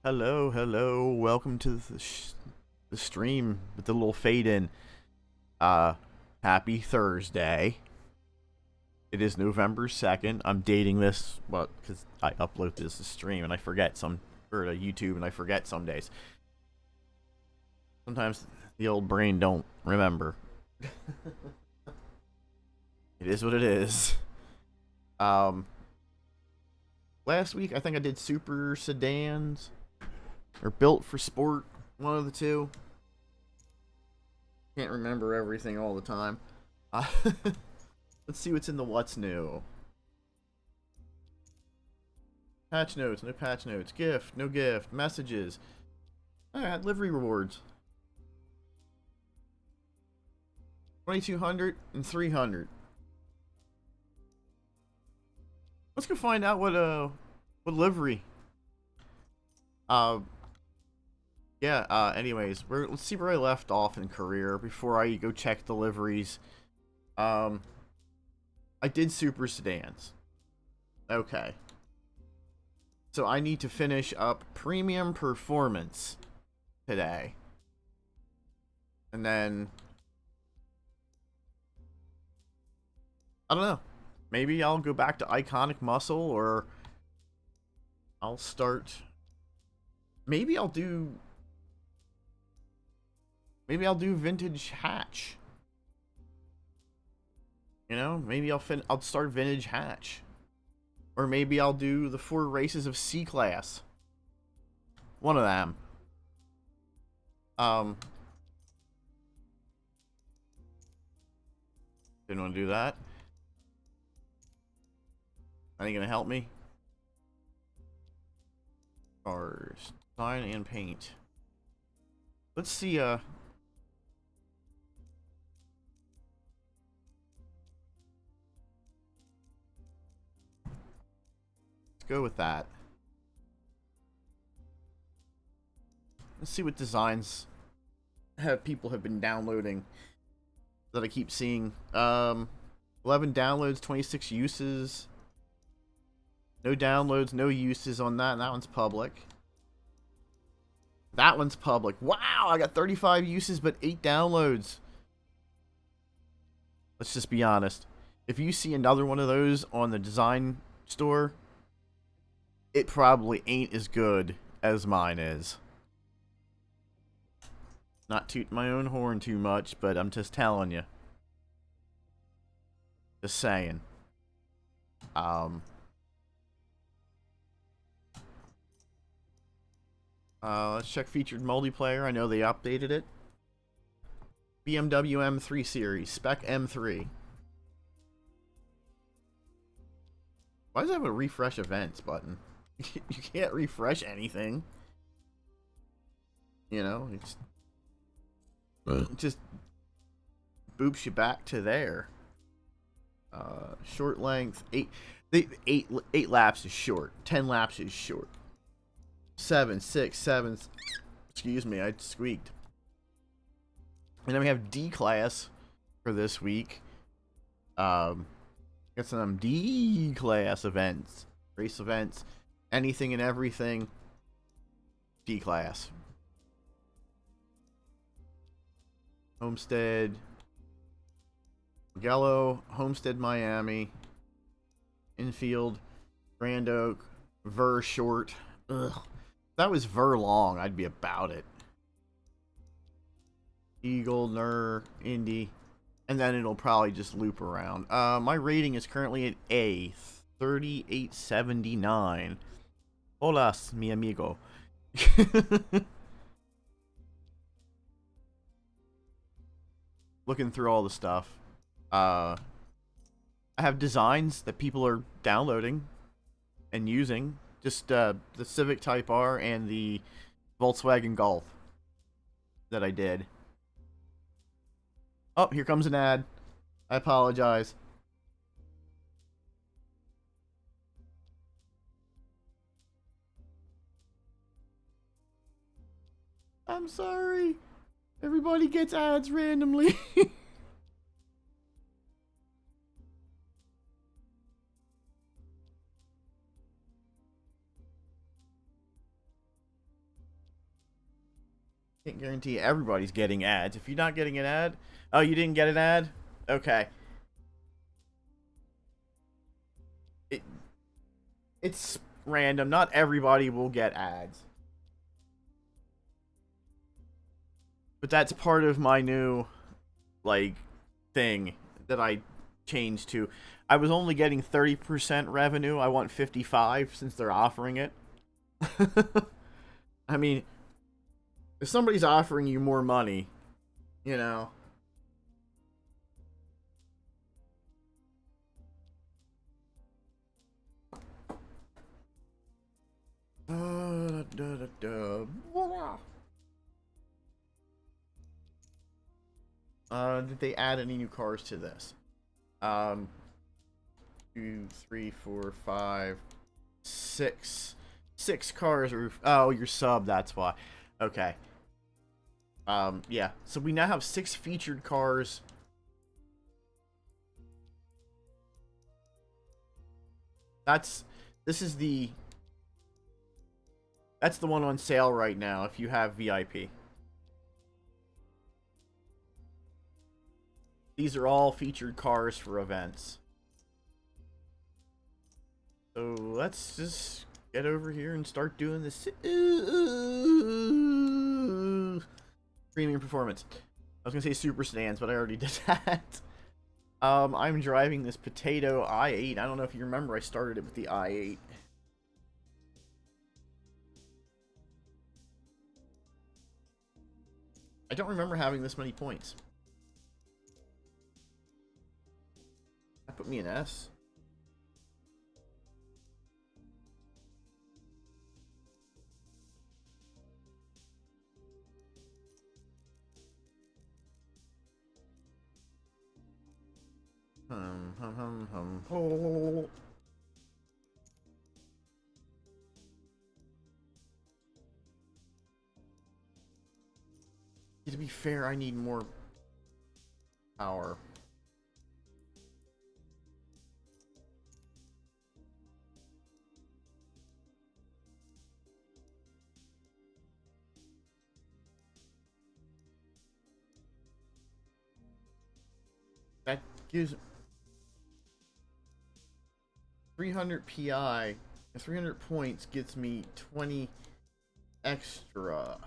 Hello, hello. Welcome to the stream with the little fade in. Uh, Happy Thursday. It is November 2nd. I'm dating this, well, because I upload this to stream and I forget or to YouTube and I forget some days. Sometimes the old brain don't remember. It is what it is. Um, Last week I think I did super sedans or built for sport, one of the two. Can't remember everything all the time. Uh, let's see what's in the what's new. Patch notes, no patch notes. Gift, no gift. Messages. Alright, livery rewards. 2200 and 300. Let's go find out what livery. Anyways, let's see where I left off in career before I go check the liveries. I did super sedans. Okay. So I need to finish up premium performance today. And then I don't know. Maybe I'll go back to iconic muscle, or I'll start. Maybe I'll do vintage hatch. You know, maybe I'll start vintage hatch, or maybe I'll do the 4 races of C class. One of them. Didn't want to do that. Ain't gonna help me. Cars, design and paint. Let's see. Let's go with that. Let's see what designs people have been downloading that I keep seeing. 11 downloads, 26 uses. No downloads, no uses on that. That one's public. That one's public. Wow, I got 35 uses but 8 downloads. Let's just be honest. If you see another one of those on the design store, it probably ain't as good as mine is. Not toot my own horn too much, but I'm just telling you. Just saying. Let's check featured multiplayer. I know they updated it. BMW M3 series, spec M3. Why does it have a refresh events button? You can't refresh anything. You know, it just boops you back to there. Short length, 8 laps is short. 10 laps is short. 7, 6, 7. Excuse me, I squeaked. And then we have D class for this week. Got some D class events, race events, anything and everything. D class. Homestead, Gallo, Homestead, Miami, Infield, Grand Oak, Ver short. Ugh. If that was Ver long, I'd be about it. Eagle, Nur, Indy, and then it'll probably just loop around. My rating is currently at A, 3879. Hola, mi amigo. Looking through all the stuff. I have designs that people are downloading and using. Just the Civic Type R and the Volkswagen Golf that I did. Oh, here comes an ad. I apologize. I'm sorry. Everybody gets ads randomly. guarantee everybody's getting ads. If you're not getting an ad, oh, you didn't get an ad? Okay. It's random. Not everybody will get ads. But that's part of my new, like, thing that I changed to. I was only getting 30% revenue. I want 55 since they're offering it. I mean, if somebody's offering you more money, you know. Did they add any new cars to this? 2, 3, 4, 5, 6. 6 cars are... Oh, you're sub, that's why. Okay. Yeah. So we now have 6 featured cars. This is the... That's the one on sale right now if you have VIP. These are all featured cars for events. So let's just get over here and start doing this. Premium performance. I was gonna say super stands, but I already did that. I'm driving this potato i8. I don't know if you remember, I started it with the i8. I don't remember having this many points. That put me in S. Oh. To be fair, I need more power. That gives 300 PI. 300 points gets me 20 extra.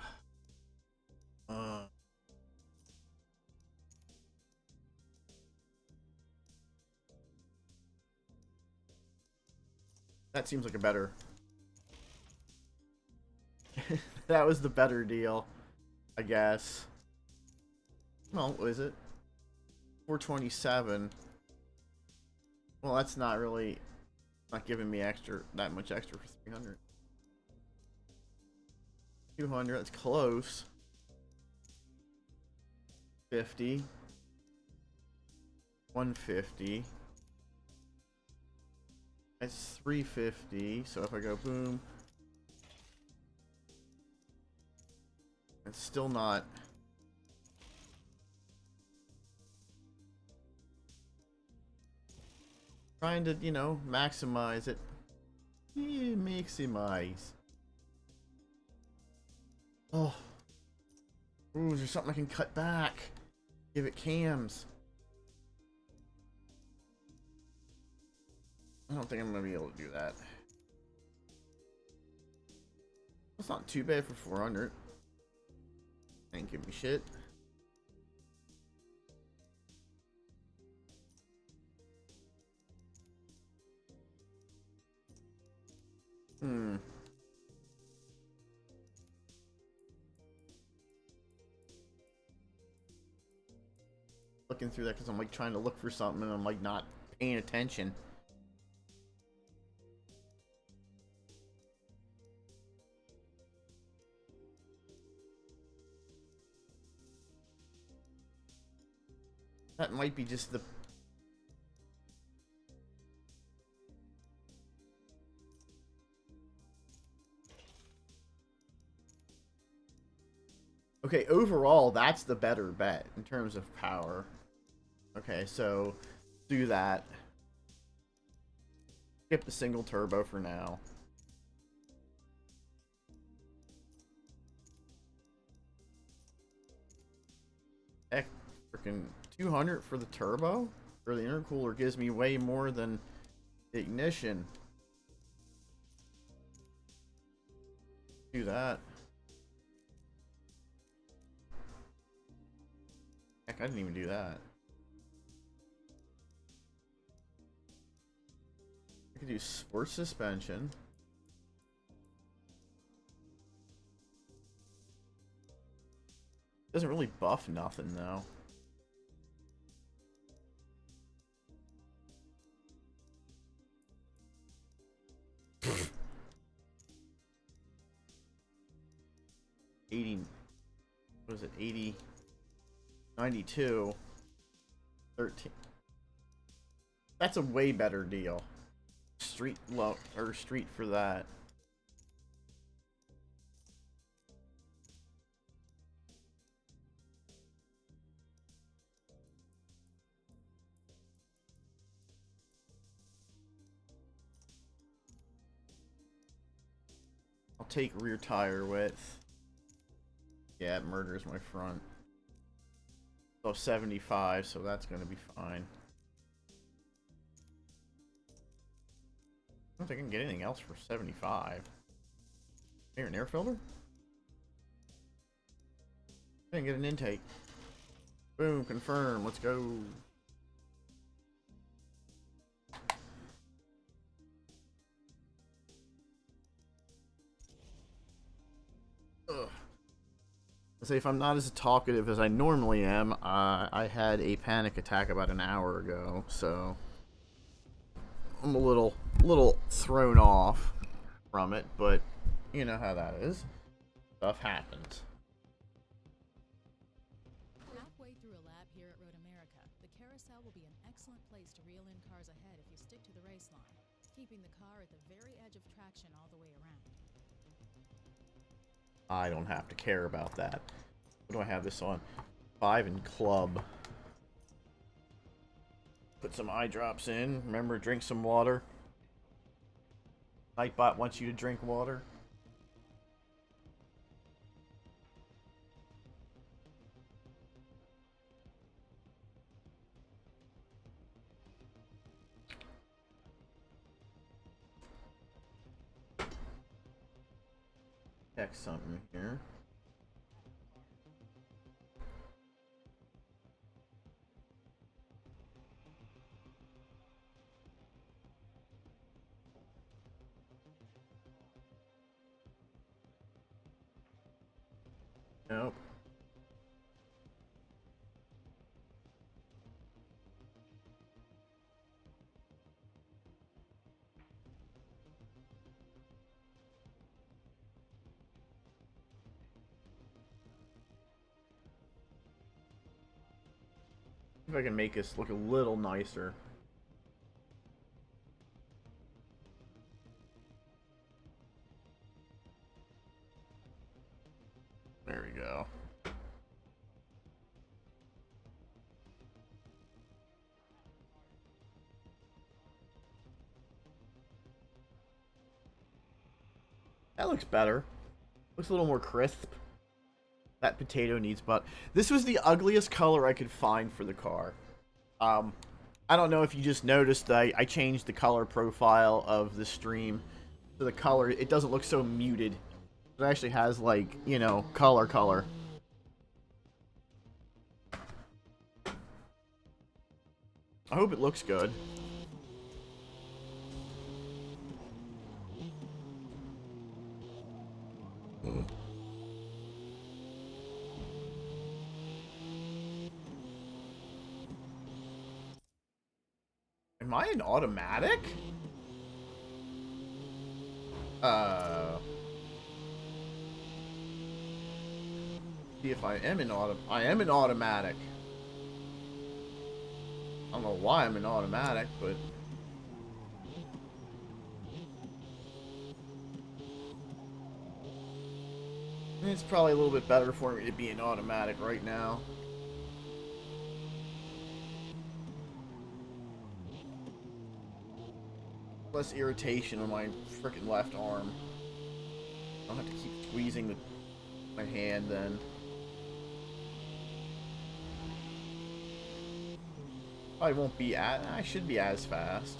That seems like a better... That was the better deal, I guess. Well, what is it? 427. Well, that's not really... Not giving me that much extra for 300. 200, that's close. 50. 150. That's 350, so if I go boom... It's still not... Trying to, you know, maximize it. Yeah, maximize. Oh. Ooh, is there something I can cut back? Give it cams. I don't think I'm gonna be able to do that. That's not too bad for 400. Ain't give me shit. Looking through that because I'm like trying to look for something and I'm like not paying attention. That might be just the... Okay, overall, that's the better bet in terms of power. Okay, so do that. Skip the single turbo for now. Freaking 200 for the turbo? Or the intercooler gives me way more than ignition. Do that. Heck, I didn't even do that. I could do sport suspension. Doesn't really buff nothing though. What is it? 80, 92, 13. That's a way better deal. Street low or street for that. I'll take rear tire width. Yeah, it murders my front. So 75, so that's gonna be fine. I don't think I can get anything else for 75. Here, an air filter? I didn't get an intake. Boom, confirm, let's go. Ugh. Say if I'm not as talkative as I normally am, I had a panic attack about an hour ago, so I'm a little thrown off from it, but you know how that is. Stuff happens. Halfway through a lap here at Road America, the carousel will be an excellent place to reel in cars ahead if you stick to the race line, keeping the car at the very edge of traction all the way around. I don't have to care about that. What do I have this on? 5 and club. Put some eye drops in. Remember, drink some water. Nightbot wants you to drink water. Check something here. Nope. If I can make this look a little nicer. There we go. That looks better. Looks a little more crisp. That potato needs butt. This was the ugliest color I could find for the car. I don't know if you just noticed that I changed the color profile of the stream to the color. It doesn't look so muted. It actually has, like, you know, color. I hope it looks good. Am I an automatic? See if I am I am an automatic. I don't know why I'm an automatic, but it's probably a little bit better for me to be an automatic right now. Less irritation on my frickin' left arm. I don't have to keep squeezing my hand then. Probably won't be at. I should be as fast.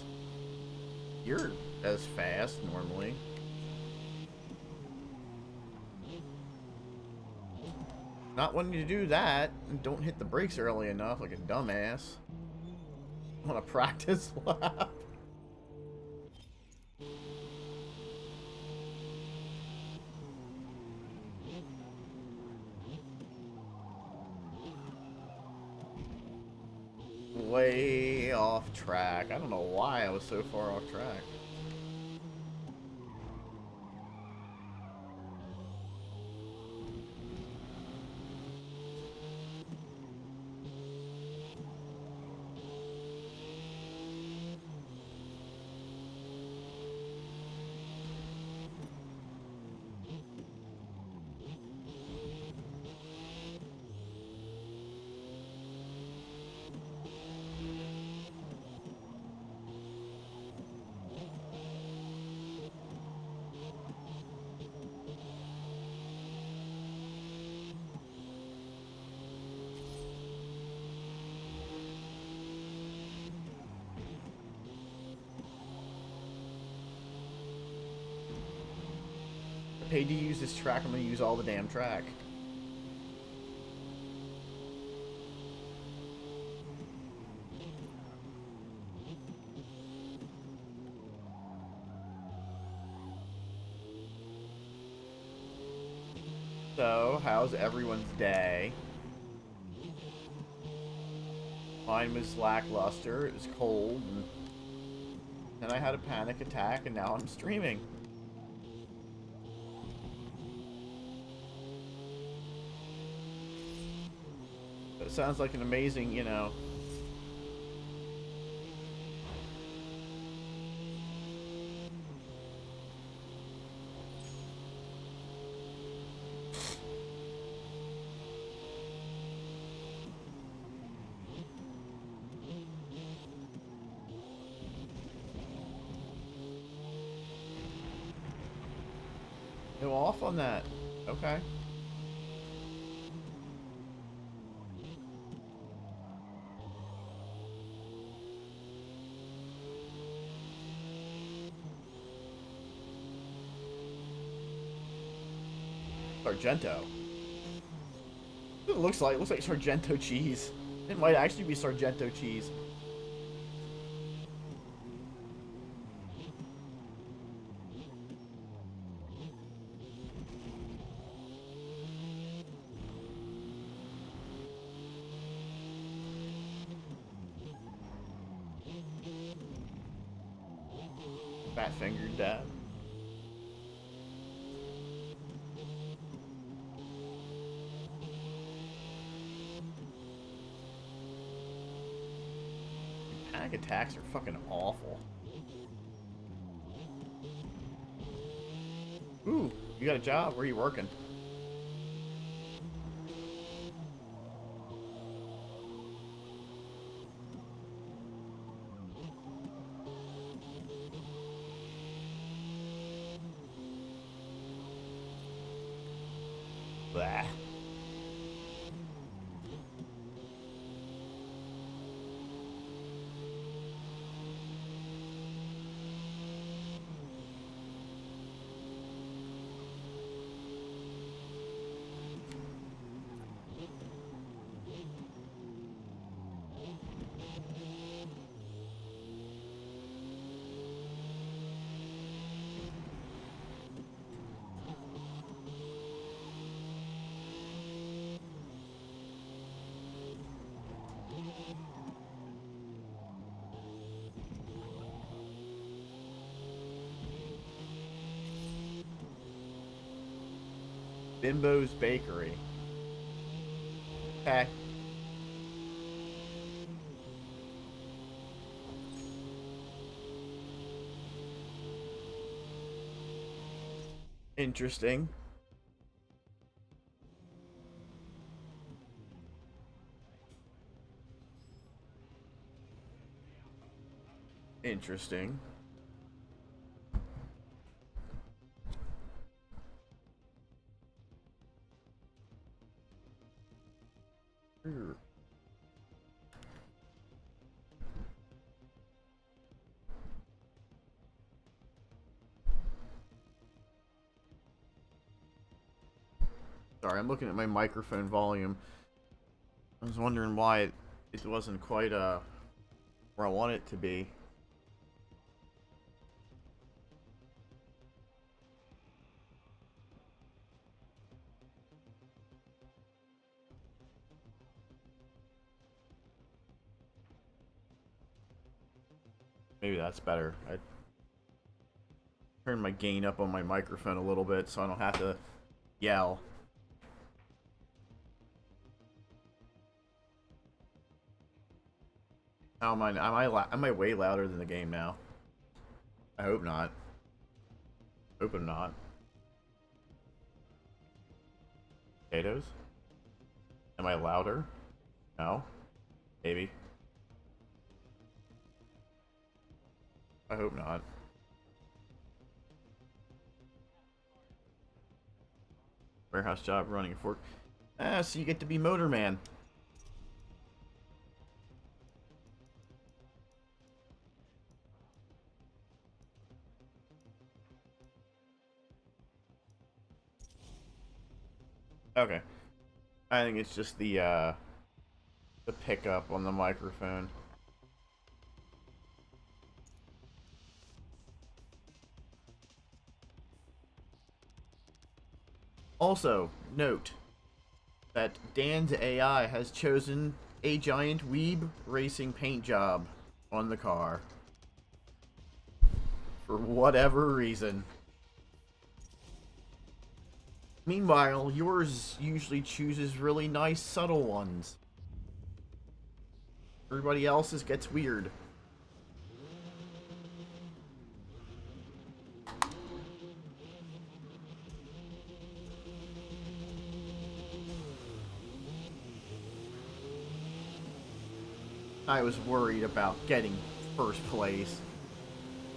You're as fast normally. Not wanting to do that. And don't hit the brakes early enough like a dumbass. I want to practice lap. Way off track. I don't know why I was so far off track. I paid to use this track, I'm gonna use all the damn track. So, how's everyone's day? Mine was lackluster, it was cold, and then I had a panic attack, and now I'm streaming. It sounds like an amazing, you know... Go off on that. Okay. Sargento. It looks like Sargento cheese. It might actually be Sargento cheese. Fat fingered dad. Panic attacks are fucking awful. Ooh, you got a job? Where are you working? Blah. Bimbo's Bakery. Okay. Interesting. Interesting. Sorry, I'm looking at my microphone volume. I was wondering why it wasn't quite where I want it to be. Maybe that's better. I turned my gain up on my microphone a little bit so I don't have to yell. How am I way louder than the game now? I hope not. Hope I'm not. Potatoes? Am I louder? No? Maybe. I hope not. Warehouse job running a fork. Ah, so you get to be Motorman. Okay. I think it's just the pickup on the microphone. Also, note that Dan's AI has chosen a giant weeb racing paint job on the car. For whatever reason. Meanwhile, yours usually chooses really nice, subtle ones. Everybody else's gets weird. I was worried about getting first place.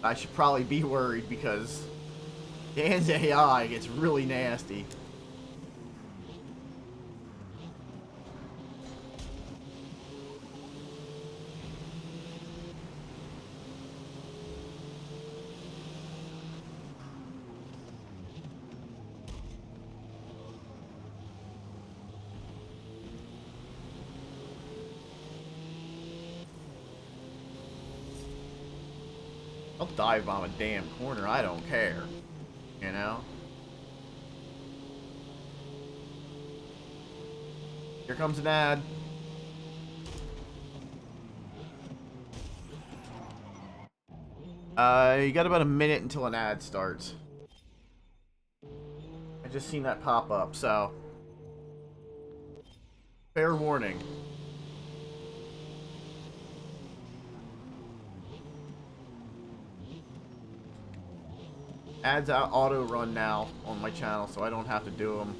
I should probably be worried because Dan's AI gets really nasty. I'll dive bomb a damn corner, I don't care. You know? Here comes an ad. You got about a minute until an ad starts. I just seen that pop up, so... Fair warning. Ads out auto run now on my channel, so I don't have to do them.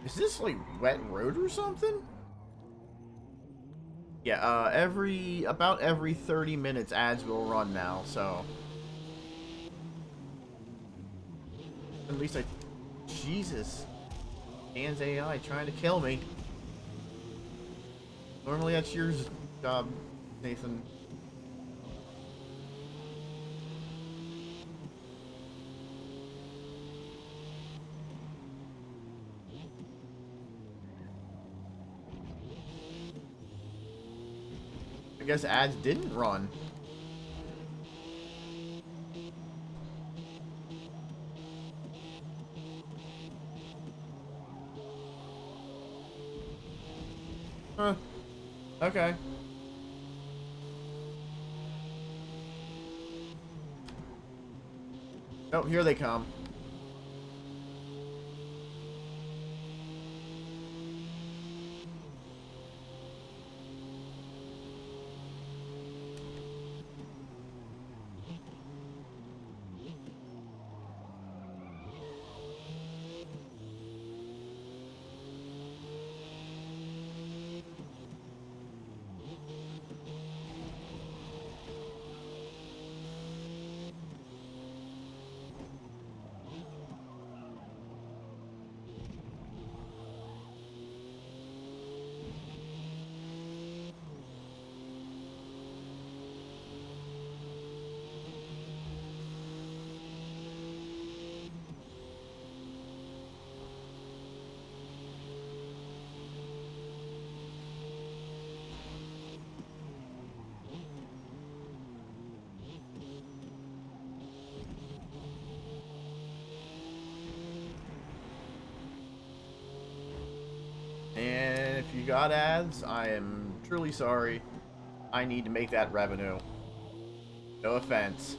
Is this like wet road or something? Yeah, about every 30 minutes ads will run now, so... At least I... Jesus. Dan's AI trying to kill me. Normally that's your job, Nathan. I guess ads didn't run. Huh. Okay. Oh, here they come. you got ads, I am truly sorry. I need to make that revenue. No offense.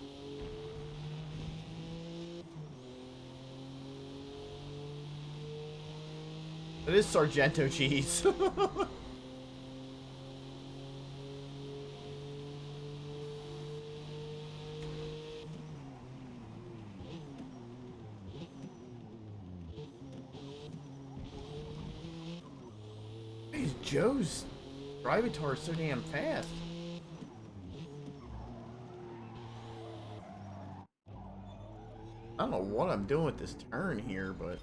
It is Sargento cheese. Joe's Drivatar is so damn fast. I don't know what I'm doing with this turn here, but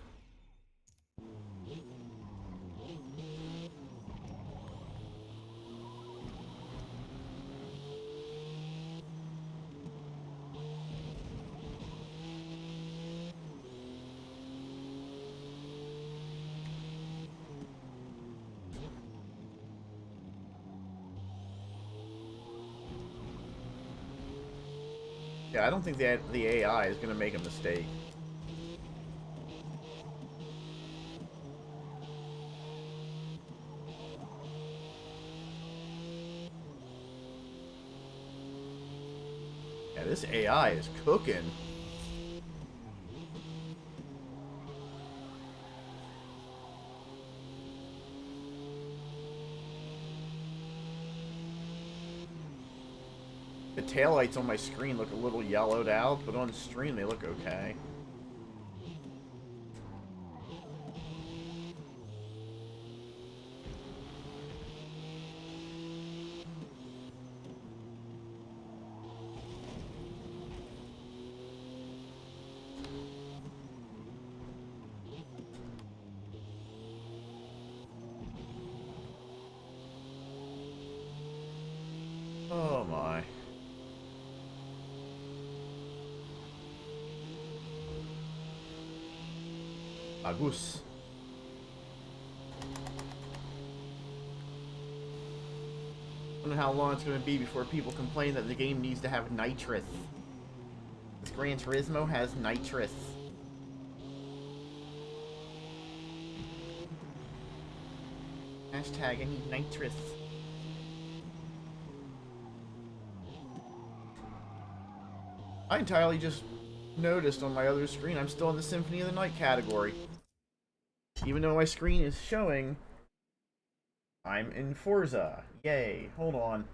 yeah, I don't think that the AI is going to make a mistake. Yeah, this AI is cooking. The taillights on my screen look a little yellowed out, but on the stream they look okay. Oh my. Agus. I don't know how long it's going to be before people complain that the game needs to have nitrous. This Gran Turismo has nitrous. Hashtag I need nitrous. I entirely just noticed on my other screen I'm still in the Symphony of the Night category. Even though my screen is showing I'm in Forza. Yay. Hold on.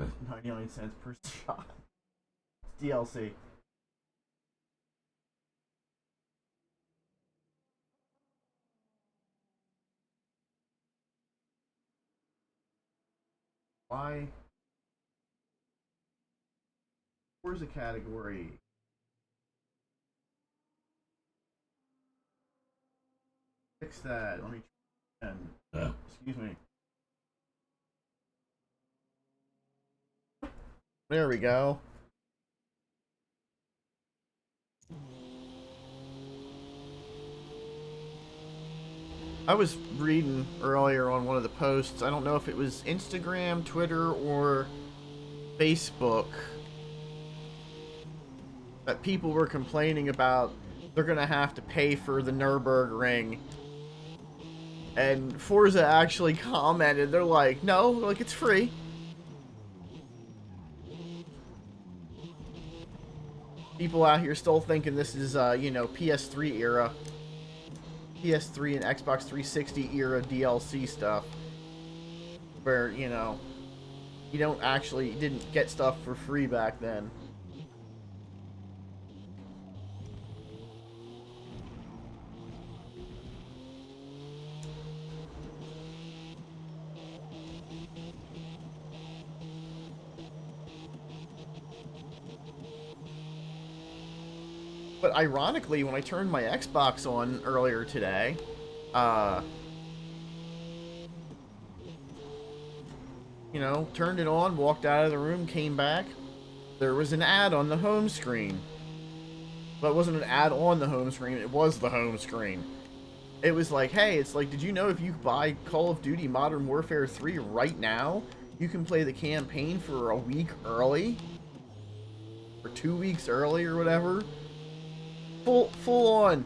$0.99 per shot. DLC. Why? Where's the category? Fix that. Let me try again. Excuse me. There we go. I was reading earlier on one of the posts, I don't know if it was Instagram, Twitter, or Facebook, that people were complaining about they're gonna have to pay for the Nürburgring. And Forza actually commented, they're like, no, like it's free. People out here still thinking this is, you know, PS3 era. PS3 and Xbox 360 era DLC stuff. Where, you know, you didn't get stuff for free back then. But ironically, when I turned my Xbox on earlier today, you know, turned it on, walked out of the room, came back, there was an ad on the home screen. But it wasn't an ad on the home screen, it was the home screen. It was like, hey, it's like, did you know if you buy Call of Duty Modern Warfare 3 right now, you can play the campaign for a week early? Or 2 weeks early or whatever? Full on.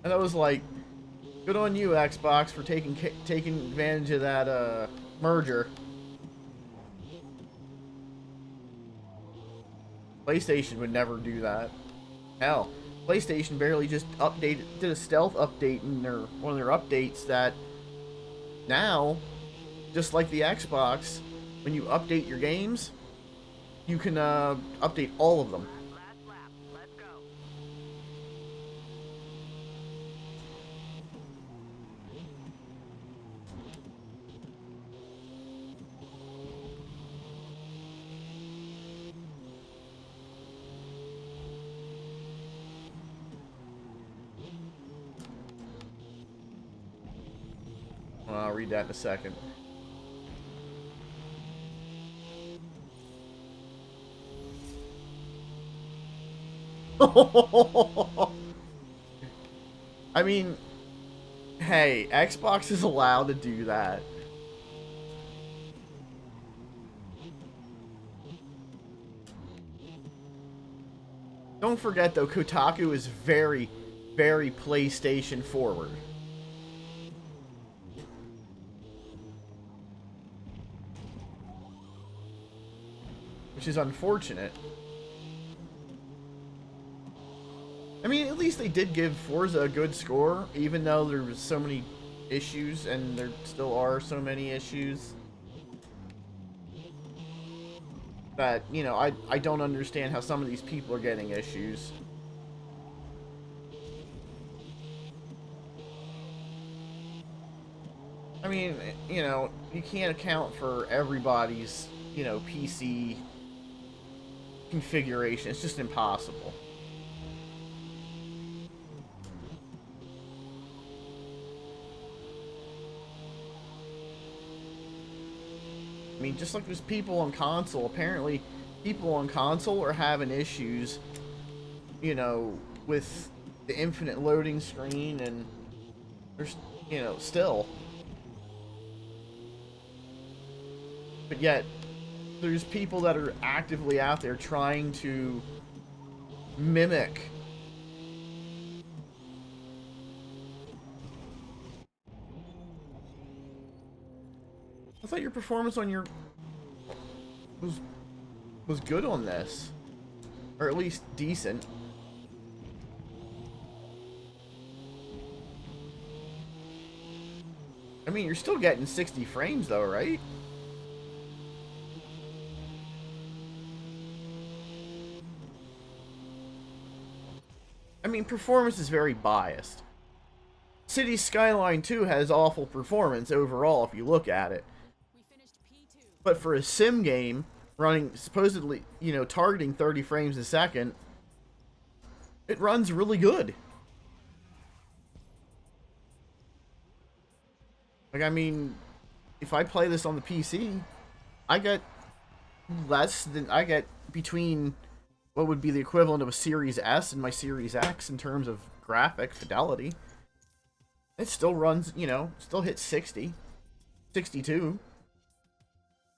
And I was like, good on you, Xbox, for taking advantage of that merger. PlayStation would never do that. Hell, PlayStation barely just did a stealth update in one of their updates that now, just like the Xbox, when you update your games, you can update all of them. Last lap. Let's go. Well, I'll read that in a second. I mean, hey, Xbox is allowed to do that. Don't forget, though, Kotaku is very, very PlayStation forward. Which is unfortunate. I mean, at least they did give Forza a good score, even though there was so many issues, and there still are so many issues. That, you know, I don't understand how some of these people are getting issues. I mean, you know, you can't account for everybody's, you know, PC configuration. It's just impossible. I mean, just like there's people on console, apparently people on console are having issues, you know, with the infinite loading screen, and there's, you know, still. But yet, there's people that are actively out there trying to mimic I thought your performance on your was good on this, or at least decent. I mean, you're still getting 60 frames though, right? I mean, performance is very biased. City Skyline 2 has awful performance overall if you look at it. But for a sim game running supposedly, you know, targeting 30 frames a second, it runs really good. Like, I mean, if I play this on the PC, I get between what would be the equivalent of a Series S and my Series X in terms of graphic fidelity. It still runs, you know, still hits 60, 62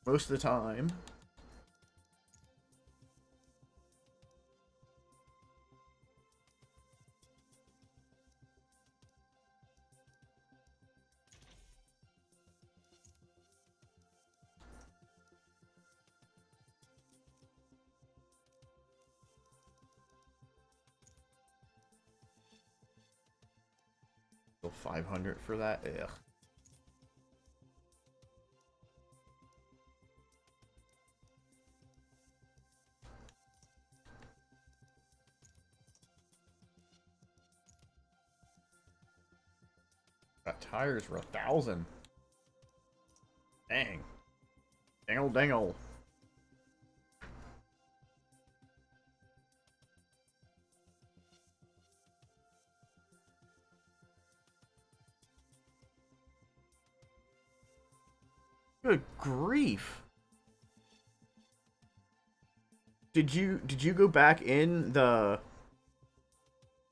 most of the time. Still 500 for that? Ugh. Got tires for 1,000. Dang. Dangle dangle. Good grief. Did you go back in the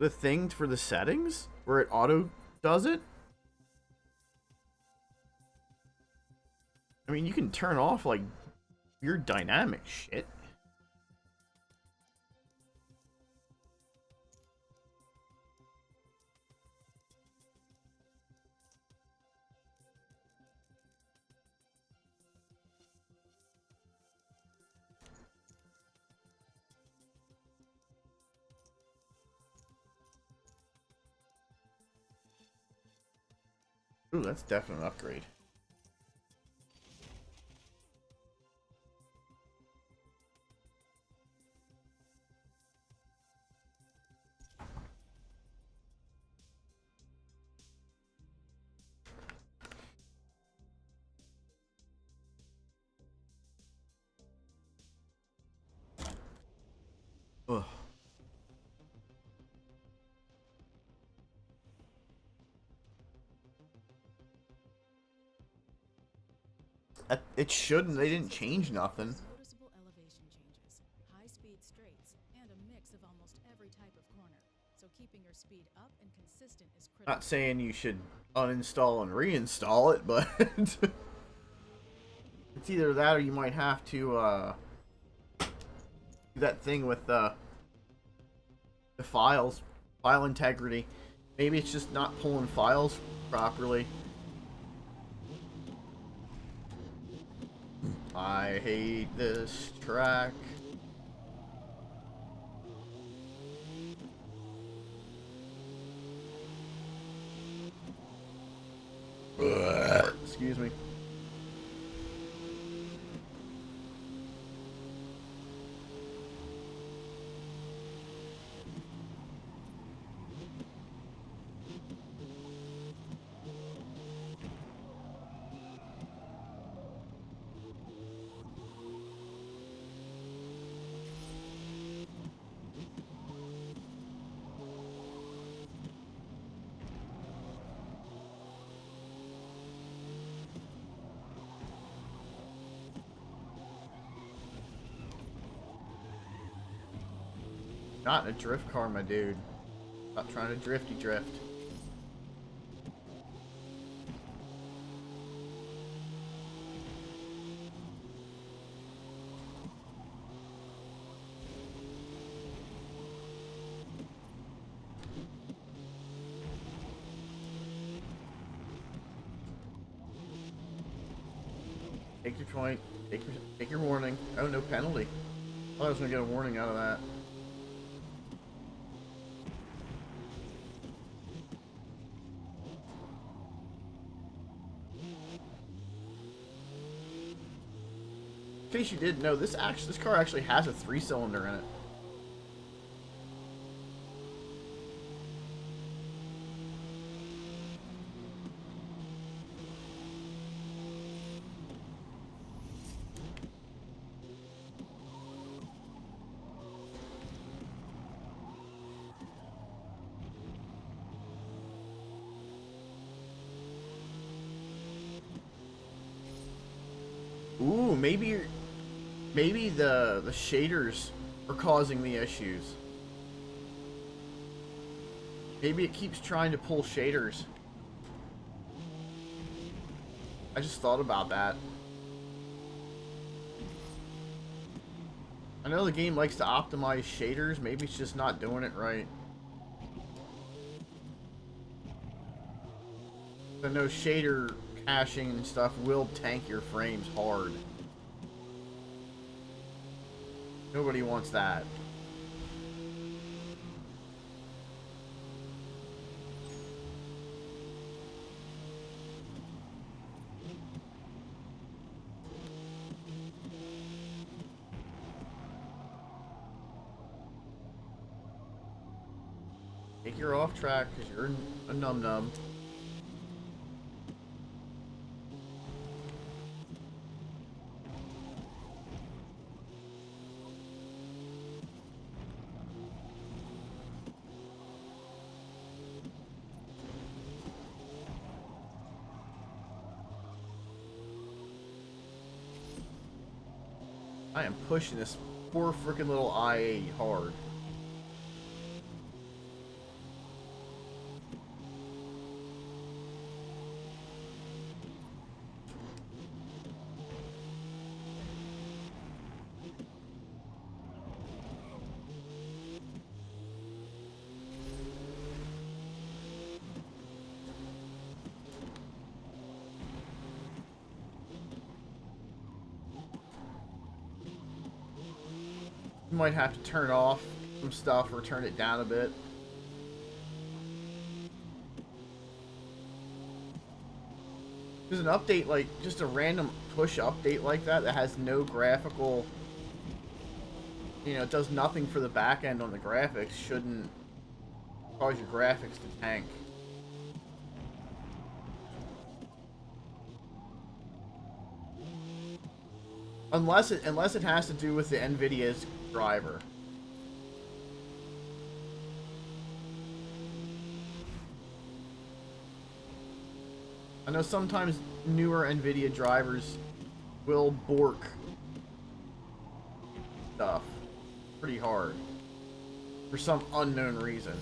The thing for the settings where it auto does it? I mean, you can turn off like weird dynamic shit. Ooh, that's definitely an upgrade. Ugh. It shouldn't. They didn't change nothing. Noticeable elevation changes, high-speed straights, and a mix of almost every type of corner. So keeping your speed up and consistent is critical. Not saying you should uninstall and reinstall it, but it's either that or you might have to do that thing with the files, file integrity. Maybe it's just not pulling files properly. I hate this track. Excuse me. Not in a drift car, my dude. Not trying to drifty drift. Take your point. Take your warning. Oh, no penalty. I thought I was gonna get a warning out of that. In case you didn't know, this car actually has a 3-cylinder in it. Ooh, maybe the shaders are causing the issues. Maybe it keeps trying to pull shaders. I just thought about that. I know the game likes to optimize shaders. Maybe it's just not doing it right. I know shader caching and stuff will tank your frames hard. Nobody wants that. Take your off track because you're a num-num. I am pushing this poor freaking little I-80 hard. You might have to turn off some stuff or turn it down a bit. There's an update, like, just a random push update like that has no graphical, you know, it does nothing for the back end on the graphics, shouldn't cause your graphics to tank. Unless it has to do with the NVIDIA's driver. I know sometimes newer NVIDIA drivers will bork stuff pretty hard for some unknown reason.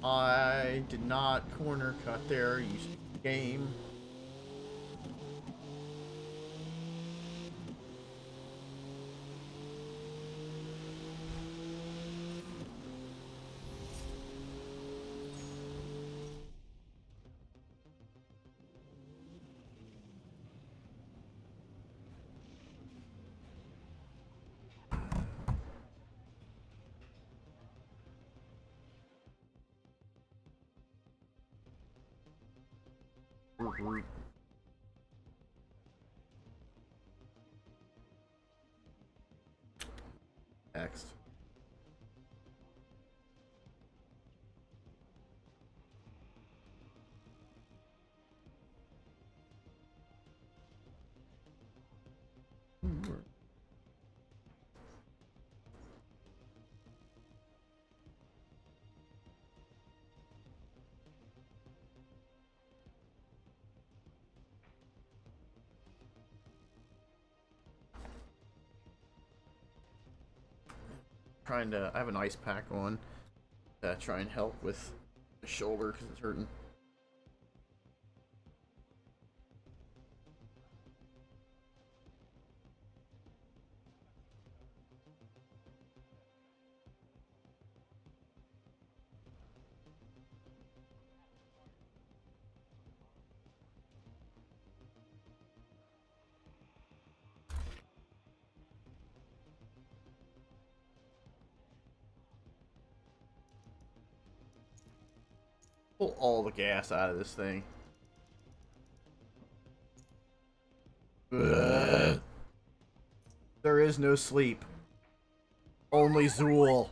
I did not corner cut there, you game. Next. I have an ice pack on to try and help with the shoulder because it's hurting. Pull all the gas out of this thing. Ugh. There is no sleep. Only Zool.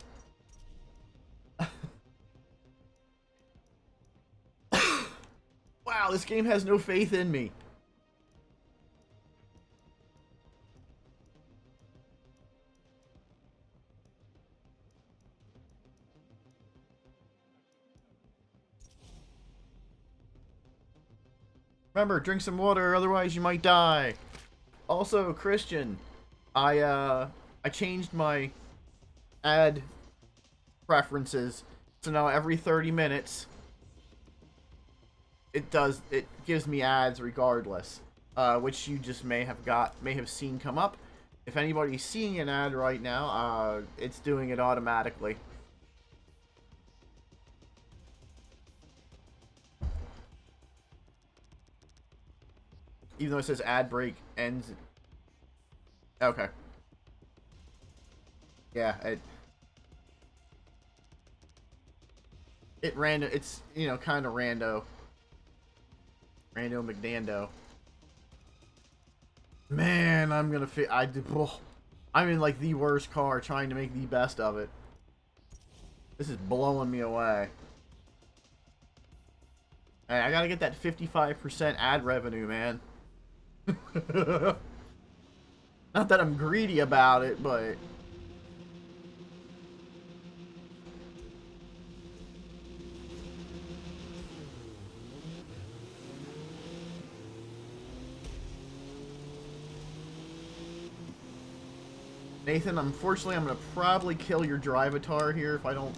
Wow, this game has no faith in me. Remember, drink some water, otherwise you might die. Also, Christian, I changed my ad preferences, so now every 30 minutes it gives me ads regardless, which you just may have seen come up. If anybody's seeing an ad right now, it's doing it automatically. Even though it says ad break ends. Okay. Yeah, it's, you know, kind of rando McDando. Man, I'm in like the worst car trying to make the best of it. This is blowing me away. Hey, I gotta get that 55% ad revenue, man. Not that I'm greedy about it, but Nathan, unfortunately, I'm gonna probably kill your Drivatar here if I don't.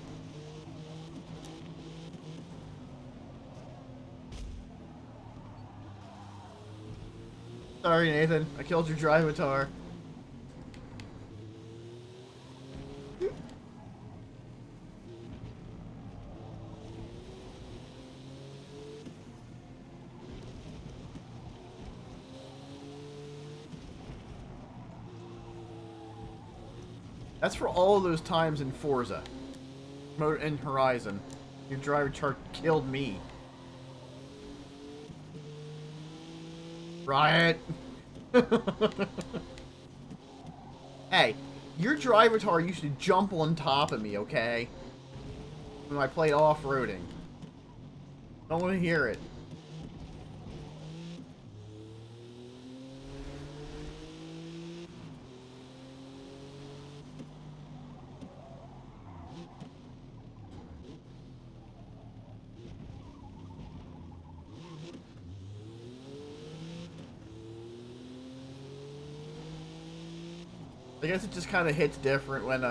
Sorry, Nathan. I killed your Drivatar. That's for all of those times in Forza. In Horizon. Your driver chart killed me. Riot! Hey, your driver tar used to jump on top of me, okay? When I played off-roading. Don't want to hear it. I guess it just kind of hits different when,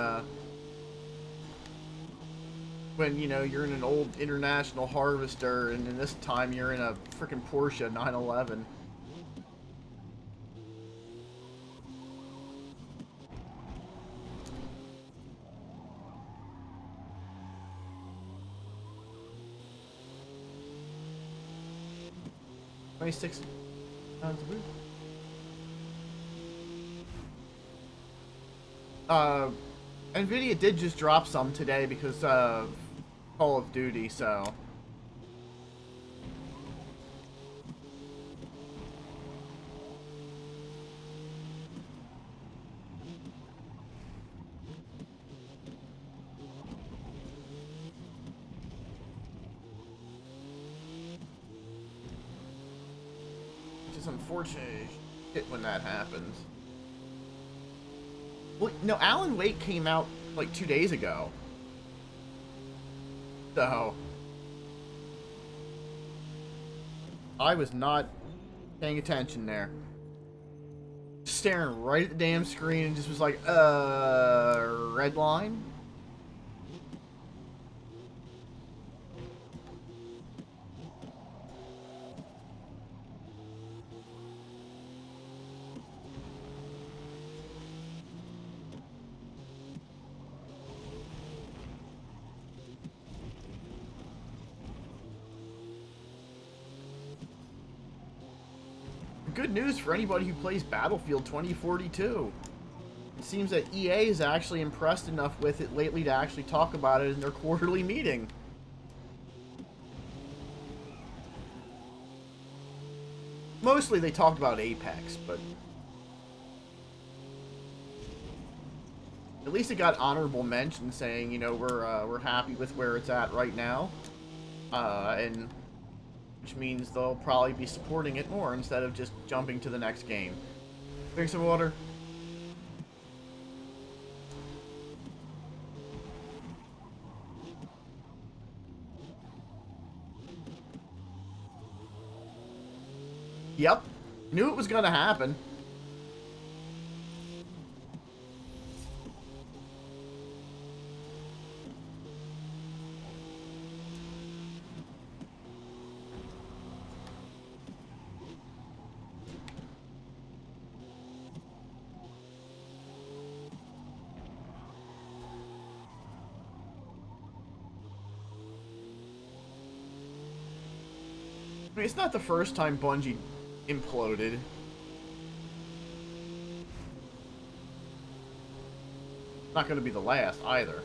you know, you're in an old International Harvester, and then this time you're in a freaking Porsche 911. $26 pounds of food. Nvidia did just drop some today because of Call of Duty, so... Which is unfortunate shit when that happens. Well, no, Alan Wake came out like 2 days ago. So... I was not paying attention there. Just staring right at the damn screen and just was like, red line? Good news for anybody who plays Battlefield 2042. It seems that EA is actually impressed enough with it lately to actually talk about it in their quarterly meeting. Mostly they talked about Apex, but at least it got honorable mention saying, you know, we're happy with where it's at right now. And which means they'll probably be supporting it more instead of just jumping to the next game. Drink some water. Yep. Knew it was gonna happen. I mean, it's not the first time Bungie imploded. Not going to be the last either.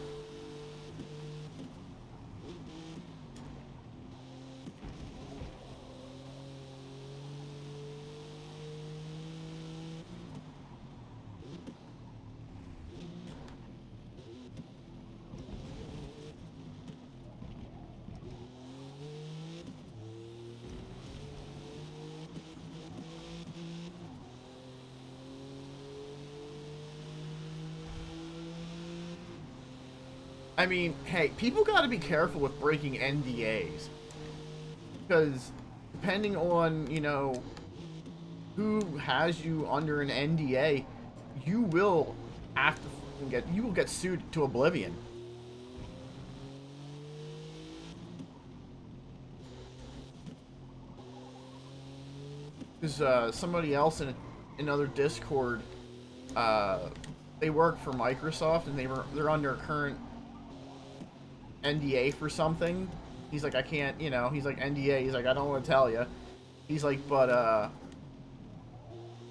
I mean, hey, people got to be careful with breaking NDAs. Because depending on, you know, who has you under an NDA, you will have to you will get sued to oblivion. Because somebody else in another Discord, they work for Microsoft and they're under a current NDA for something. He's like, I can't, you know, he's like, NDA, he's like, I don't want to tell you. He's like, but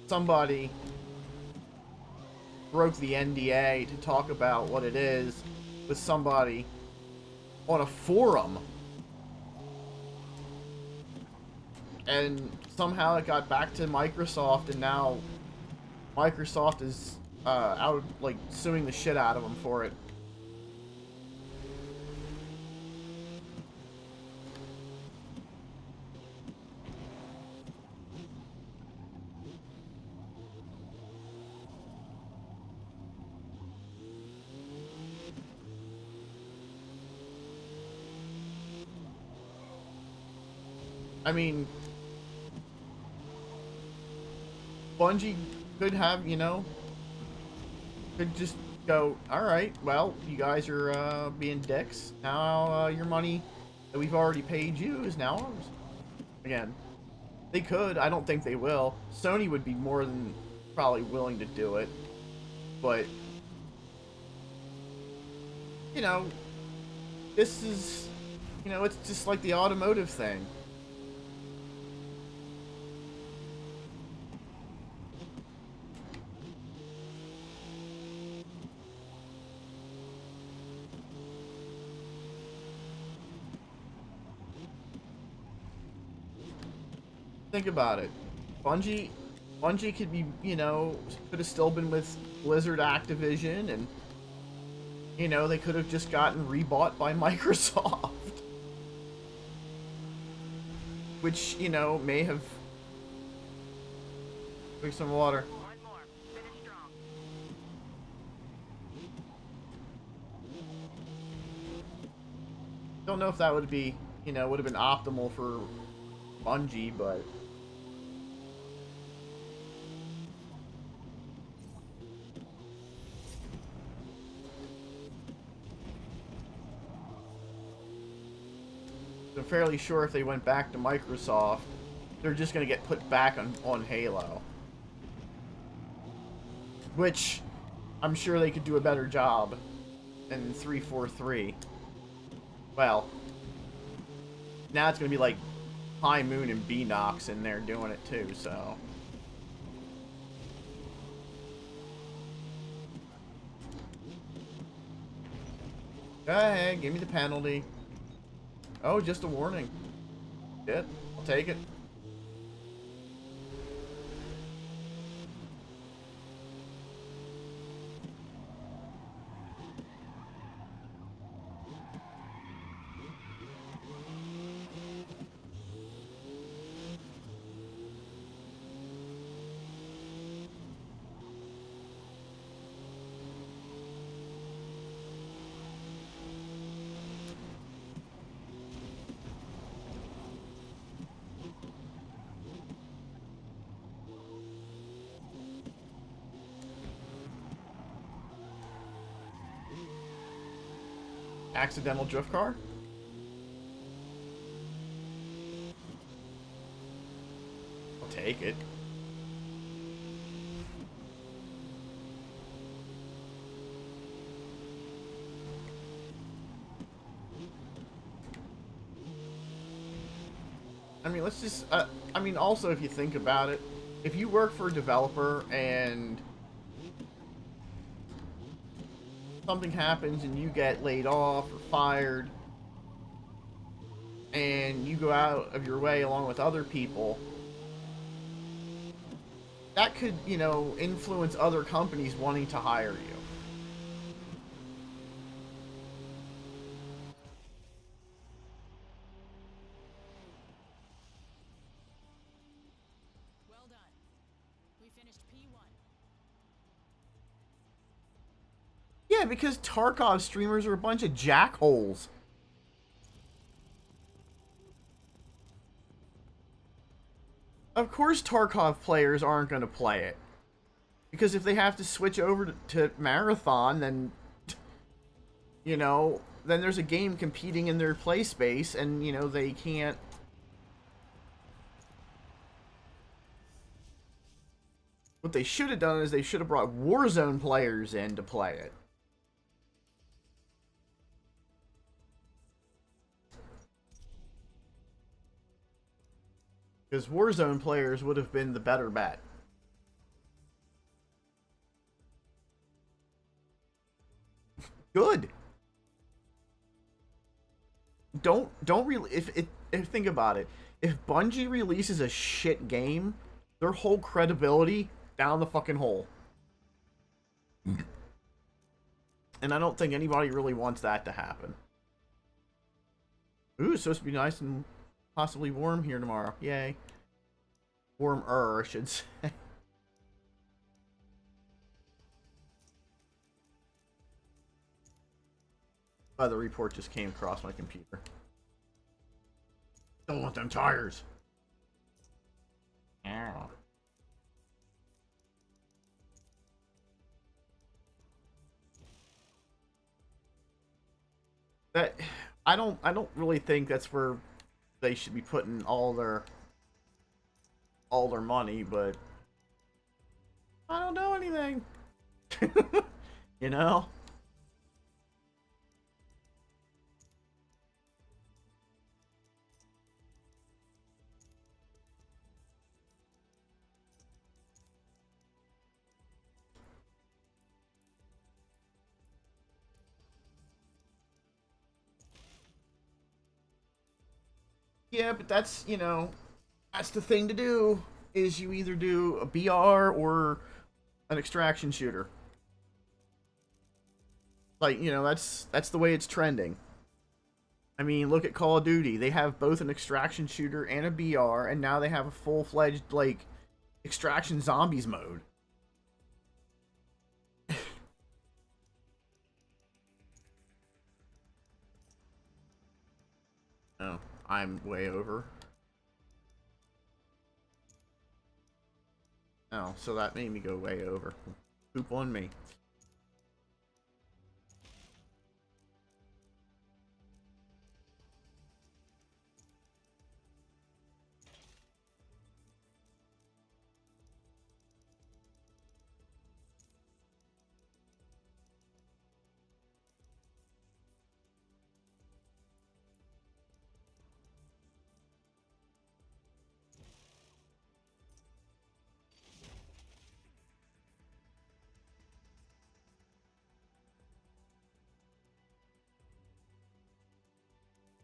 somebody broke the NDA to talk about what it is with somebody on a forum. And somehow it got back to Microsoft, and now Microsoft is out, like, suing the shit out of them for it. I mean, Bungie could have, you know, could just go, alright, well, you guys are being dicks. Now your money that we've already paid you is now ours. Again, they could. I don't think they will. Sony would be more than probably willing to do it. But, you know, this is, you know, it's just like the automotive thing. Think about it. Bungie could be, you know, could have still been with Blizzard Activision, and, you know, they could have just gotten rebought by Microsoft. Which, you know, may have... Drink some water. One more. Finish strong. Don't know if that would be, you know, would have been optimal for Bungie, but... I'm fairly sure if they went back to Microsoft, they're just going to get put back on Halo. Which, I'm sure they could do a better job in 343. Well, now it's going to be like High Moon and Beanox in there doing it too, so... Go ahead, give me the penalty. Oh, just a warning. Shit, I'll take it. Accidental drift car? I'll take it. I mean, let's just, I mean, also, if you think about it, if you work for a developer and something happens and you get laid off or fired, and you go out of your way along with other people, that could, you know, influence other companies wanting to hire you. Well done. We finished P1. Yeah, because Tarkov streamers are a bunch of jackholes. Of course Tarkov players aren't going to play it. Because if they have to switch over to Marathon, then, you know, then there's a game competing in their play space, and, you know, they can't... What they should have done is they should have brought Warzone players in to play it. Because Warzone players would have been the better bet. Good. Don't really if think about it. If Bungie releases a shit game, their whole credibility down the fucking hole. And I don't think anybody really wants that to happen. Ooh, it's supposed to be nice and possibly warm here tomorrow. Yay. Warmer, I should say. The report just came across my computer. Don't want them tires. Ow. That I don't really think that's where they should be putting all their money, but I don't know anything. You know? Yeah, but that's, you know, that's the thing to do, is you either do a BR or an extraction shooter. Like, you know, that's the way it's trending. I mean, look at Call of Duty. They have both an extraction shooter and a BR, and now they have a full-fledged, like, extraction zombies mode. Oh, I'm way over. Oh, so that made me go way over. Poop on me.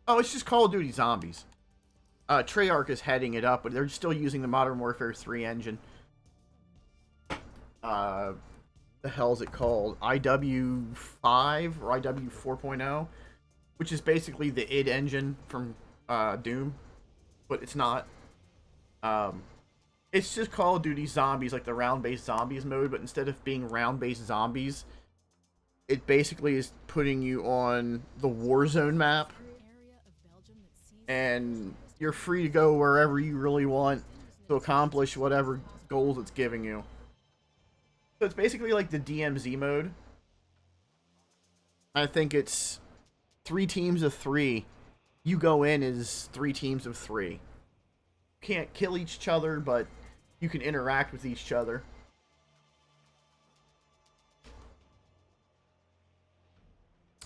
Oh, it's just Call of Duty Zombies. Treyarch is heading it up, but they're still using the Modern Warfare 3 engine. The hell is it called? IW5 or IW 4.0, which is basically the id engine from Doom, but it's not. It's just Call of Duty Zombies, like the round-based zombies mode, but instead of being round-based zombies, it basically is putting you on the Warzone map, and you're free to go wherever you really want to accomplish whatever goals it's giving you. So it's basically like the DMZ mode. I think it's 3 teams of 3. You go in as 3 teams of 3. You can't kill each other, but you can interact with each other.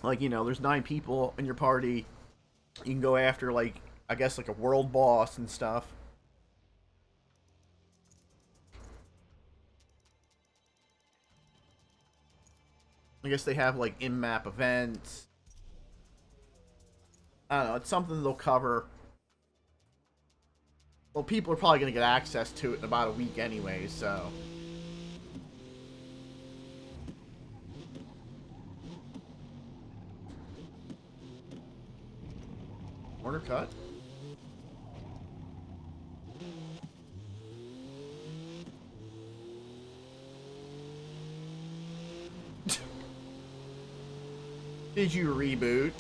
Like, you know, there's 9 people in your party. You can go after, like, I guess, like a world boss and stuff. I guess they have, like, in-map events. I don't know, it's something they'll cover. Well, people are probably going to get access to it in about a week anyway, so... Corner cut? Did you reboot?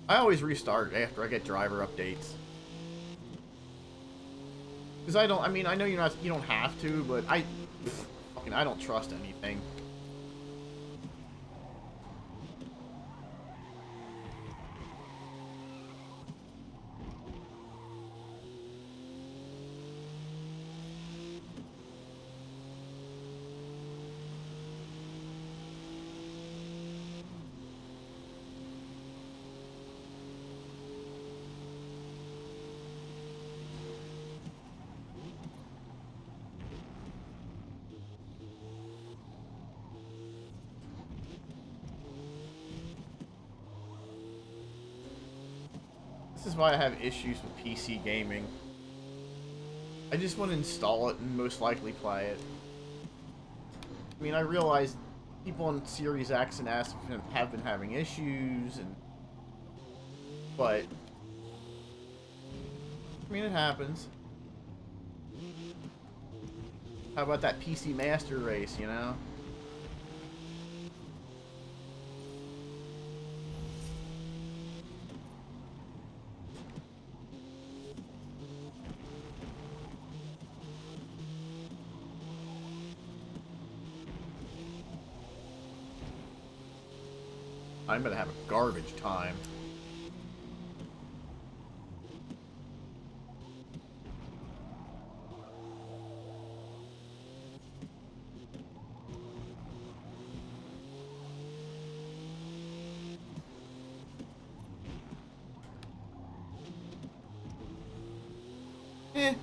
I always restart after I get driver updates. Because I don't, I mean, I know you don't have to, but I don't trust anything. This is why I have issues with PC gaming. I just want to install it and most likely play it. I mean, I realize people on Series X and S have been having issues, but I mean, it happens. How about that PC Master Race, you know? I'm gonna have a garbage time. Eh.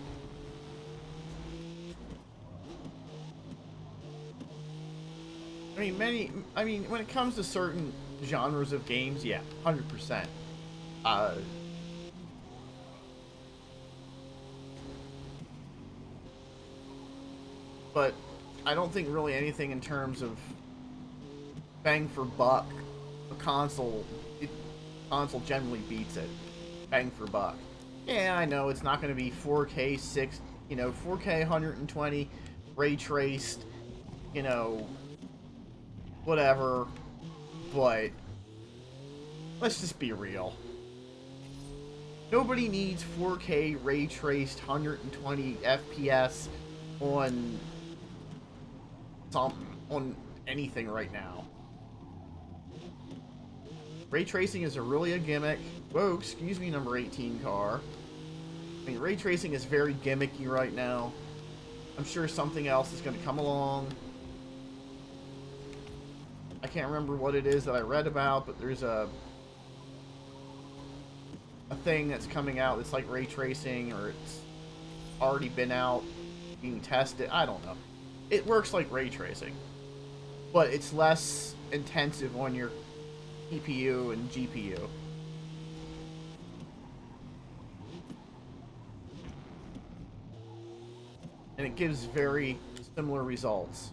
I mean, when it comes to certain genres of games, yeah, 100%. But I don't think really anything in terms of bang for buck, console generally beats it. Bang for buck. Yeah, I know it's not going to be 4K 4K 120, ray traced, whatever, but let's just be real. Nobody needs 4K ray traced 120 FPS on anything right now. Ray tracing is really a gimmick. Whoa, excuse me, number 18 car. I mean, ray tracing is very gimmicky right now. I'm sure something else is going to come along. I can't remember what it is that I read about, but there's a thing that's coming out that's like ray tracing, or it's already been out being tested. I don't know. It works like ray tracing, but it's less intensive on your CPU and GPU. And it gives very similar results.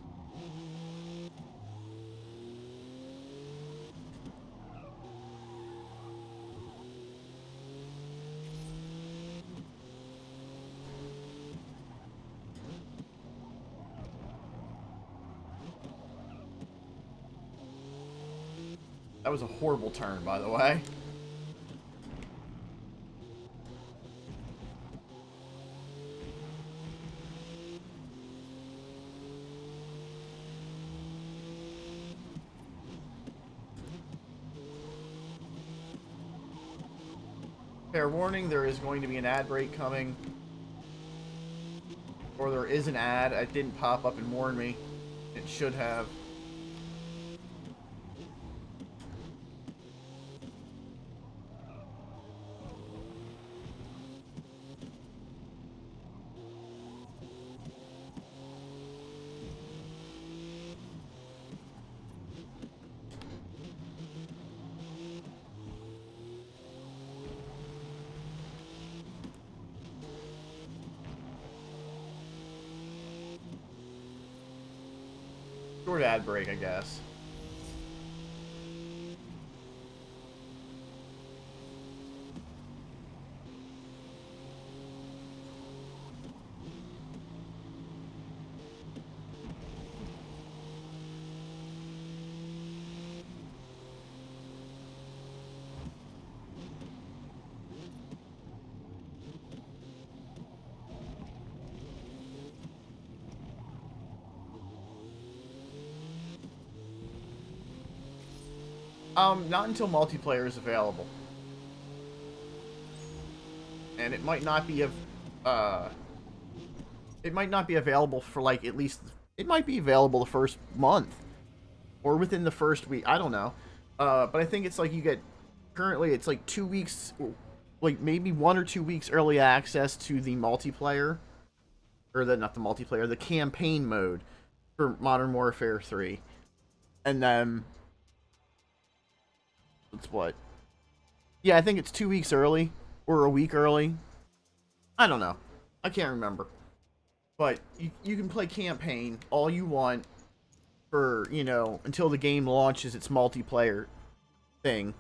That was a horrible turn, by the way. Fair warning, there is going to be an ad break coming. Or there is an ad. It didn't pop up and warn me. It should have. Short ad break, I guess. Not until multiplayer is available. And it might not be available for like at least it might be available the first month or within the first week. I don't know. But I think it's like you get currently it's like 2 weeks, like maybe 1 or 2 weeks early access to the multiplayer, or not the multiplayer, the campaign mode for Modern Warfare 3, and then. It's what? Yeah, I think it's 2 weeks early or a week early. I don't know. I can't remember. But you can play campaign all you want for, you know, until the game launches its multiplayer thing.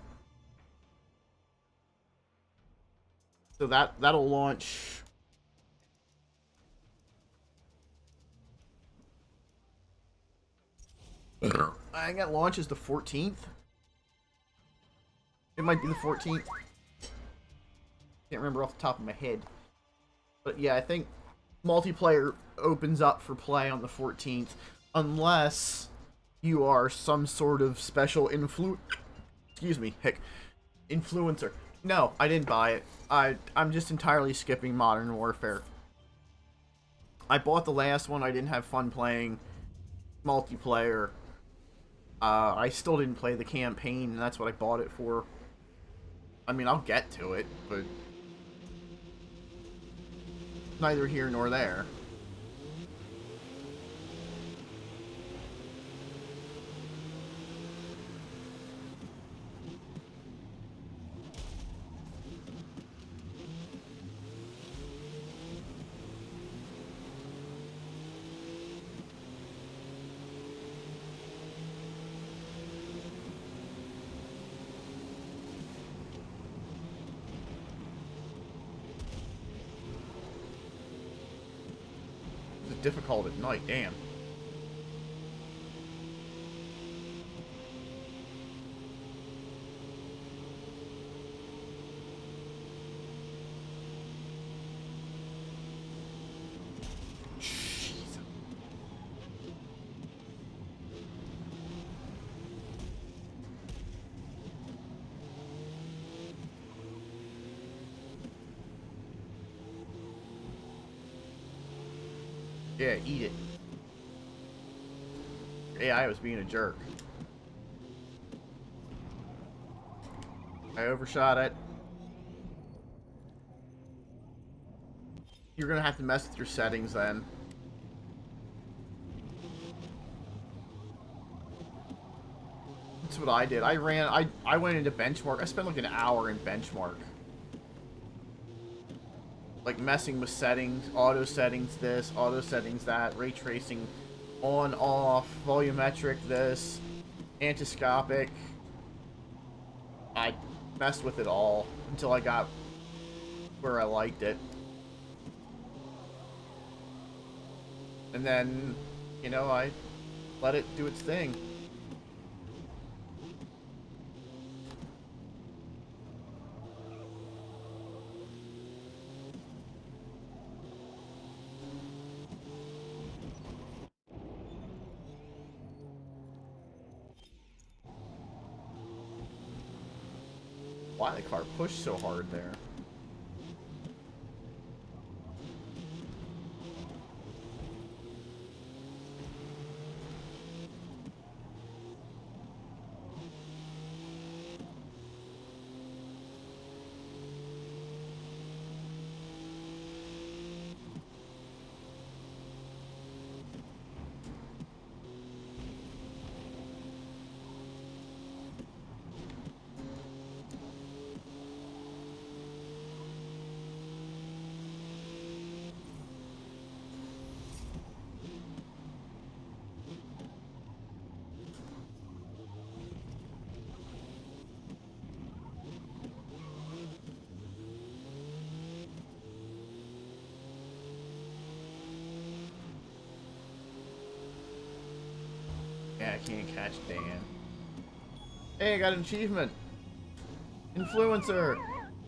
So that'll launch. I think that launches the 14th. It might be the 14th. Can't remember off the top of my head. But yeah, I think multiplayer opens up for play on the 14th, unless you are some sort of special influencer. No, I didn't buy it. I'm just entirely skipping Modern Warfare. I bought the last one. I didn't have fun playing multiplayer. I still didn't play the campaign, and that's what I bought it for. I mean, I'll get to it, but neither here nor there. It's difficult at night, damn. Yeah, eat it. AI was being a jerk. I overshot it. You're gonna have to mess with your settings then. That's what I did. I went into benchmark. I spent like an hour in benchmark. Like messing with settings, auto settings this, auto settings that, ray tracing on, off, volumetric this, antiscopic. I messed with it all until I got where I liked it. And then, you know, I let it do its thing. Why the car pushed so hard there? Yeah, I can't catch Dan. Hey, I got an achievement. Influencer.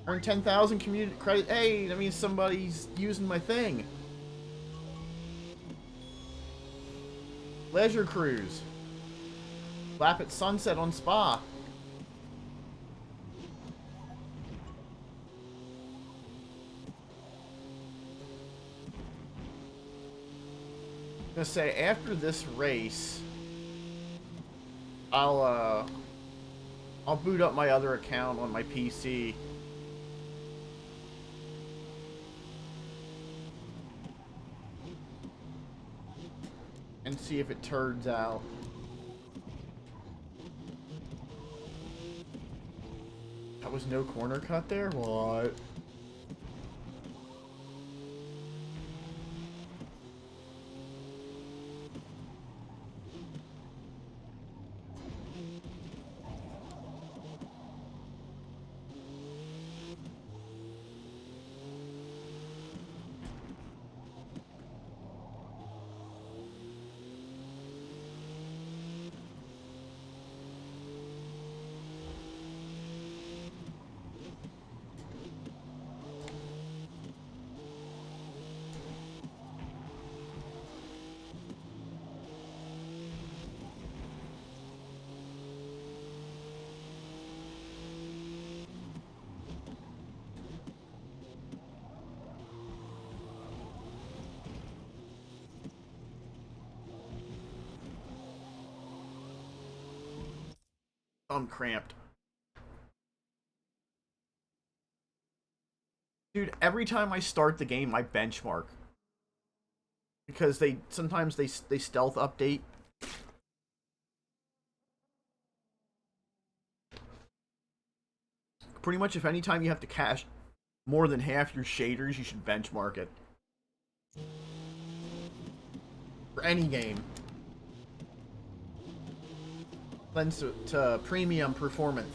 Earned 10,000 community credit. Hey, that means somebody's using my thing. Leisure cruise. Lap at sunset on Spa. I'm gonna say after this race, I'll boot up my other account on my PC. And see if it turns out. That was no corner cut there? What? I'm cramped. Dude, every time I start the game, I benchmark. Because sometimes they stealth update. Pretty much if anytime you have to cache more than half your shaders, you should benchmark it. For any game. Lends to premium performance.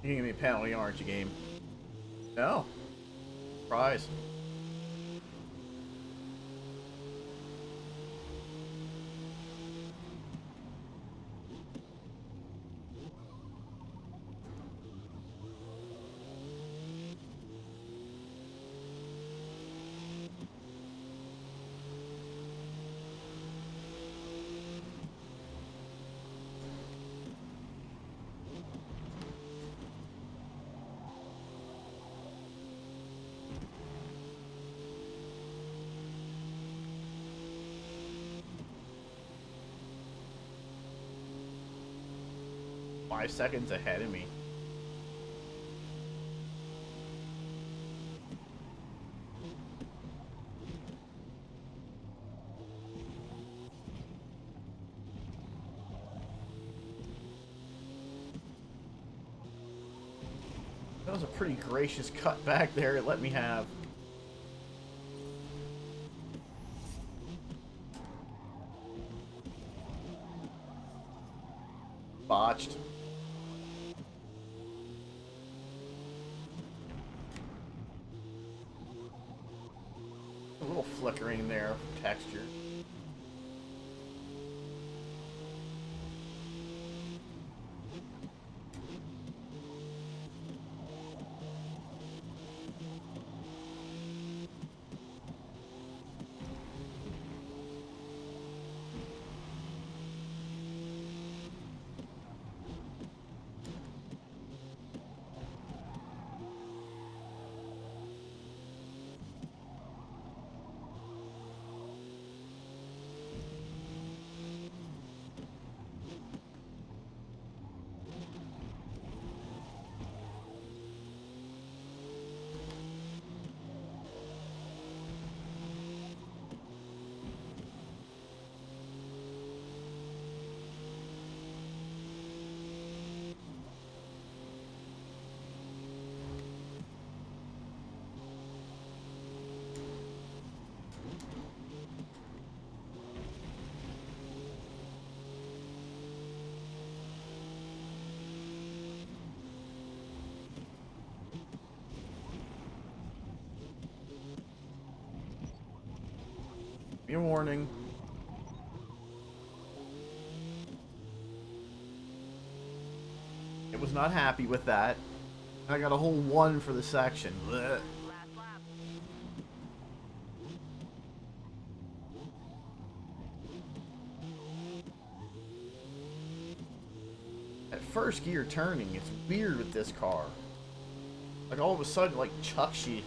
You're gonna give me a penalty, aren't you, game? No. Surprise. Five seconds ahead of me. That was a pretty gracious cut back there it let me have. Botched. A little flickering there of texture. Your warning. It was not happy with that. I got a whole 1 for the section. Blech. Last lap. That first gear turning, it's weird with this car. Like all of a sudden, like chucks you.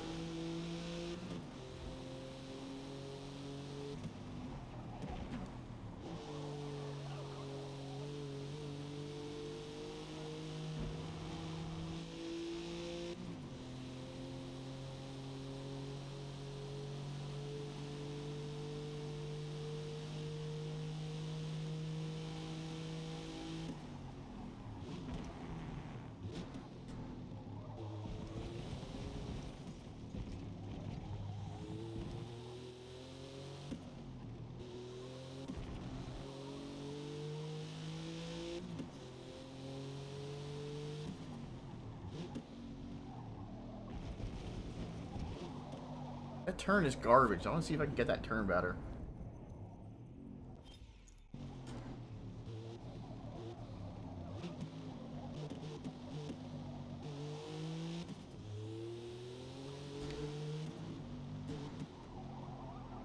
That turn is garbage. I want to see if I can get that turn better.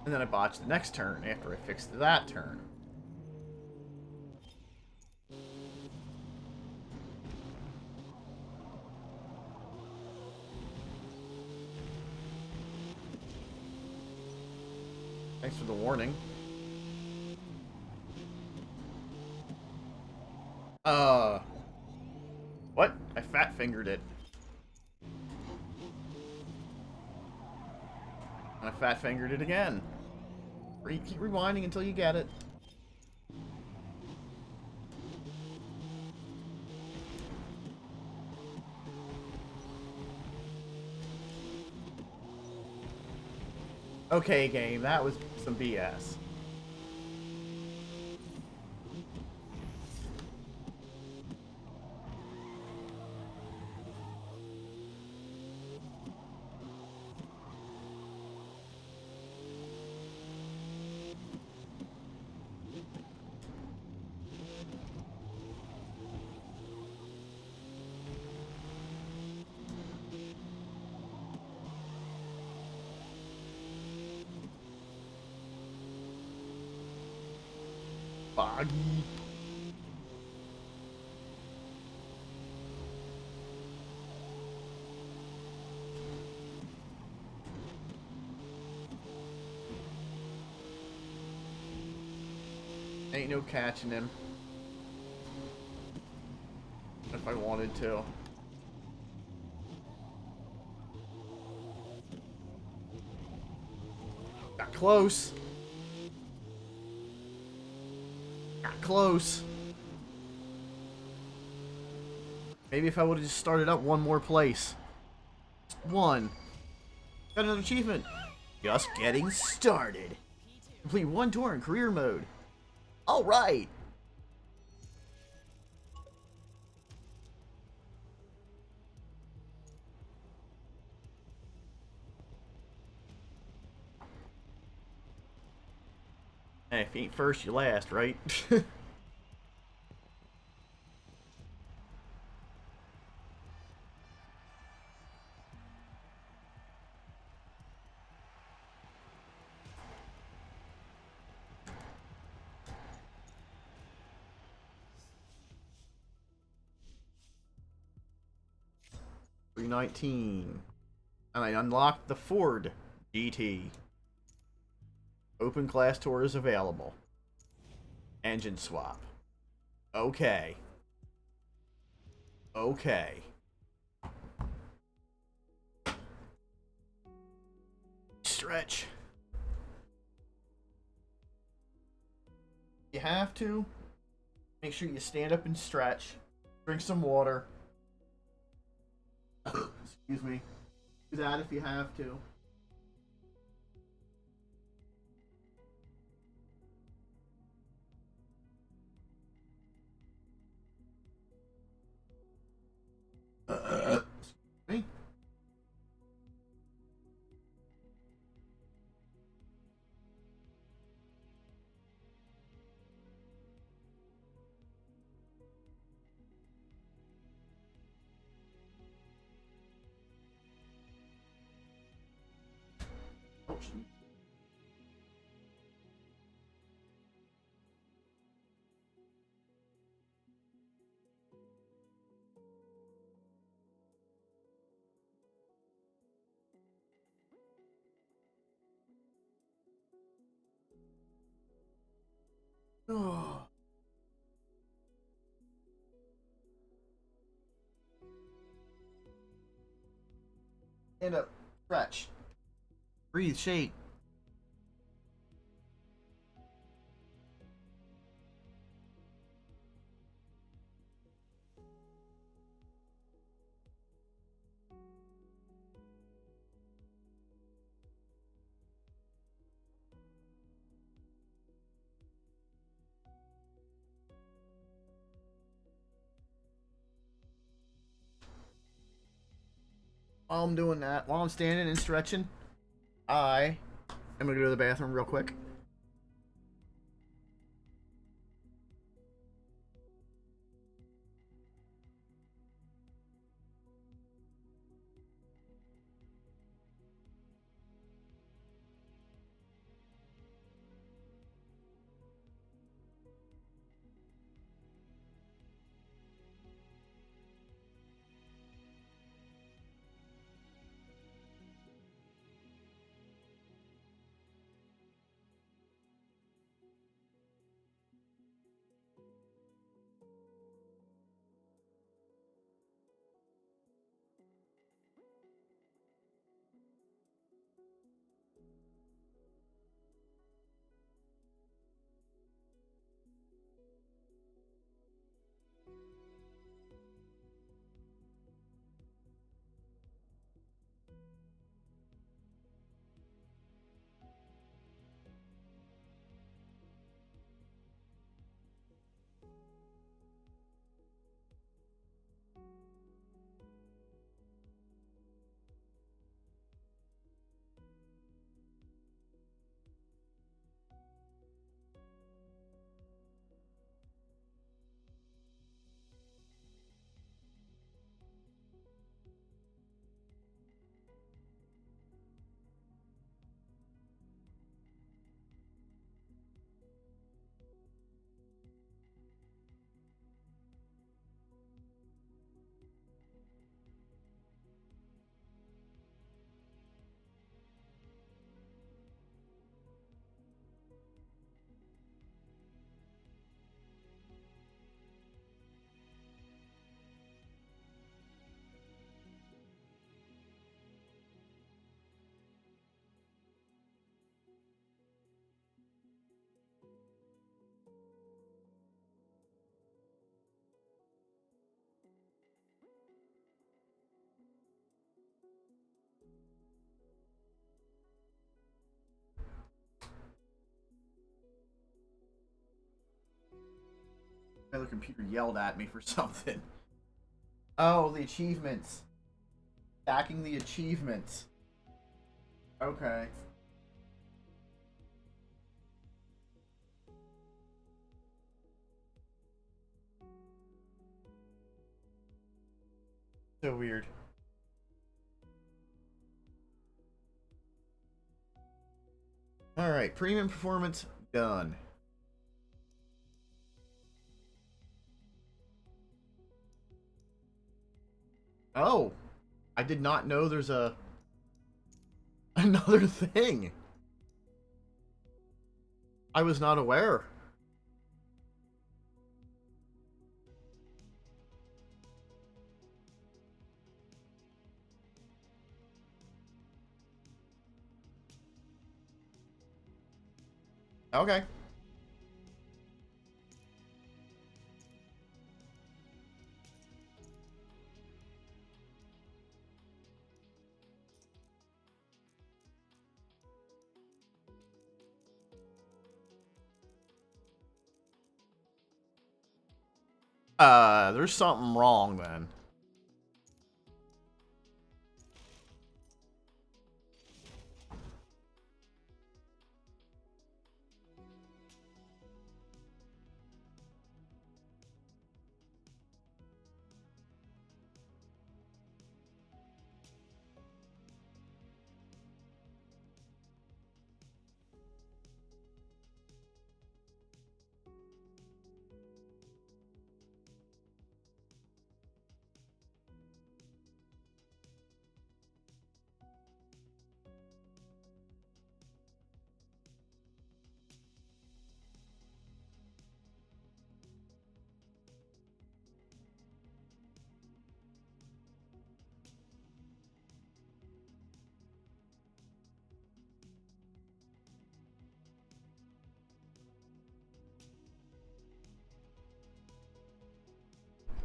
And then I botched the next turn after I fixed that turn. Thanks for the warning. What? I fat fingered it. And I fat fingered it again. Keep rewinding until you get it. Okay, game, that was some BS. Boggy. Ain't no catching him. If I wanted to. Got close. Got close. Maybe if I would have just started up one more place. Just one. Got another achievement. Just getting started. Complete one tour in career mode. Alright. Hey, if you ain't first, you last, right? $319. And I unlocked the Ford GT. Open class tour is available. Engine swap. Okay. Okay. Stretch. You have to. Make sure you stand up and stretch. Drink some water. Excuse me. Do that if you have to. Excuse me. Oh, gee. Oh. Stand up. Stretch. Breathe. Shake. While I'm doing that, while I'm standing and stretching, I am gonna go to the bathroom real quick. My other computer yelled at me for something. Oh, the achievements. Stacking the achievements. Okay. So weird. Alright, premium performance done. Oh, I did not know there's another thing. I was not aware. Okay. There's something wrong then.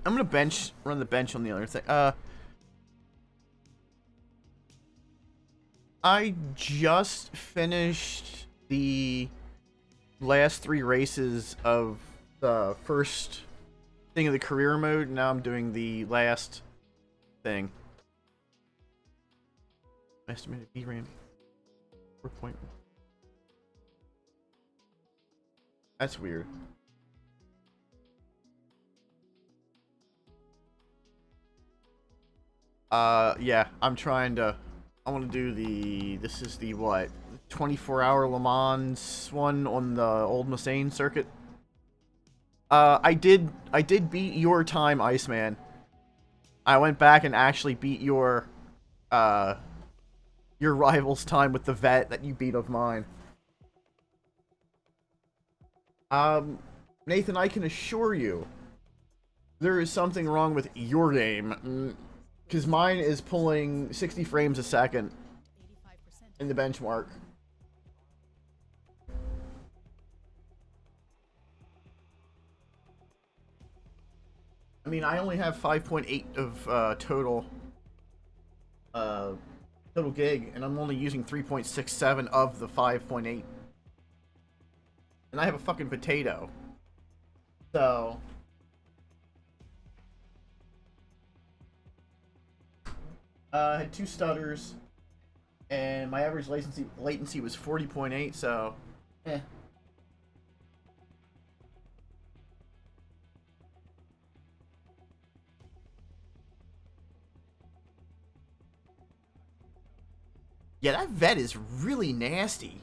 I'm gonna run the bench on the other thing. I just finished the last 3 races of the first thing of the career mode. Now I'm doing the last thing. Estimated VRAM. 4 point. That's weird. Yeah, I'm trying to. I want to do the. This is the what? 24-hour Le Mans one on the old Mustaine circuit. I did beat your time, Iceman. I went back and actually beat your rival's time with the vet that you beat of mine. Nathan, I can assure you, there is something wrong with your game. Because mine is pulling 60 frames a second in the benchmark. I mean, I only have 5.8 of total gig, and I'm only using 3.67 of the 5.8. And I have a fucking potato. So I had 2 stutters, and my average latency was 40.8, so eh. Yeah, that vet is really nasty.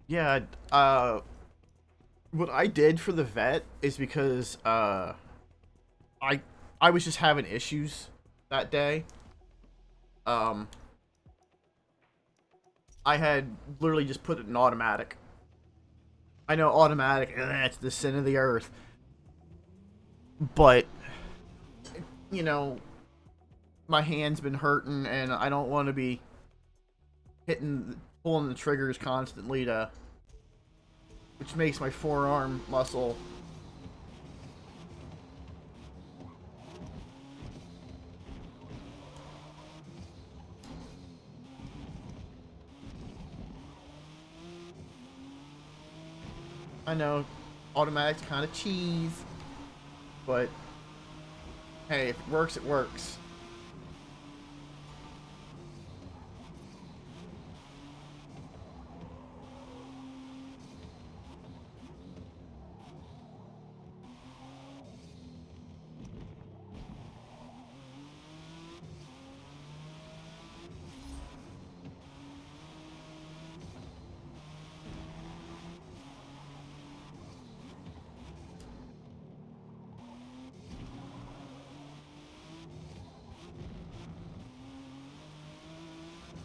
Yeah, what I did for the vet is because I was just having issues that day. I had literally just put it in automatic. I know automatic, it's the sin of the earth. But, you know, my hand's been hurting, and I don't want to be pulling the triggers constantly which makes my forearm muscle. I know, automatic's kind of cheese, but hey, if it works, it works.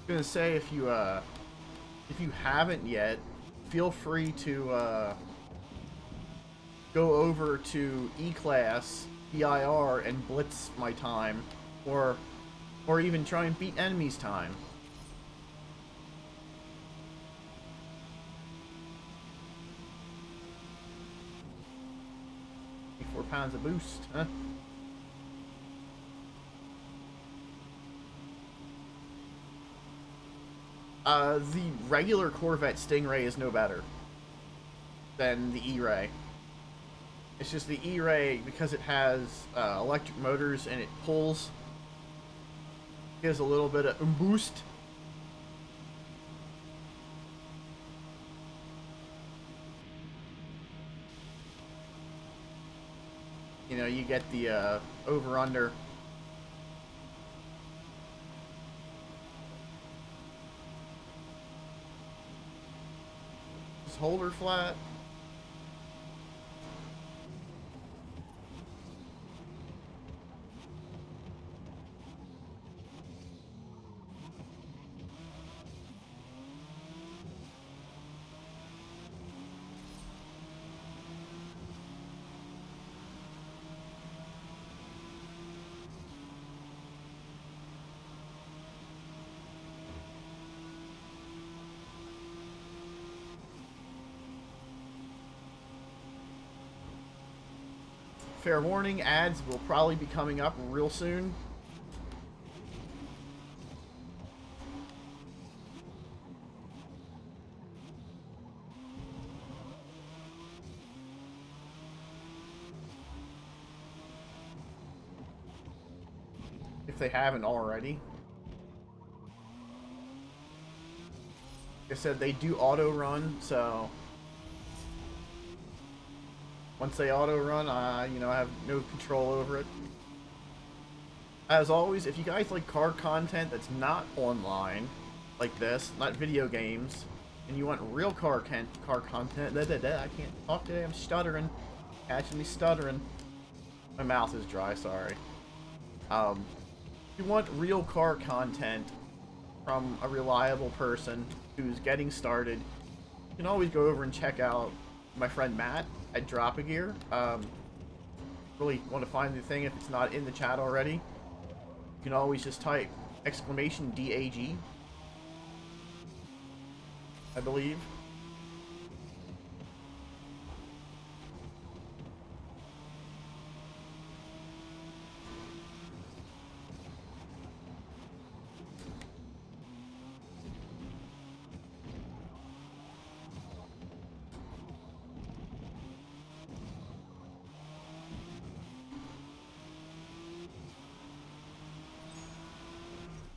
Gonna say if you haven't yet, feel free to go over to E-Class PIR and blitz my time, or even try and beat enemies' time. 4 pounds of boost, huh? The regular Corvette Stingray is no better than the E-Ray. It's just the E-Ray, because it has electric motors and it pulls, gives a little bit of boost. You know, you get the over-under. Just hold her flat. Fair warning, ads will probably be coming up real soon. if they haven't already. Like I said, they do auto run, so once they auto run, you know, I have no control over it. As always, if you guys like car content that's not online, like this, not video games, and you want real car content, I can't talk today, I'm stuttering. Catching me stuttering. My mouth is dry, sorry. If you want real car content from a reliable person who's getting started, you can always go over and check out my friend Matt at Drop a Gear. Really want to find the thing if it's not in the chat already. You can always just type !DAG, I believe.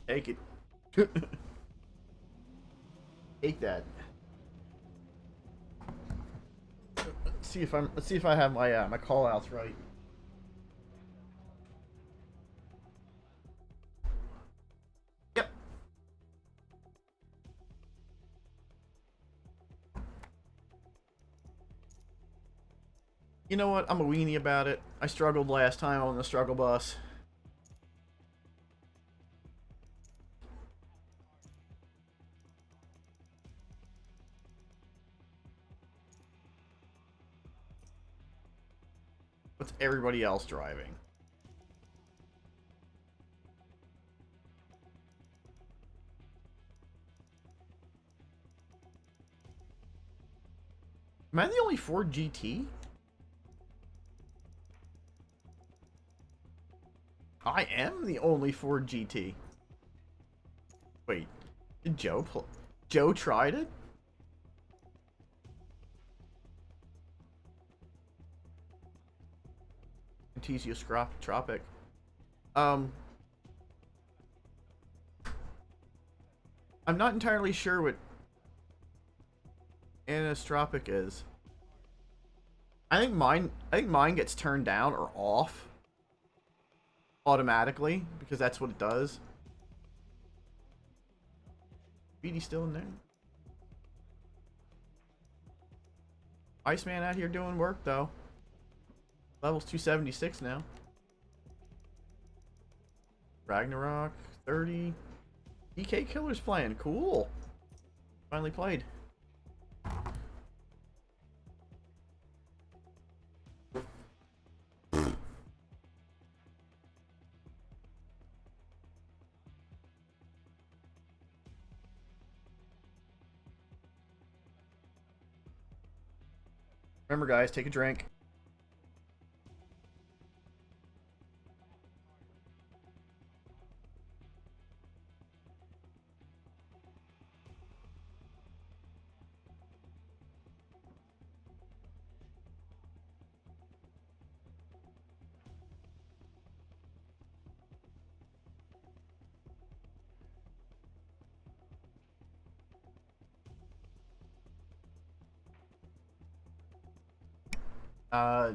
Take it. Take that. Let's see if I have my my call outs right. Yep. You know what? I'm a weenie about it. I struggled last time on the struggle bus. What's everybody else driving? Am I the only Ford GT? I am the only Ford GT. Wait, did Joe tried it? Tropic. I'm not entirely sure what anistropic is. I think mine gets turned down or off automatically because that's what it does. BD still in there. Iceman out here doing work though. Level's 276 now. Ragnarok 30. DK Killer's playing. Cool. Finally played. Remember guys, take a drink.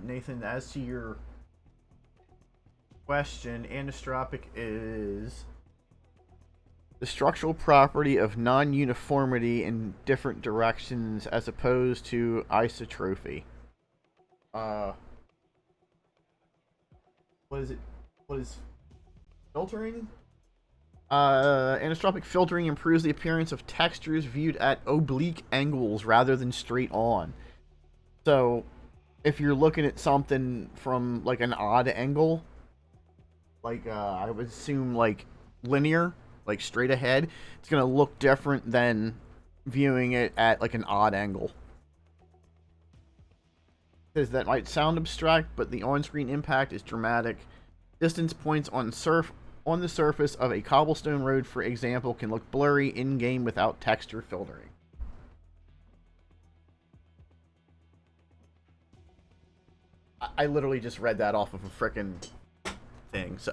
Nathan, as to your question, anistropic is the structural property of non-uniformity in different directions as opposed to isotropy. What is it? What is filtering? Anistropic filtering improves the appearance of textures viewed at oblique angles rather than straight on. So, if you're looking at something from like an odd angle, like I would assume like linear, like straight ahead, it's gonna look different than viewing it at like an odd angle. Says that might sound abstract, but the on-screen impact is dramatic. Distance points on the surface of a cobblestone road, for example, can look blurry in-game without texture filtering. I literally just read that off of a frickin' thing, so...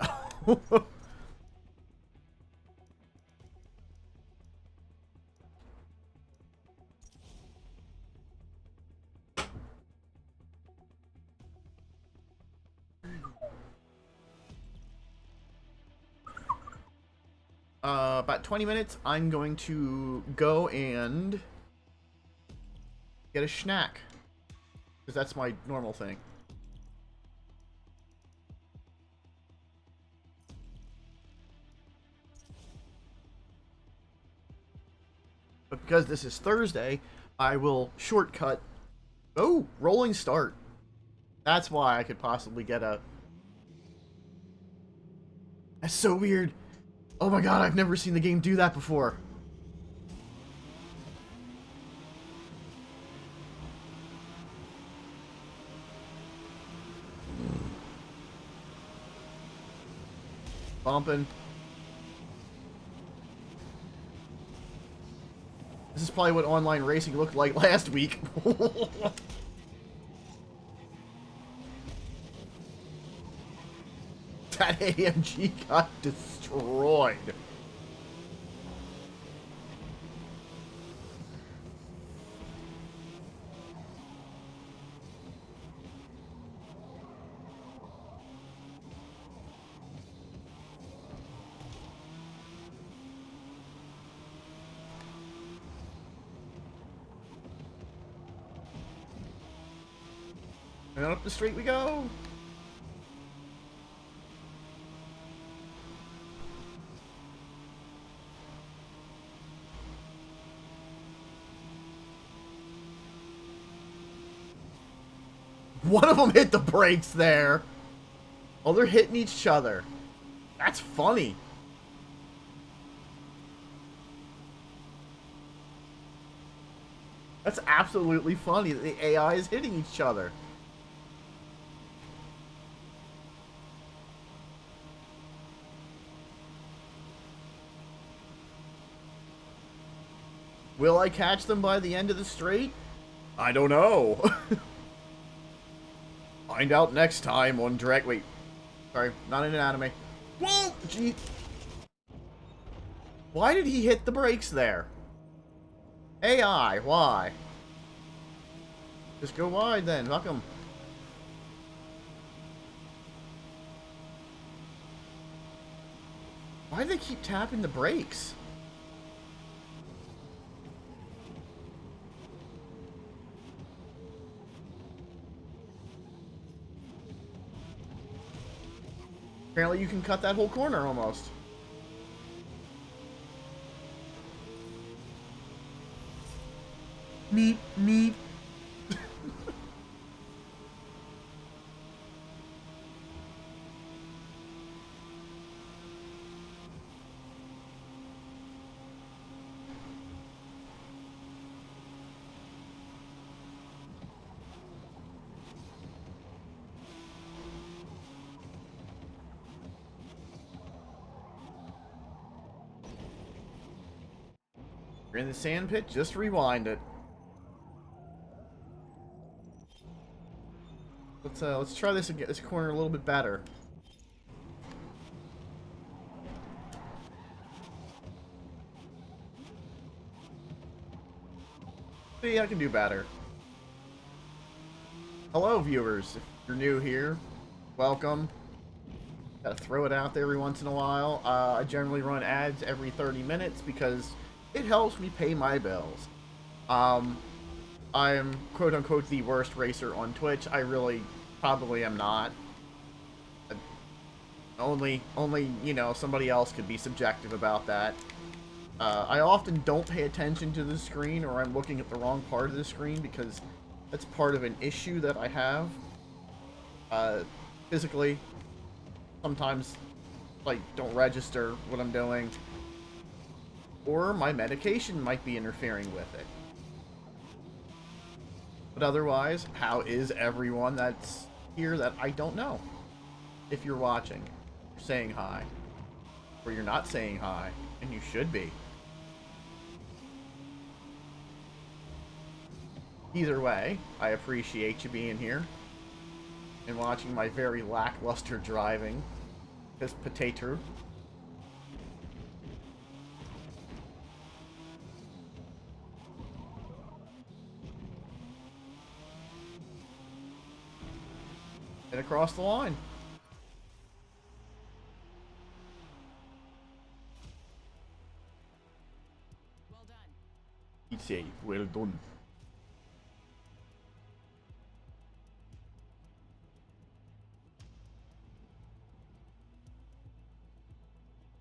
About 20 minutes, I'm going to go and get a snack. Because that's my normal thing. But because this is Thursday, I will shortcut. Oh, rolling start. That's why I could possibly get a... That's so weird. Oh my god, I've never seen the game do that before. Bumping. This is probably what online racing looked like last week. That AMG got destroyed. And up the street we go. One of them hit the brakes there. Oh, they're hitting each other. That's funny. That's absolutely funny that the AI is hitting each other. Will I catch them by the end of the straight? I don't know. Find out next time on Direct... Wait. Sorry, not in an anime. Whoa! Gee. Why did he hit the brakes there? AI, why? Just go wide then, fuck him. Why do they keep tapping the brakes? Apparently you can cut that whole corner almost. Meep, meep. You're in the sand pit, just rewind it. Let's try this again, this corner a little bit better. See, I can do better. Hello, viewers. If you're new here, welcome. Gotta throw it out there every once in a while. I generally run ads every 30 minutes because it helps me pay my bills. I'm quote-unquote the worst racer on Twitch. I really probably am not. Only, you know, somebody else could be subjective about that. I often don't pay attention to the screen, or I'm looking at the wrong part of the screen, because that's part of an issue that I have. Physically, sometimes, like, don't register what I'm doing. Or my medication might be interfering with it. But otherwise, how is everyone that's here that I don't know? If you're watching, you're saying hi. Or you're not saying hi, and you should be. Either way, I appreciate you being here and watching my very lackluster driving. This potato. And across the line. say. Well done.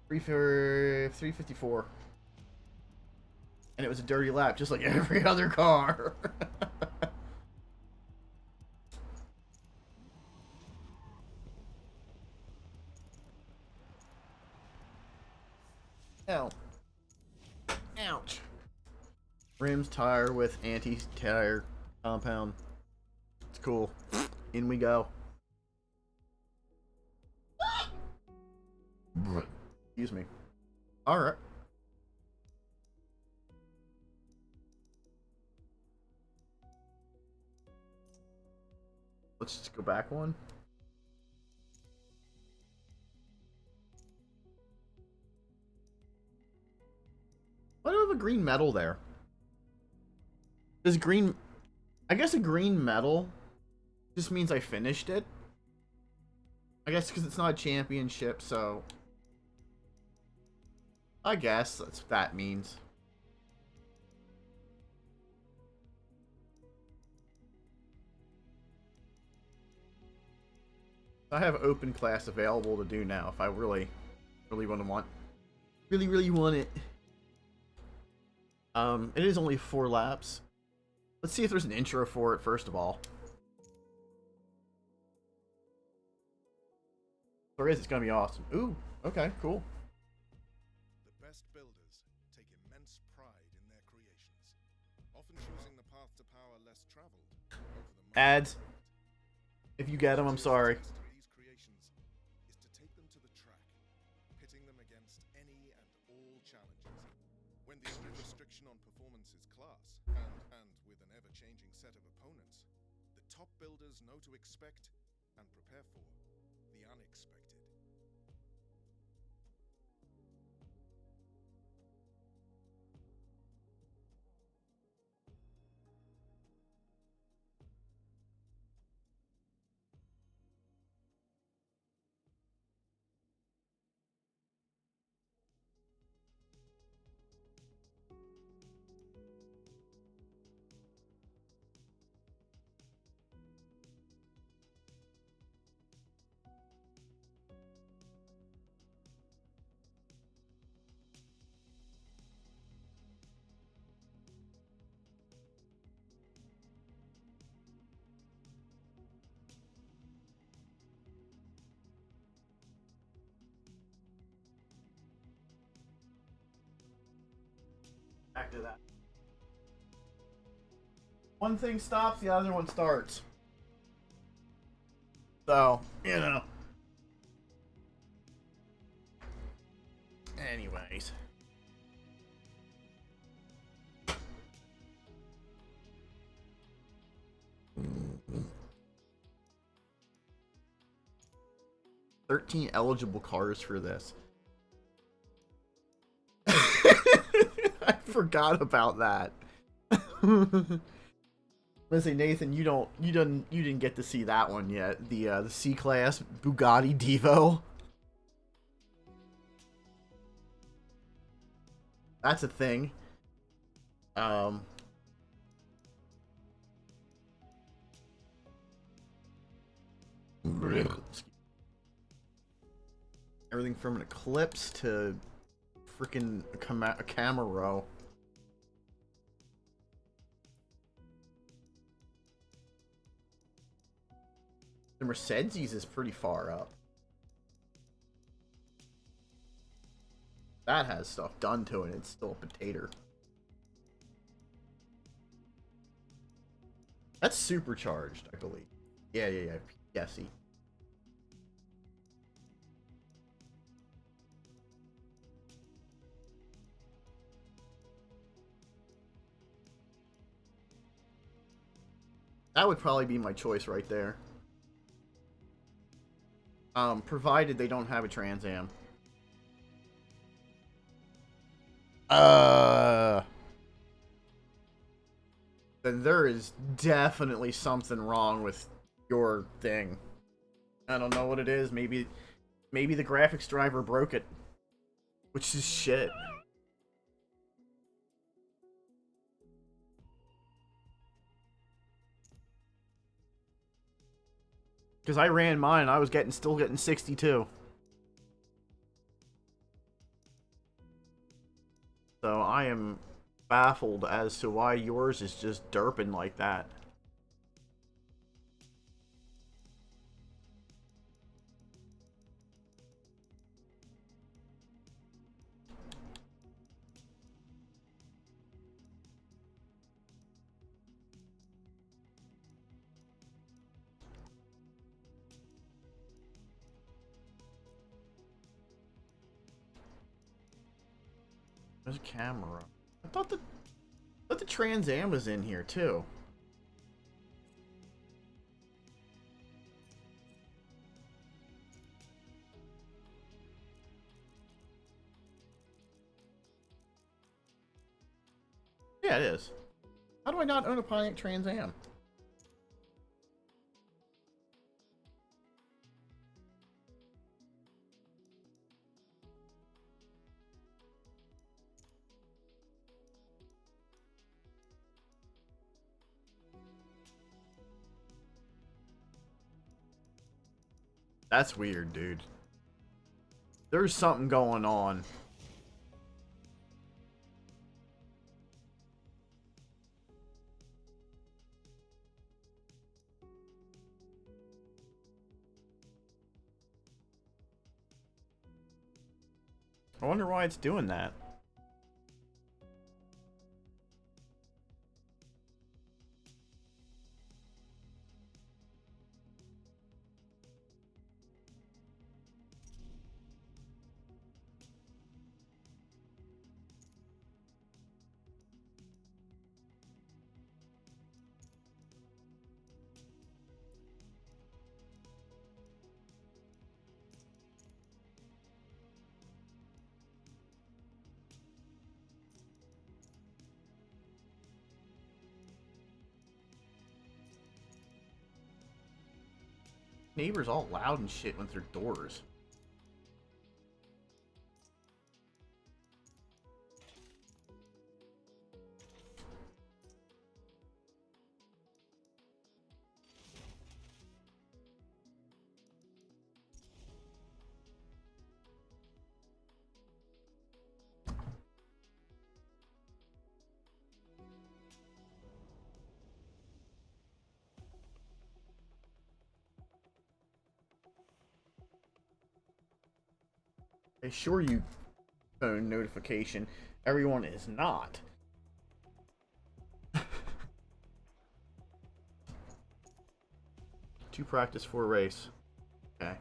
For 354. And it was a dirty lap, just like every other car. Ow. Ouch. Rims, tire with anti-tire compound. It's cool. In we go. Excuse me. Alright. Let's just go back one. Why do I have a green metal there? Does green... I guess a green metal just means I finished it. I guess because it's not a championship, so... I guess that's what that means. I have open class available to do now if I really want it. It is only 4 laps. Let's see if there's an intro for it first of all. If there is, it's gonna be awesome. Ooh, okay, cool. The best builders take immense pride in their creations, often choosing the path to power less traveled over the Ads. If you get them, I'm sorry. these creations is to take them to the track, pitting them against any and all challenges. When the only restriction on performance is class, and with an ever-changing set of opponents, the top builders know to expect and prepare for the unexpected. Back to that. One thing stops, the other one starts. So, you know. Anyways. $13 eligible cars for this. I forgot about that. Let's say Nathan, you didn't get to see that one yet. The C-Class Bugatti Devo. That's a thing. Everything from an Eclipse to freaking a Camaro. The Mercedes is pretty far up. That has stuff done to it. It's still a potato. That's supercharged, I believe. Yeah. Yesy. That would probably be my choice right there. Provided they don't have a Trans Am. Then there is definitely something wrong with your thing. I don't know what it is. Maybe the graphics driver broke it. Which is shit. Because I ran mine and I was still getting 62. So I am baffled as to why yours is just derping like that. There's a camera. I thought the Trans Am was in here too. Yeah, it is. How do I not own a Pontiac Trans Am? That's weird, dude. There's something going on. I wonder why it's doing that. Neighbors all loud and shit with their doors. Assure you phone notification. Everyone is not. To practice for a race. Okay.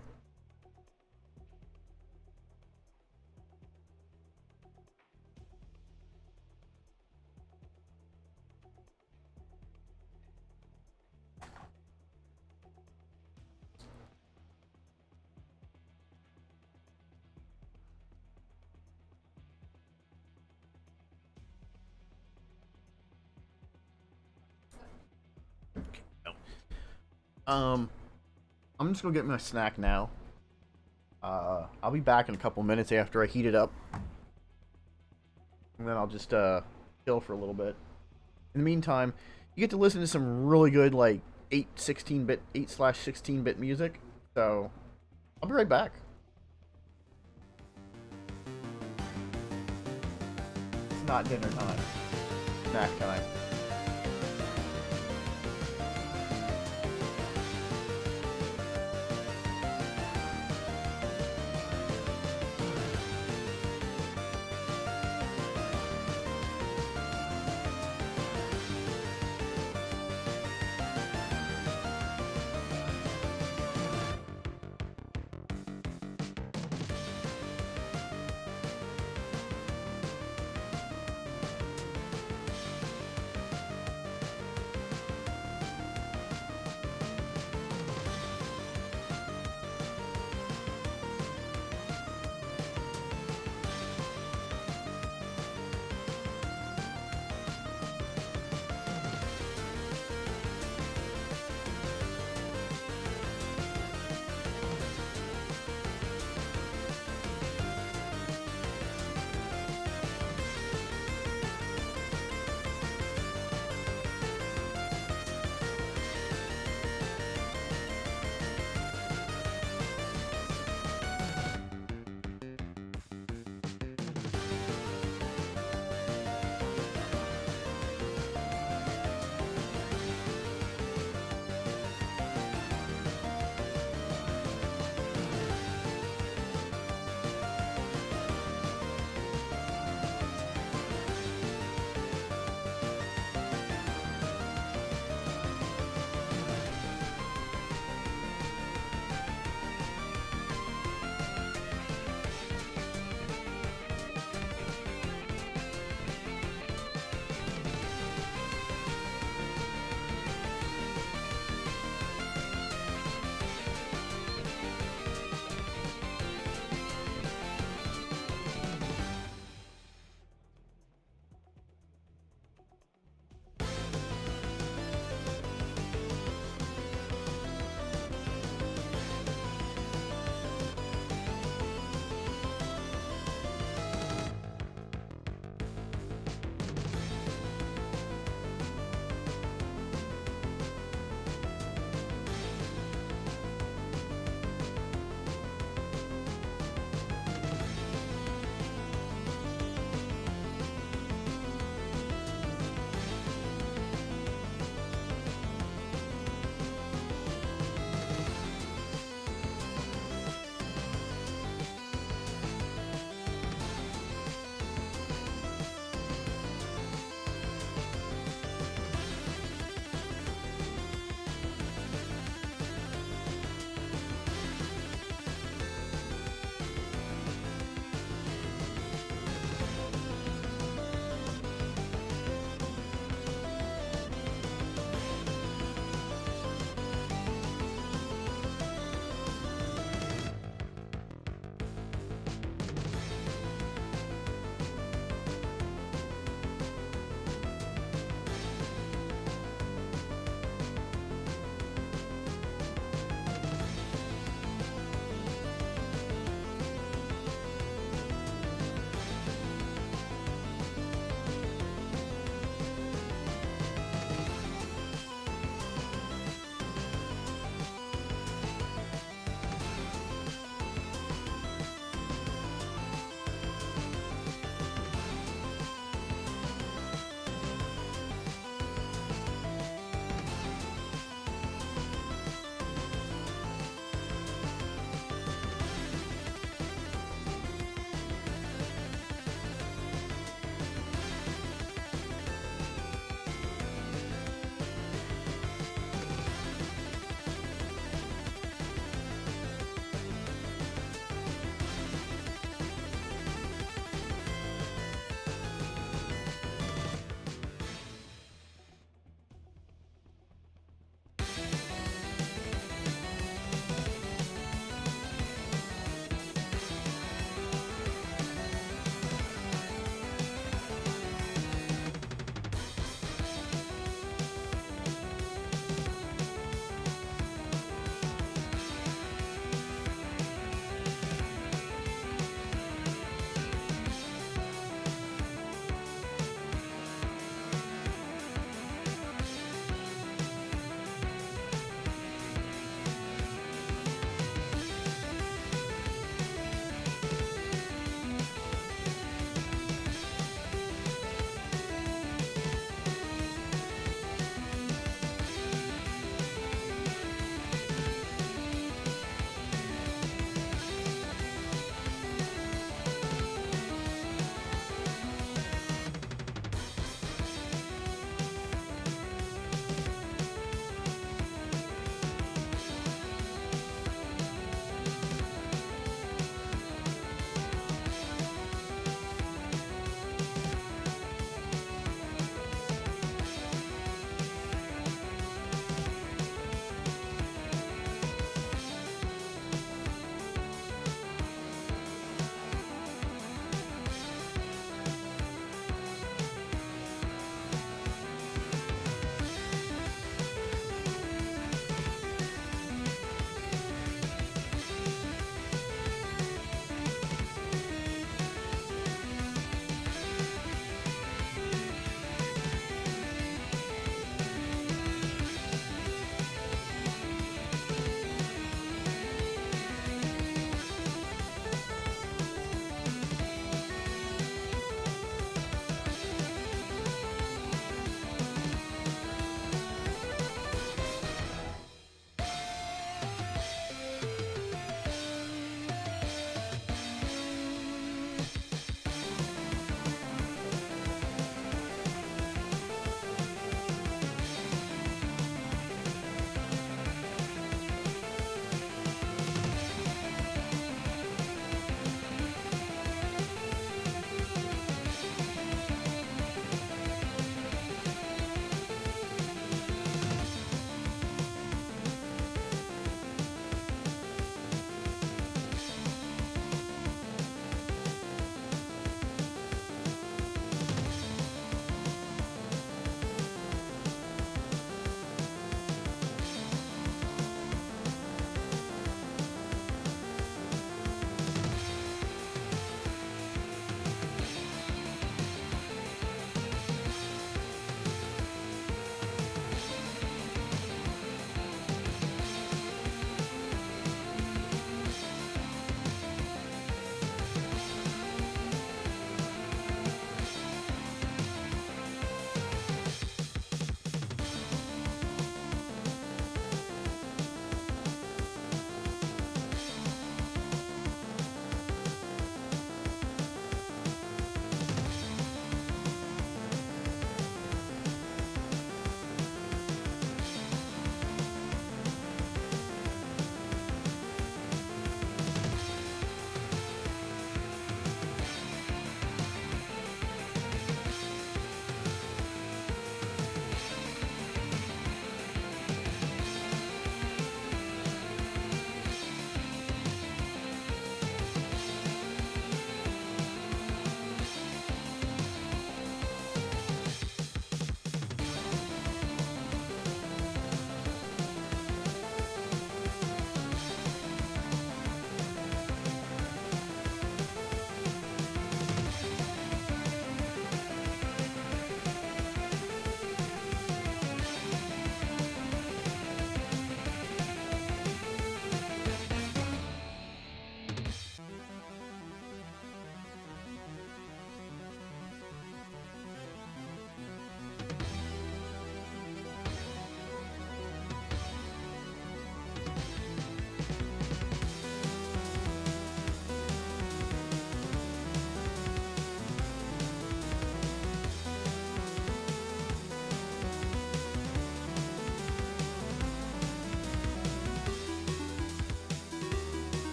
I'm just gonna get my snack now. I'll be back in a couple minutes after I heat it up. And then I'll just, chill for a little bit. In the meantime, you get to listen to some really good, like, 8/16-bit music. So, I'll be right back. It's not dinner time. Snack time.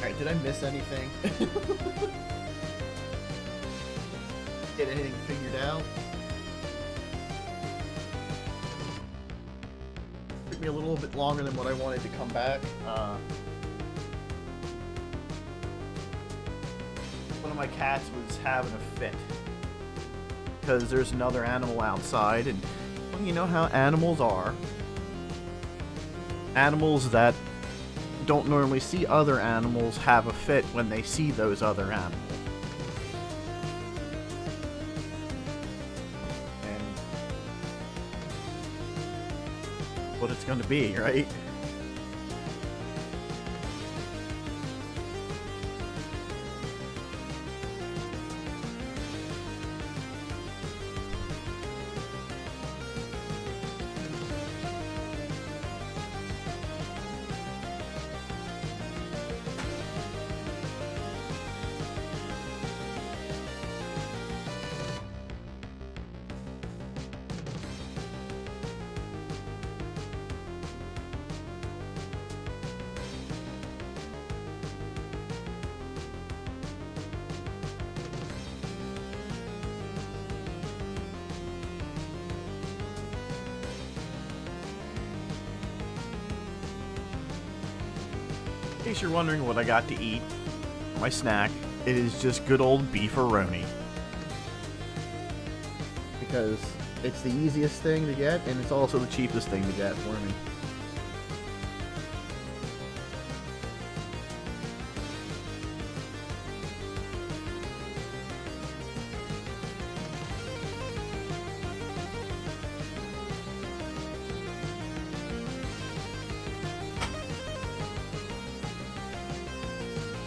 Alright, did I miss anything? Get anything figured out? Took me a little bit longer than what I wanted to come back. One of my cats was having a fit because there's another animal outside, and well, you know how animals are. Animals that don't normally see other animals have a fit when they see those other animals. And what it's going to be, right? In case you're wondering what I got to eat for my snack, it is just good old beefaroni. Because it's the easiest thing to get, and it's also the cheapest thing to get for me.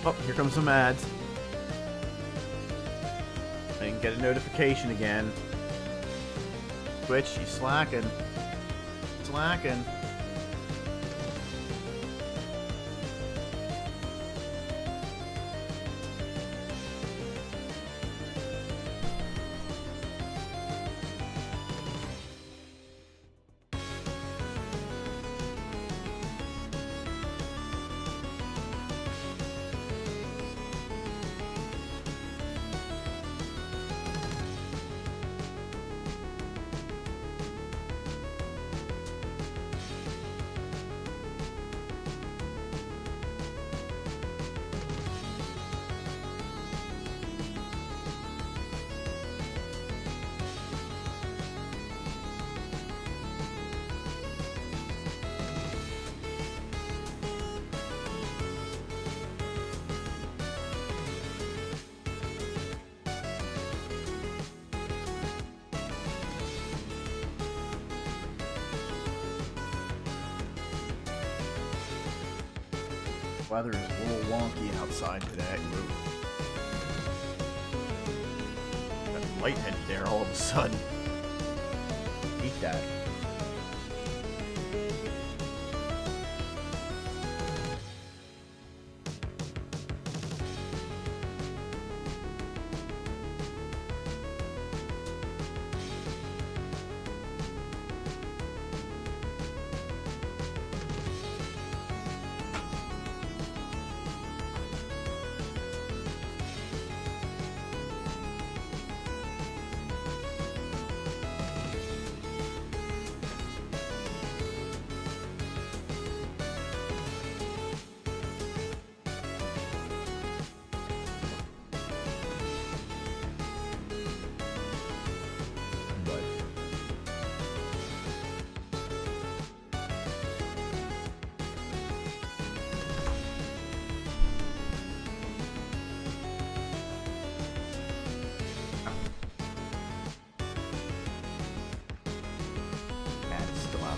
Oh, here comes some ads. I can get a notification again. Twitch, she's slacking. Slacking. Weather is a little wonky outside today. Got lightheaded there all of a sudden. Eat that.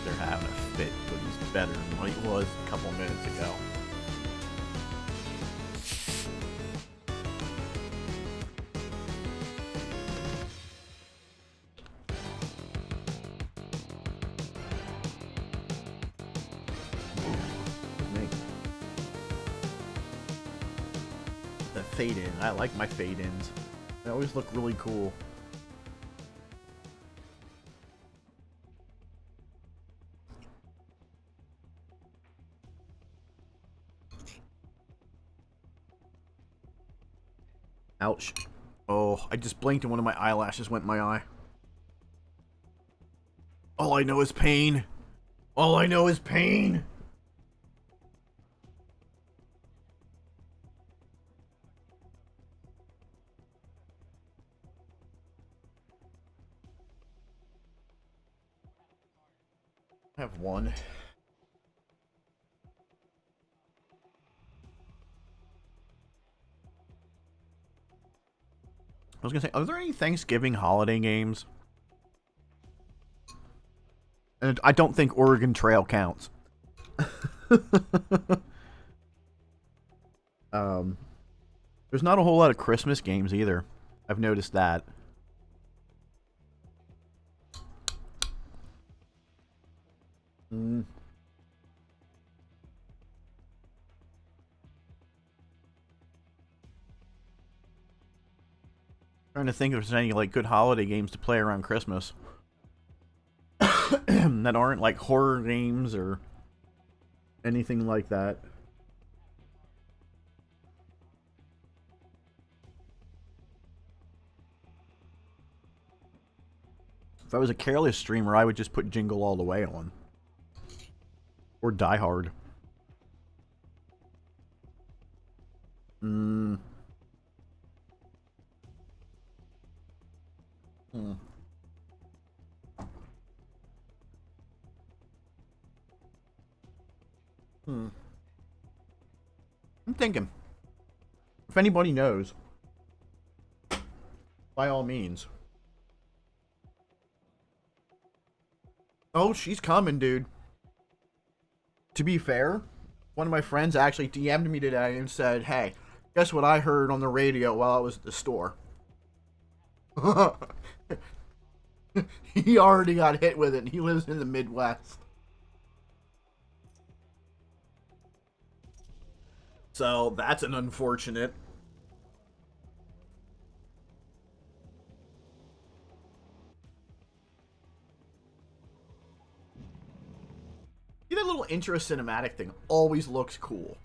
They're having a fit, but he's better than what he was a couple minutes ago. The fade in. I like my fade ins. They always look really cool. Ouch. Oh, I just blinked and one of my eyelashes went in my eye. All I know is pain. All I know is pain. I have one. I was gonna say, are there any Thanksgiving holiday games? And I don't think Oregon Trail counts. There's not a whole lot of Christmas games either. I've noticed that. Trying to think if there's any like good holiday games to play around Christmas that aren't like horror games or anything like that. If I was a careless streamer, I would just put Jingle All the Way on. Or Die Hard. I'm thinking. If anybody knows, by all means. Oh, she's coming, dude. To be fair, one of my friends actually DM'd me today and said, hey, guess what I heard on the radio while I was at the store? He already got hit with it, and he lives in the Midwest. So, that's an unfortunate. See, that little intro cinematic thing always looks cool.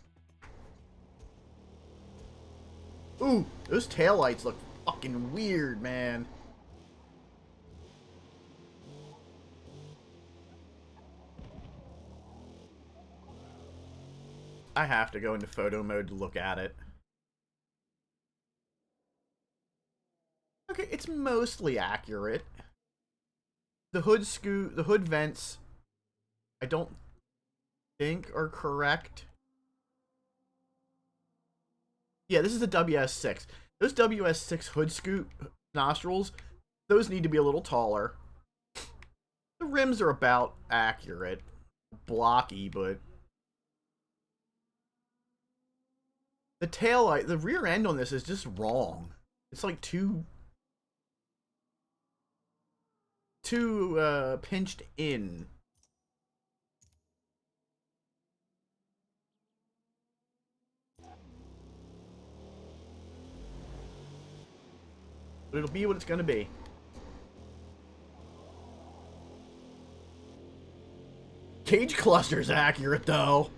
Ooh, those taillights look fucking weird, man. I have to go into photo mode to look at it. Okay, it's mostly accurate. The hood vents, I don't think are correct. Yeah, this is the WS6. Those WS6 hood scoop nostrils, those need to be a little taller. The rims are about accurate. Blocky, but the taillight, the rear end on this is just wrong. It's like too pinched in. But it'll be what it's gonna be. Cage cluster's accurate though.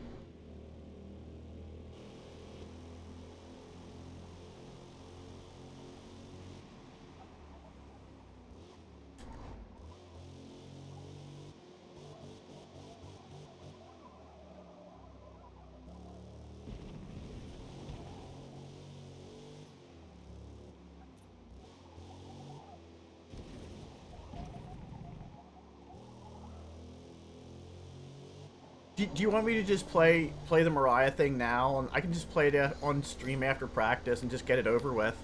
Do you want me to just play the Mariah thing now? And I can just play it on stream after practice and just get it over with.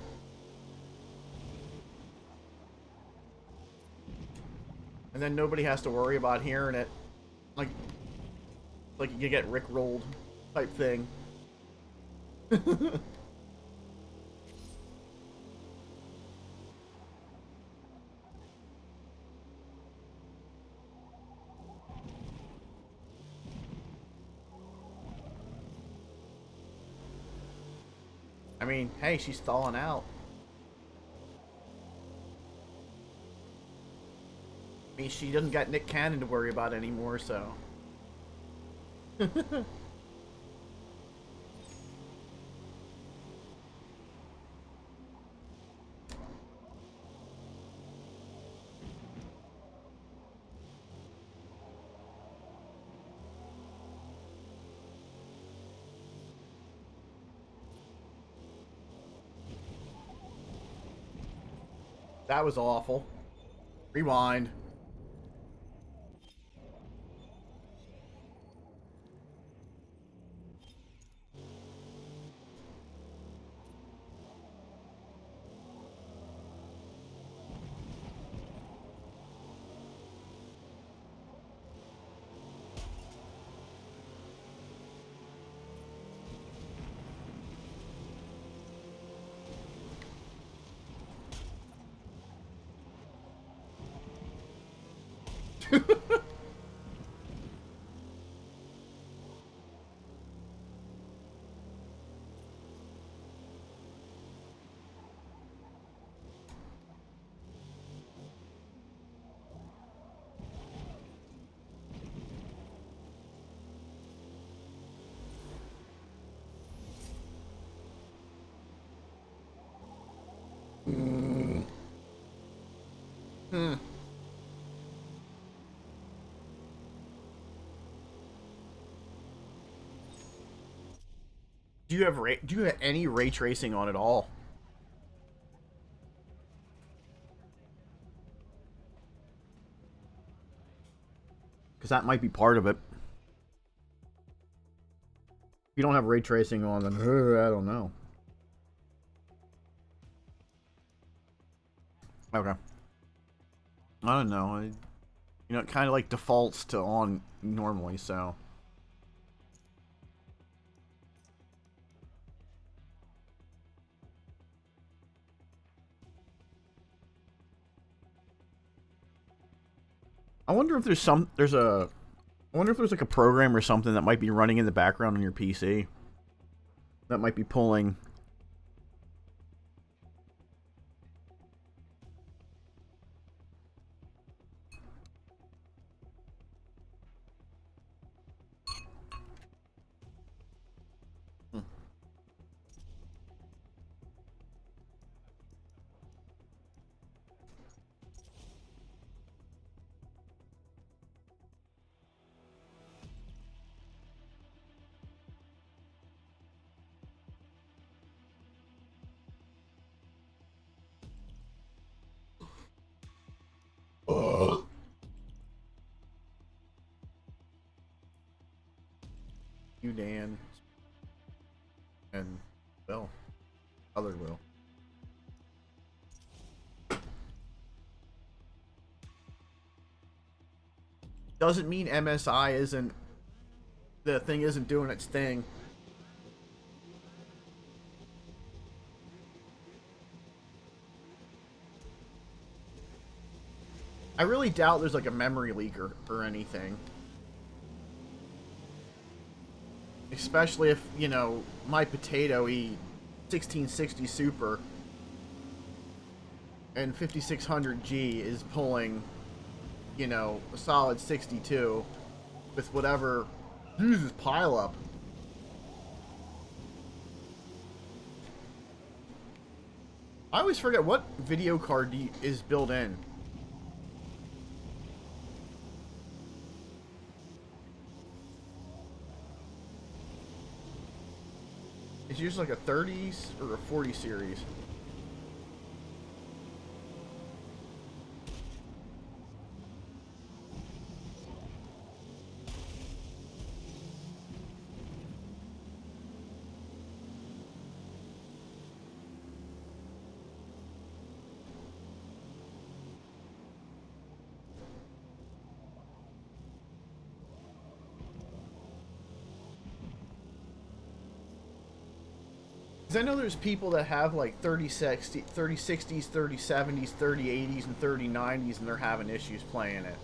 And then nobody has to worry about hearing it. Like you get rickrolled type thing. I mean, hey, she's thawing out. I mean, she doesn't got Nick Cannon to worry about anymore, so. That was awful. Rewind. Hmm. Do you have any ray tracing on at all? Because that might be part of it. If you don't have ray tracing on, then I don't know. Okay. I don't know. It kind of like defaults to on normally, so. I wonder if I wonder if there's like a program or something that might be running in the background on your PC that might be pulling. You, Dan, and Will. Other Will. Doesn't mean MSI isn't, the thing isn't doing its thing. I really doubt there's like a memory leak or anything. Especially if, my potato 1660 Super and 5600G is pulling, a solid 62 with whatever Jesus pile up. I always forget what video card is built in. It's usually like a 30s or a 40 series. Because I know there's people that have like 3060s, 3070s, 3080s, and 3090s, and they're having issues playing it.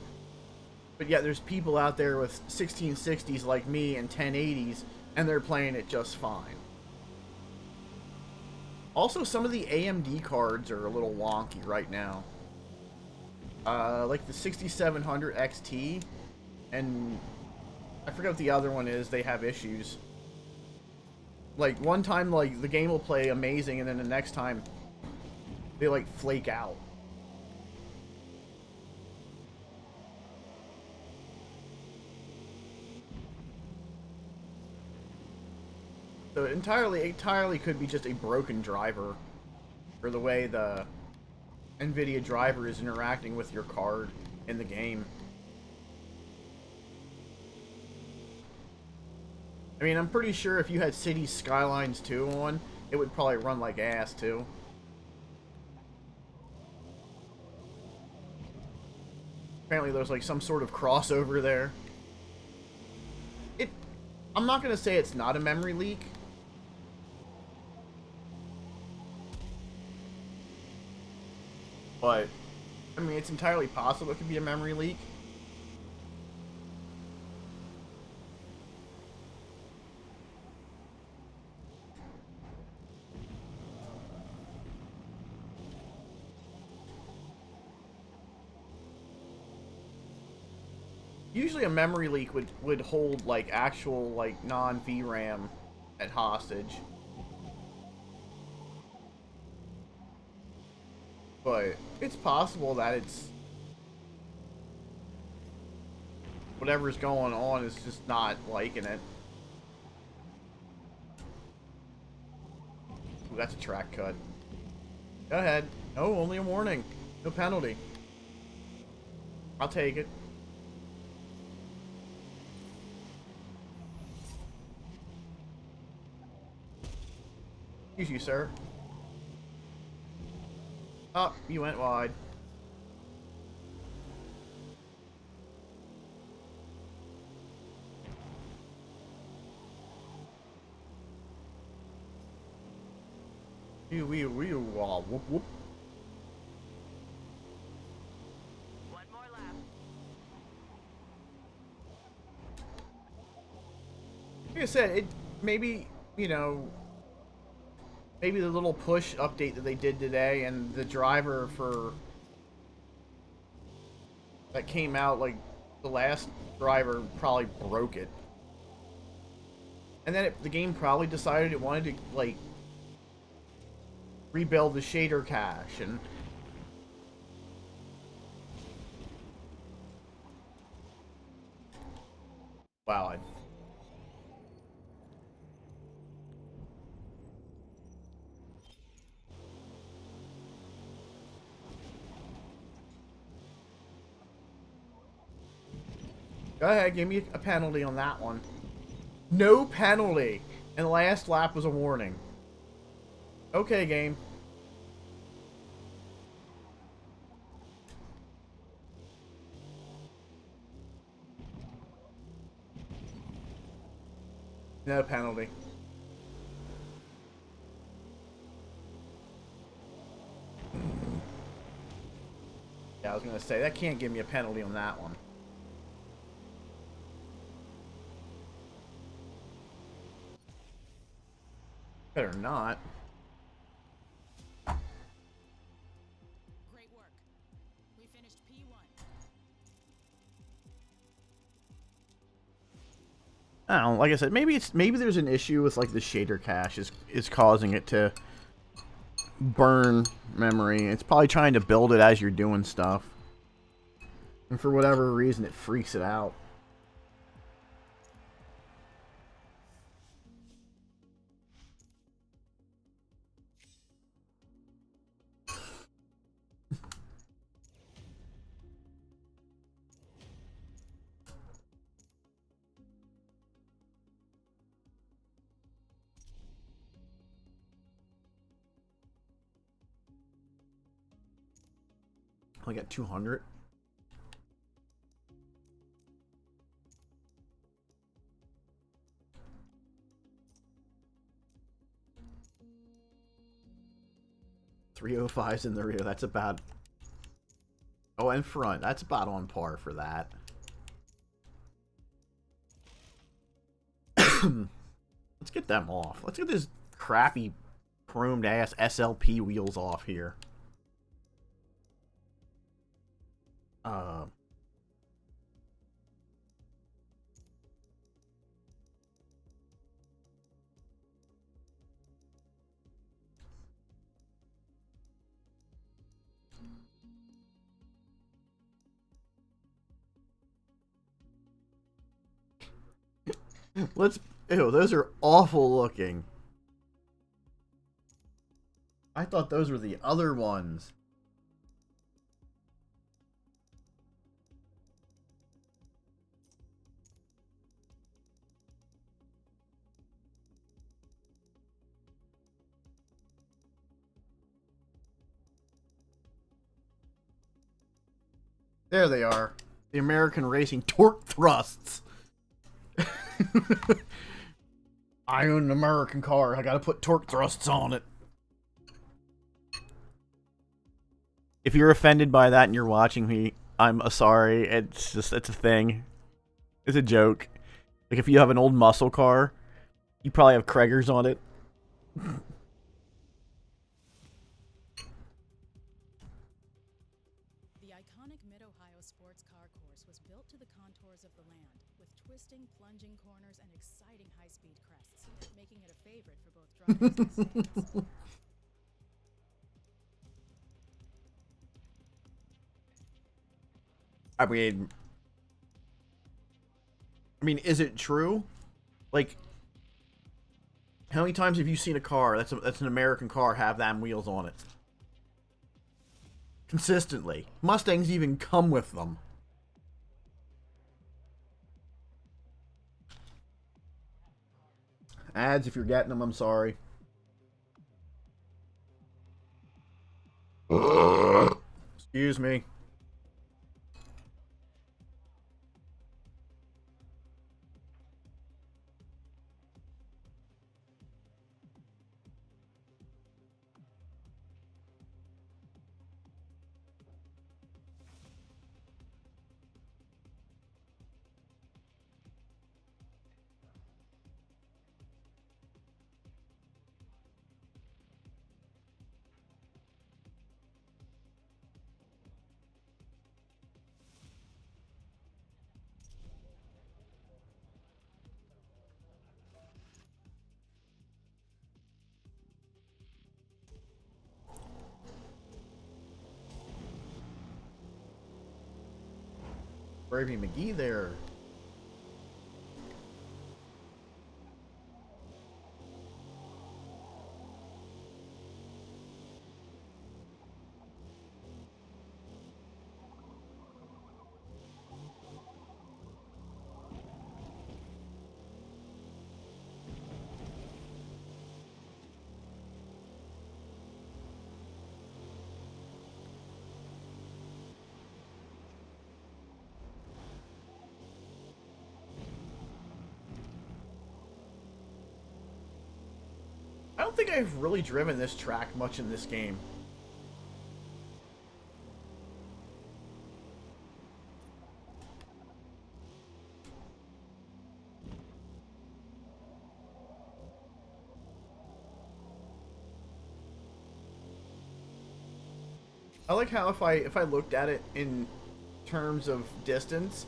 But yet there's people out there with 1660s like me and 1080s, and they're playing it just fine. Also, some of the AMD cards are a little wonky right now. Like the 6700 XT, and I forget what the other one is, they have issues. Like, one time, like, the game will play amazing, and then the next time, they, like, flake out. So it entirely could be just a broken driver, or the way the NVIDIA driver is interacting with your card in the game. I mean, I'm pretty sure if you had Cities Skylines 2 on, it would probably run like ass too. Apparently there's like some sort of crossover there. I'm not going to say it's not a memory leak. But, I mean, it's entirely possible it could be a memory leak. Usually a memory leak would hold, like, actual, like, non-VRAM at hostage. But it's possible that it's... whatever's going on is just not liking it. Ooh, that's a track cut. Go ahead. Oh, only a warning. No penalty. I'll take it. Excuse you, sir. Oh, you went wide. Whoop, whoop. One more lap. Like I said, it maybe, you know, maybe the little push update that they did today and the driver for that came out, like the last driver probably broke it. And then the game probably decided it wanted to, like, rebuild the shader cache and wow, go ahead, give me a penalty on that one. No penalty. And the last lap was a warning. Okay, game. No penalty. Yeah, I was gonna say, that can't give me a penalty on that one. Better not. Great work. We finished P1. I don't know, like I said, maybe there's an issue with like the shader cache is causing it to burn memory. It's probably trying to build it as you're doing stuff. And for whatever reason it freaks it out. I got 200. .305's in the rear. That's about... oh, and front. That's about on par for that. Let's get them off. Let's get this crappy chromed ass SLP wheels off here. Let's... ew, those are awful looking. I thought those were the other ones. There they are. The American Racing Torque Thrusts. I own an American car. I gotta put torque thrusts on it. If you're offended by that and you're watching me, I'm sorry. It's a thing. It's a joke. Like if you have an old muscle car, you probably have Kraggers on it. The iconic Mid-Ohio sports car course was built to the contours of the land, with twisting, plunging corners and exciting high-speed crests, making it a favorite for both drivers and fans. I mean, is it true? Like, how many times have you seen a car that's an American car have them wheels on it? Consistently. Mustangs even come with them. Ads, if you're getting them, I'm sorry. Excuse me. Bravey McGee there. I don't think I've really driven this track much in this game. I like how if I looked at it in terms of distance,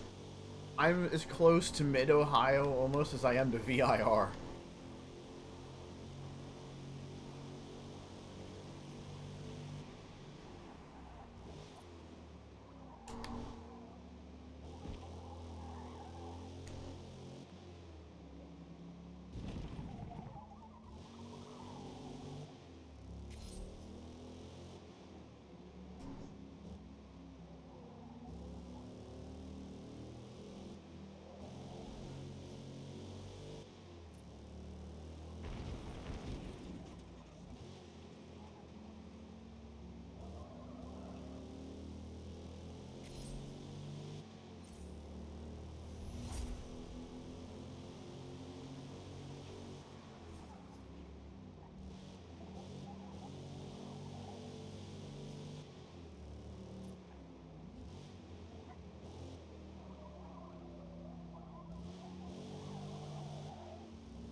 I'm as close to Mid-Ohio almost as I am to VIR.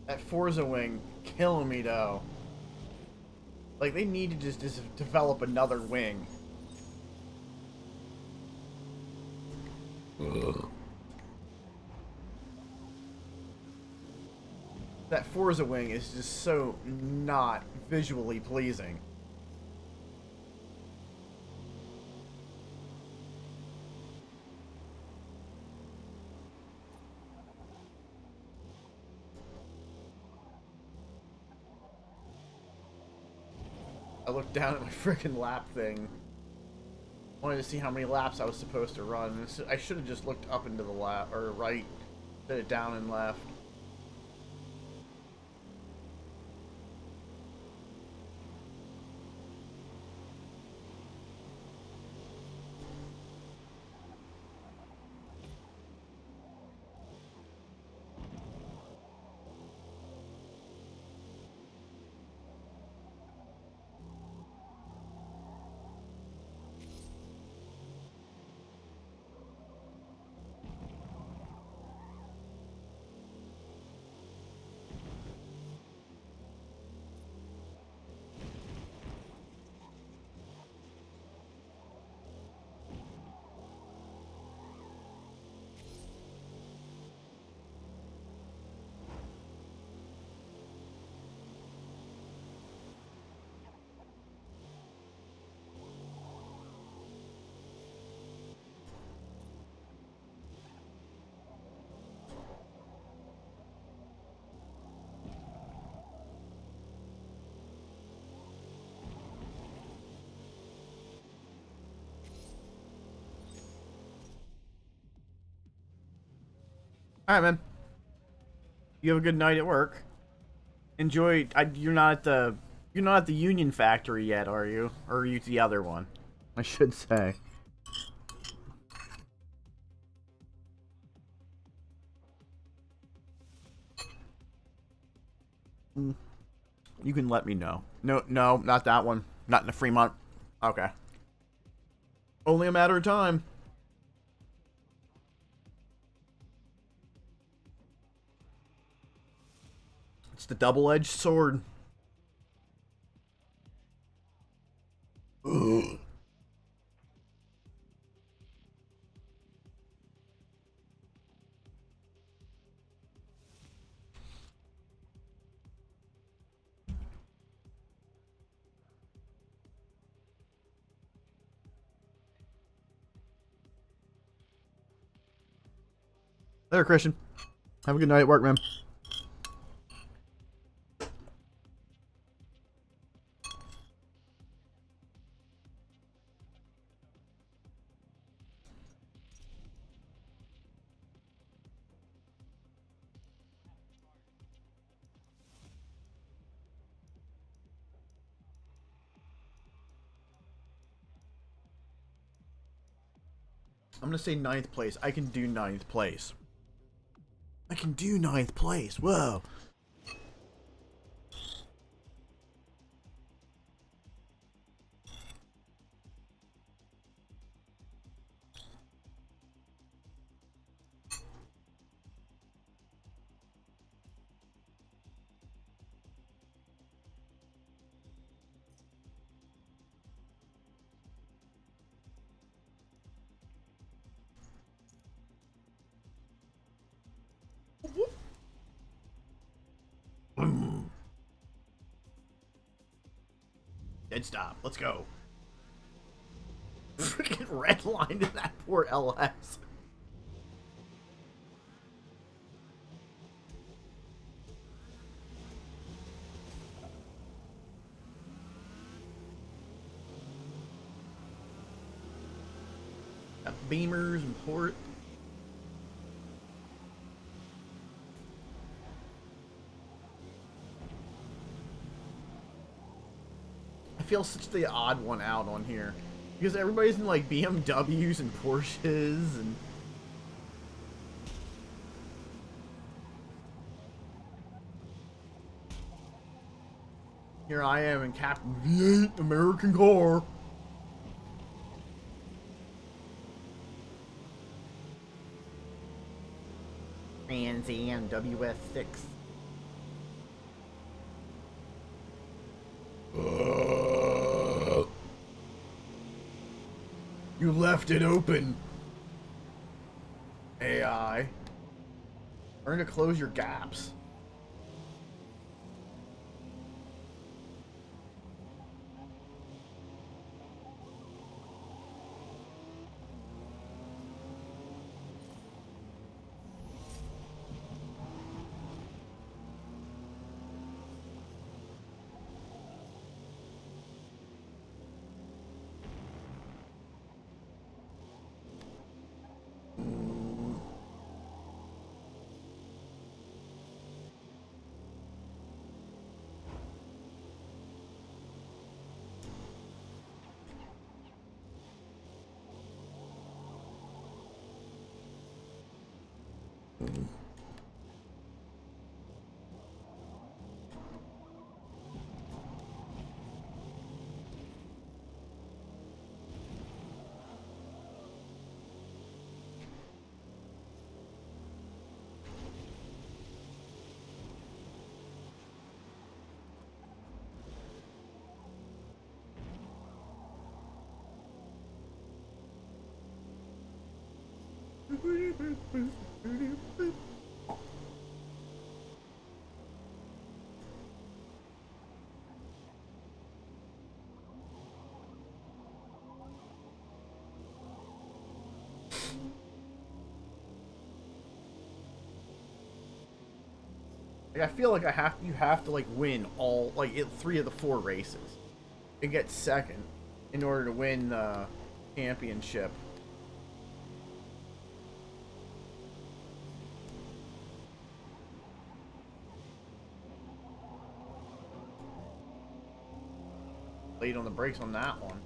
That Forza wing killing me though. Like they need to just develop another wing. Ugh. That Forza wing is just so not visually pleasing. I looked down at my freaking lap thing. Wanted to see how many laps I was supposed to run. I should have just looked up into the lap or right, set it down and left. All right, man. You have a good night at work. Enjoy. You're not at the Union Factory yet, are you? Or are you the other one? I should say. You can let me know. No, not that one. Not in the Fremont. Okay. Only a matter of time. It's the double-edged sword. Ugh. Later, Christian. Have a good night at work, man. I'm gonna say 9th place. I can do 9th place. I can do 9th place. Whoa. Dead stop. Let's go. Freaking red line to that poor LS. Got beamers and port. I feel such the odd one out on here. Because everybody's in like BMWs and Porsches and... Here I am in Captain V8 American car. Trans Am WS6. You left it open. AI. Learn to close your gaps. Like, I feel like you have to like win all like 3 of the 4 races and get second in order to win the championship. Late on the brakes on that one.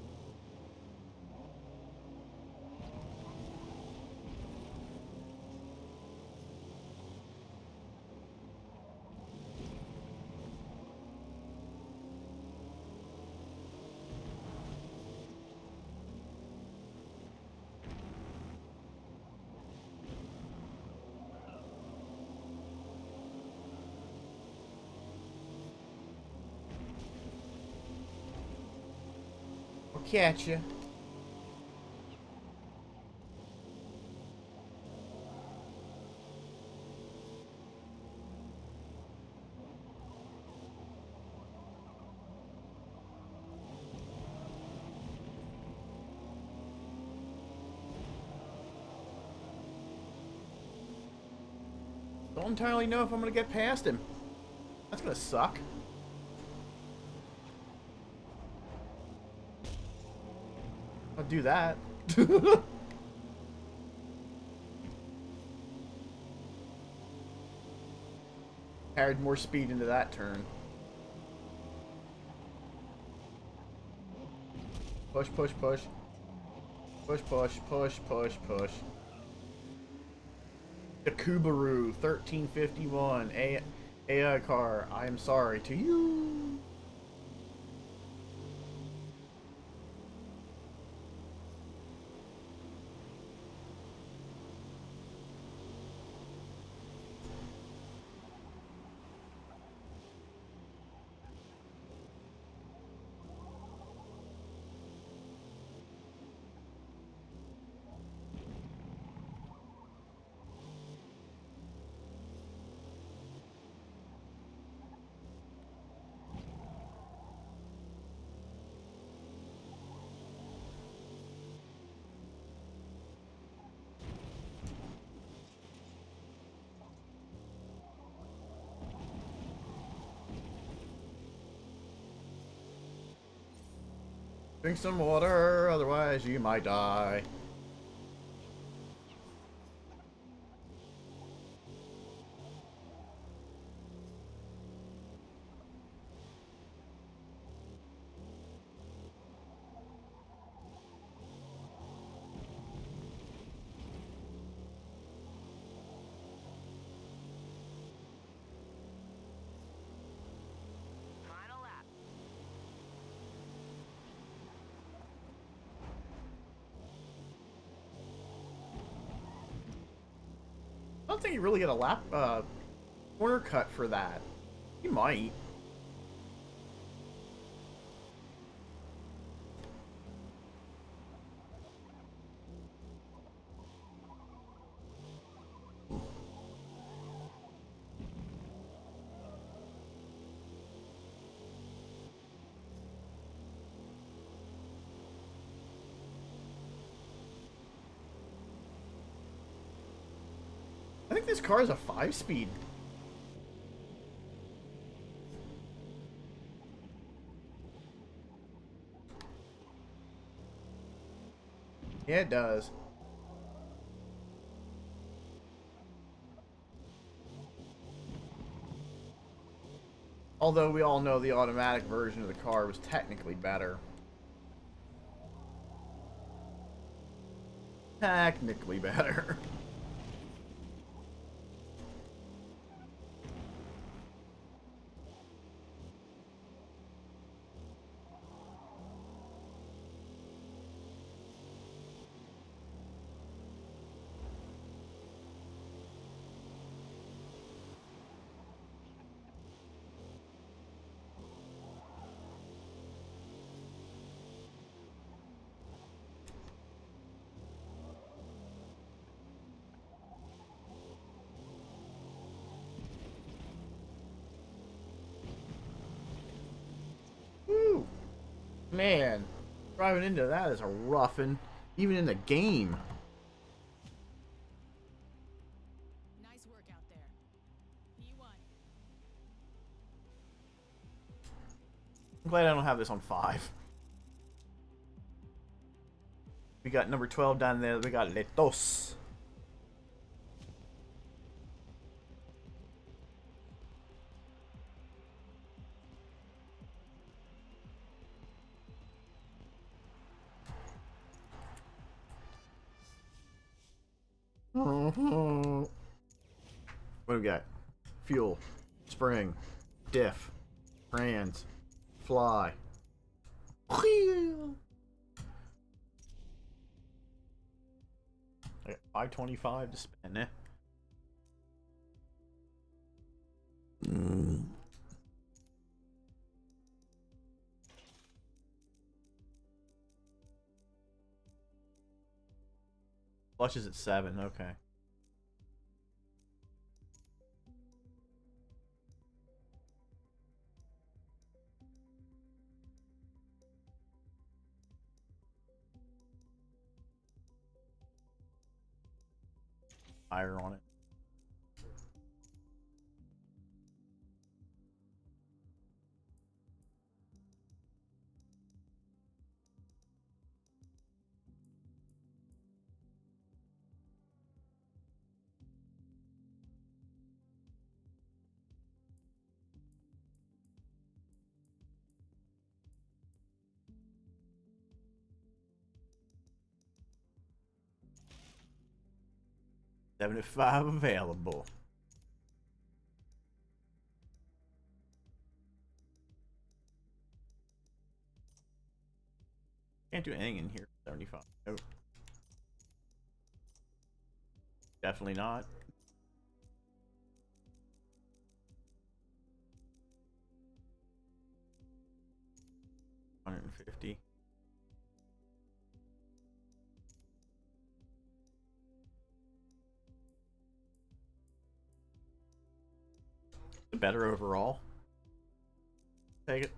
I'll catch you. Don't entirely know if I'm gonna get past him. That's gonna suck. I'll do that. Carried more speed into that turn. Push, push, push. Push, push, push, push, push. The Kubaru 1351 AI car. I am sorry to you. Drink some water, otherwise you might die. Final lap. I don't think you really get a lap corner cut for that. You might. I think this car is a 5-speed. Yeah, it does. Although we all know the automatic version of the car was technically better. Technically better. Woo! Man, driving into that is a roughin', even in the game. Nice work out there. P1. I'm glad I don't have this on 5. We got number 12 down there. We got Letos. What do we got? Fuel, spring, diff, trans, fly. I got 525 to spend, eh? Flush is at 7, okay. Higher on it. $75 available. Can't do anything in here. 75. Oh. Definitely not. $150. Better overall. Take it.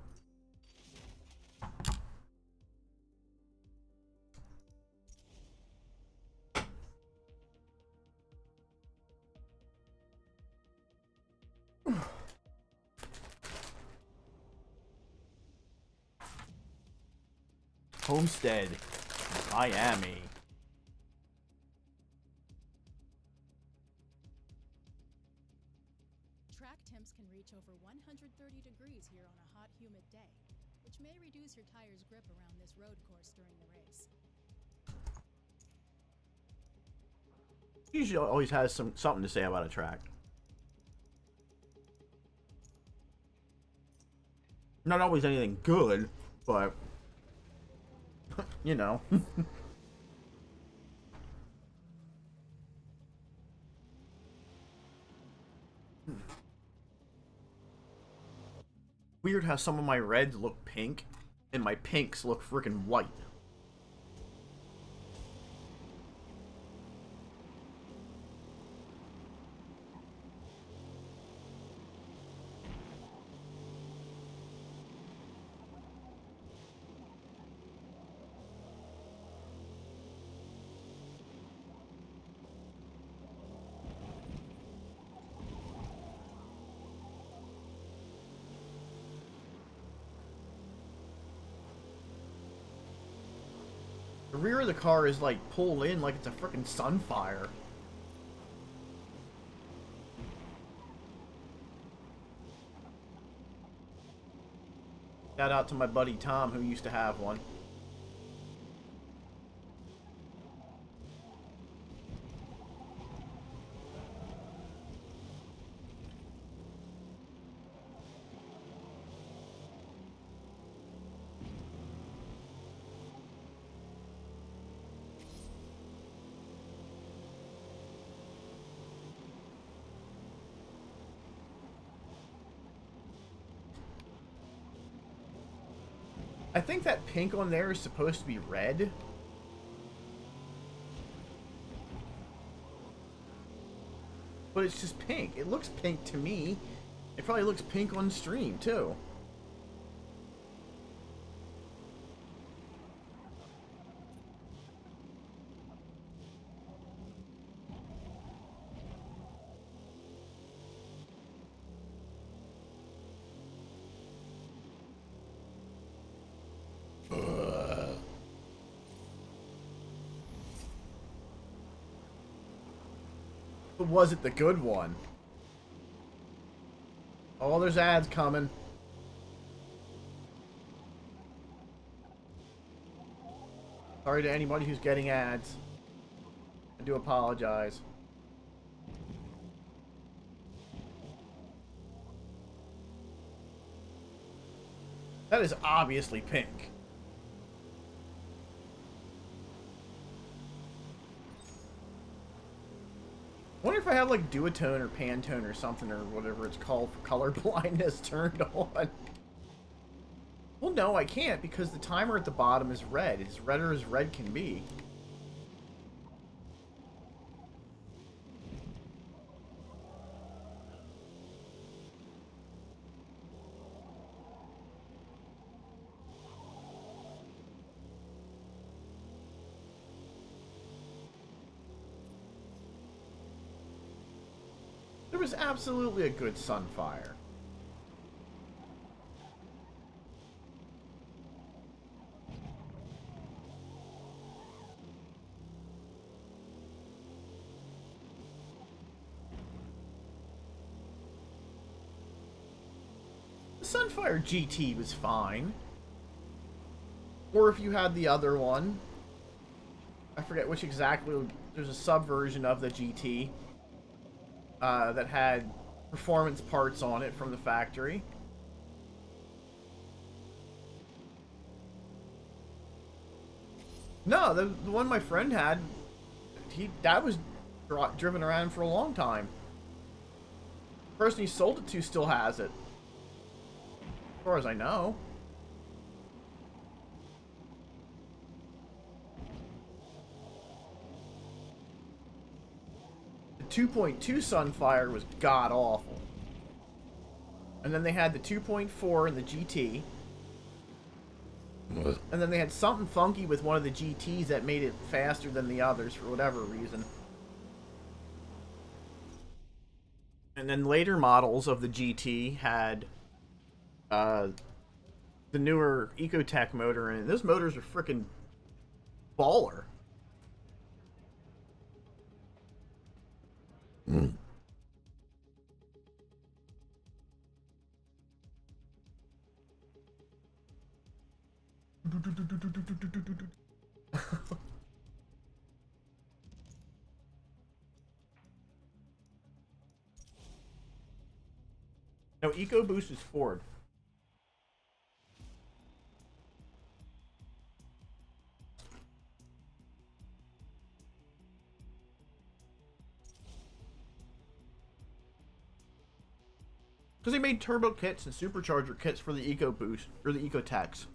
Homestead, Miami. Track temps can reach over 130 degrees here on a hot, humid day, which may reduce your tire's grip around this road course during the race. Usually always has something to say about a track. Not always anything good, but you know. Weird how some of my reds look pink and my pinks look freaking white. The rear of the car is like pulled in like it's a freaking Sunfire. Shout out to my buddy Tom who used to have one. I think that pink on there is supposed to be red. But it's just pink. It looks pink to me. It probably looks pink on stream, too. But was it the good one? Oh, there's ads coming. Sorry to anybody who's getting ads. I do apologize. That is obviously pink. I wonder if I have like duotone or Pantone or something or whatever it's called for color blindness turned on. Well, no, I can't because the timer at the bottom is red. It's redder as red can be. There was absolutely a good Sunfire. The Sunfire GT was fine. Or if you had the other one, I forget which exactly, there's a subversion of the GT that had performance parts on it from the factory. No, the one my friend had, that was driven around for a long time. The person he sold it to still has it, as far as I know. The 2.2 Sunfire was god-awful. And then they had the 2.4 and the GT. And then they had something funky with one of the GTs that made it faster than the others for whatever reason. And then later models of the GT had the newer Ecotech motor in it. Those motors are freaking baller. No, EcoBoost is Ford. Because they made turbo kits and supercharger kits for the EcoBoost, or the Ecotechs.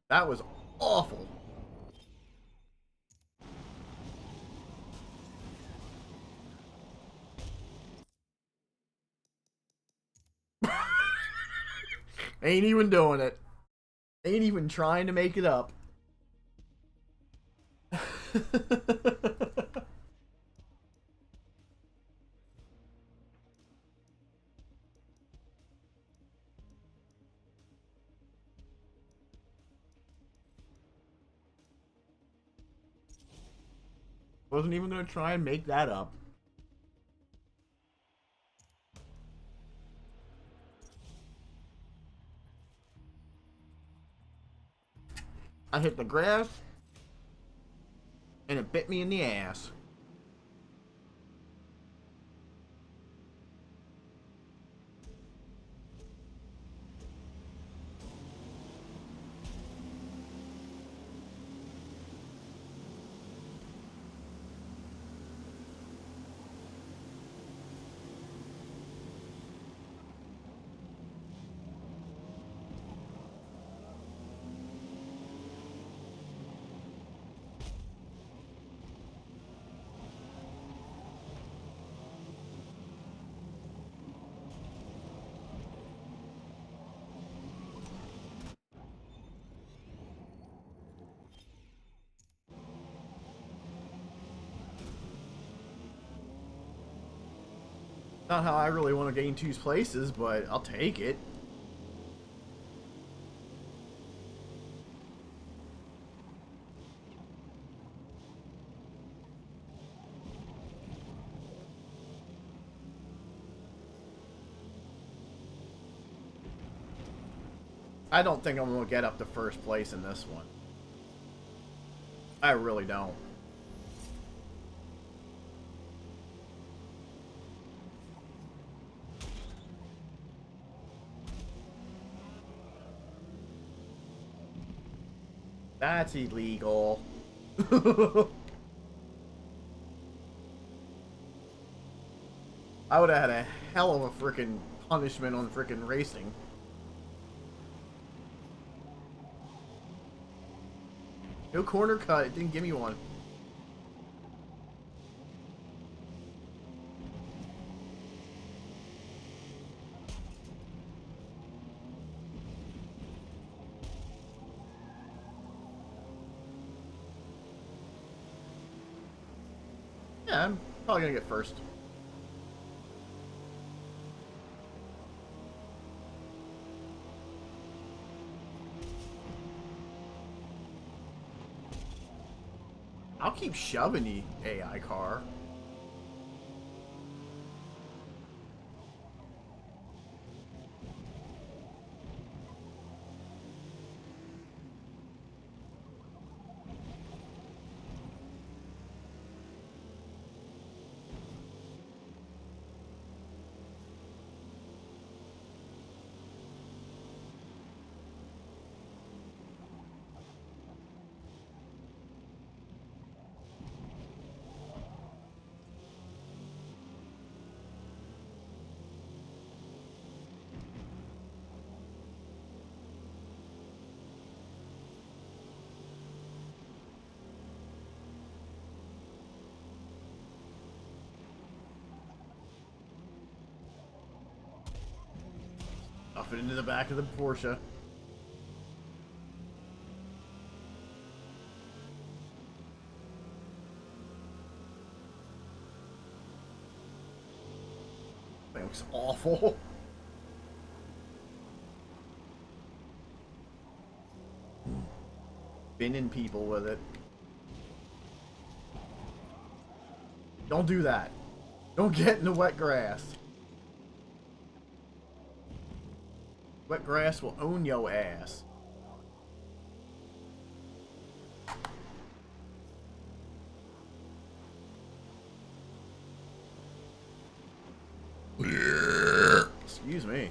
That was awful. Ain't even doing it. Ain't even trying to make it up. Wasn't even going to try and make that up. I hit the grass, and it bit me in the ass. Not how I really want to gain 2 places, but I'll take it. I don't think I'm going to get up to first place in this one. I really don't. That's illegal. I would have had a hell of a freaking punishment on freaking racing. No corner cut, it didn't give me one. Yeah, I'm probably gonna get first. I'll keep shoving the AI car. Stuff it into the back of the Porsche. That looks awful. Binning people with it. Don't do that. Don't get in the wet grass. Wet grass will own your ass. Excuse me.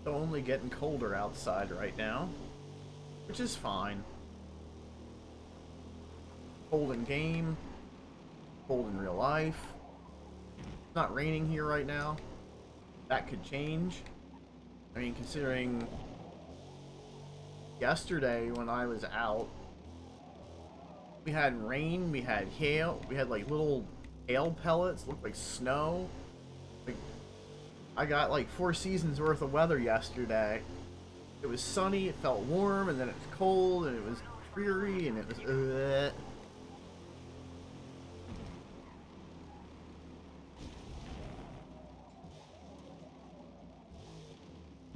It's only getting colder outside right now, which is fine. Cold in game, cold in real life. It's not raining here right now. That could change. I mean, considering yesterday when I was out, we had rain, we had hail, we had like little hail pellets, looked like snow. Like, I got like 4 seasons worth of weather yesterday. It was sunny, it felt warm, and then it was cold, and it was dreary, and it was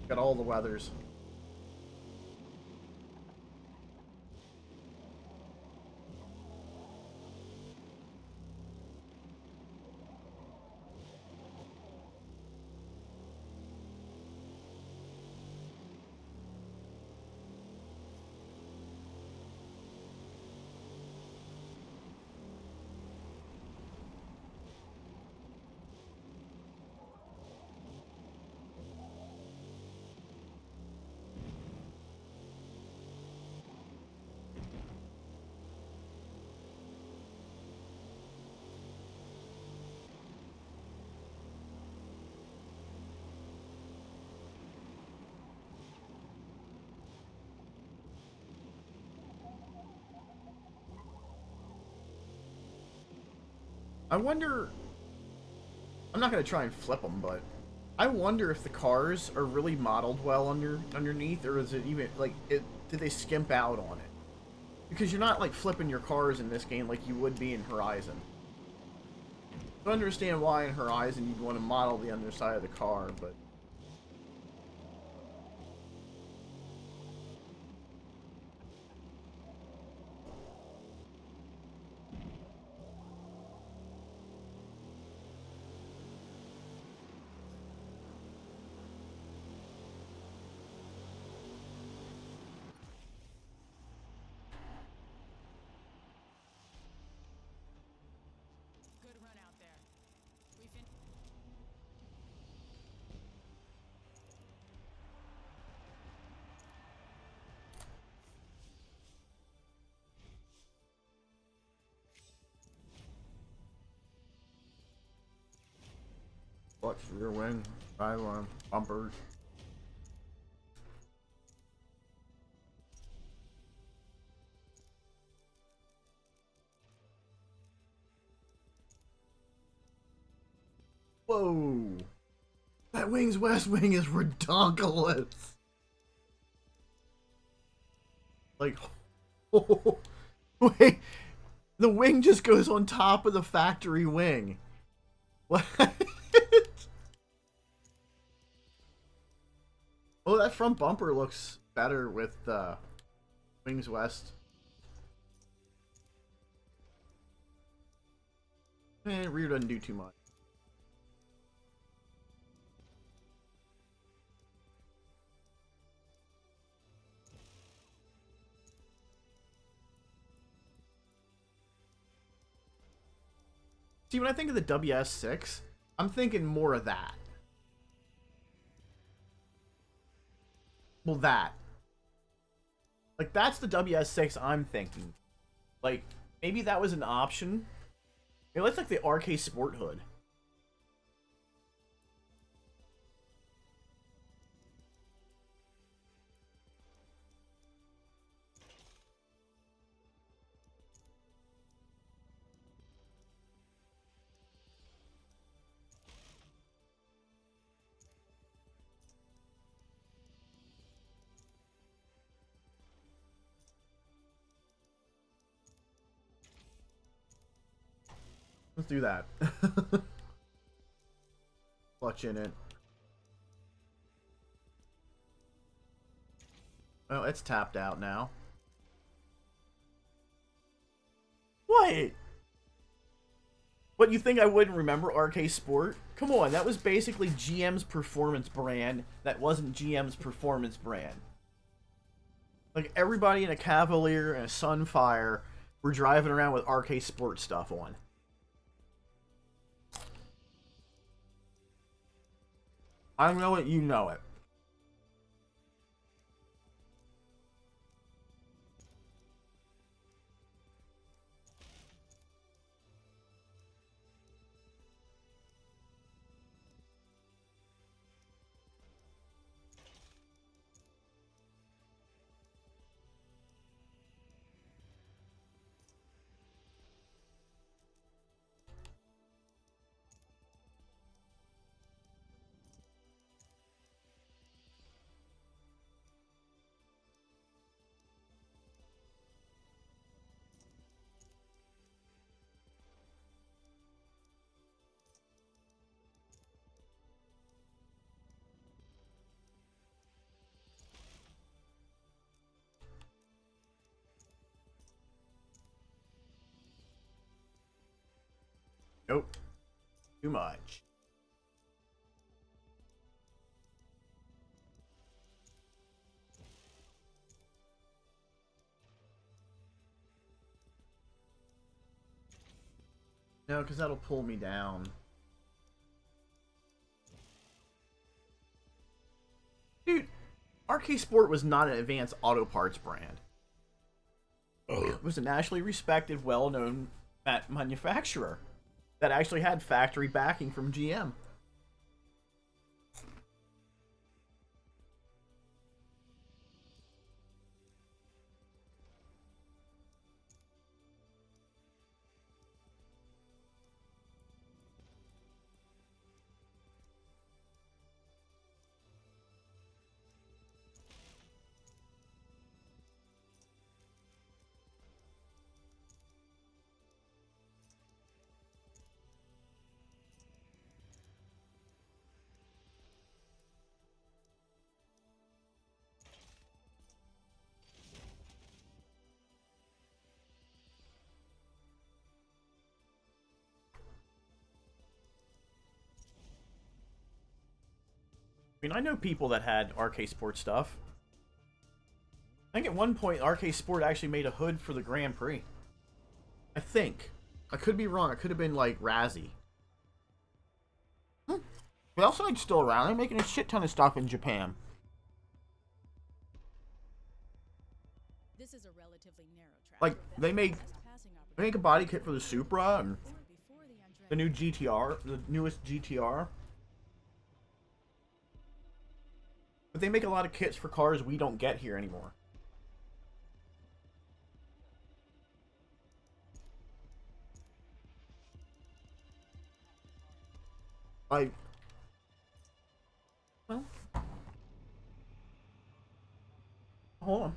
Got all the weathers. I wonder... I'm not going to try and flip them, but I wonder if the cars are really modeled well underneath, or is it even, like, did they skimp out on it? Because you're not, like, flipping your cars in this game like you would be in Horizon. I don't understand why in Horizon you'd want to model the underside of the car, but... Good run out there. We fin- Clutch, rear wing, sideline, bumpers. Whoa! That Wings West wing is redonkulous! Like, oh, wait, the wing just goes on top of the factory wing. What? Oh, that front bumper looks better with Wings West. Rear doesn't do too much. See, when I think of the WS6, I'm thinking more of that. Well, that. Like, that's the WS6 I'm thinking. Like, maybe that was an option. It looks like the RK Sport hood. Let's do that. Clutch in it. Oh, it's tapped out now. What? What, you think I wouldn't remember RK Sport? Come on, that was basically GM's performance brand that wasn't GM's performance brand. Like, everybody in a Cavalier and a Sunfire were driving around with RK Sport stuff on. I know it, you know it. Nope. Too much. No, because that'll pull me down. Dude, RK Sport was not an advanced auto parts brand. It was a nationally respected, well-known manufacturer that actually had factory backing from GM. mean, I know people that had RK Sport stuff. I think at one point RK Sport actually made a hood for the Grand Prix. I think. I could be wrong. It could have been like Razzie. But also, like, still around. They're making a shit ton of stuff in Japan. This is a relatively narrow track. Like, they make a body kit for the Supra and Before the the new GTR, the newest GTR. But they make a lot of kits for cars we don't get here anymore. Like, well, hold on.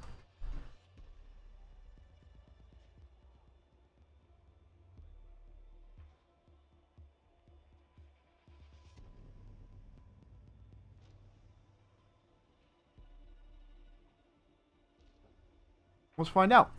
Let's find out.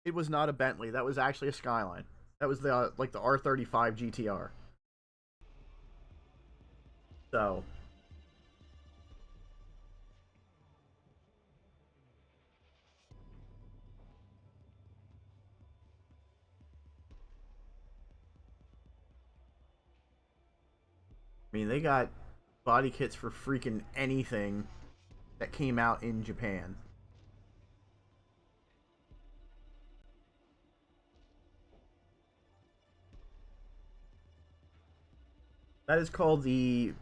It was not a Bentley. That was actually a Skyline. That was the like the R35 GTR. So, I mean, they got body kits for freaking anything that came out in Japan. That is called the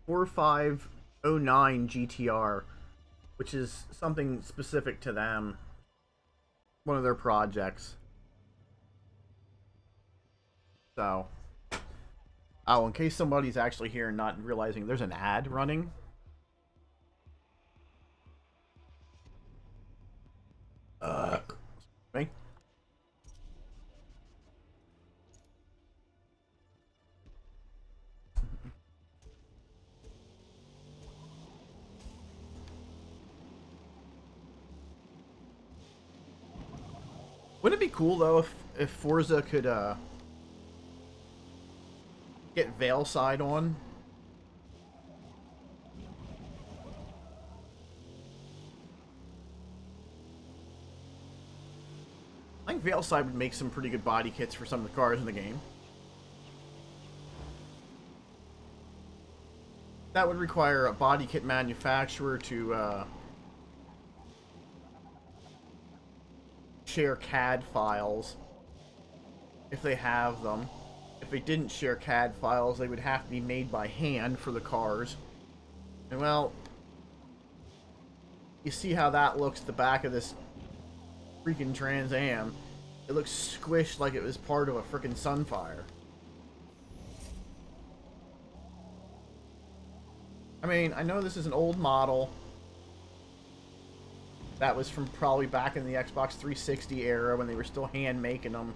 4509 GTR, which is something specific to them. One of their projects. So, oh, in case somebody's actually here and not realizing there's an ad running. Me? Wouldn't it be cool though if Forza could get Veilside on? I think Veilside would make some pretty good body kits for some of the cars in the game. That would require a body kit manufacturer to share CAD files if they have them. If they didn't share CAD files, they would have to be made by hand for the cars. And well, you see how that looks at the back of this freaking Trans Am. It looks squished like it was part of a freaking Sunfire. I mean, I know this is an old model. That was from probably back in the Xbox 360 era when they were still hand making them.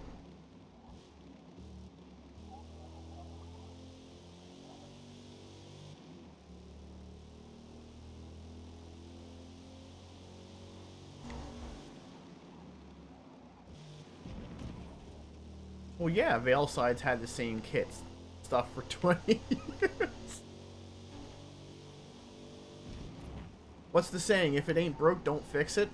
Well, yeah, Veilside's had the same kit stuff for 20 years. What's the saying? If it ain't broke, don't fix it?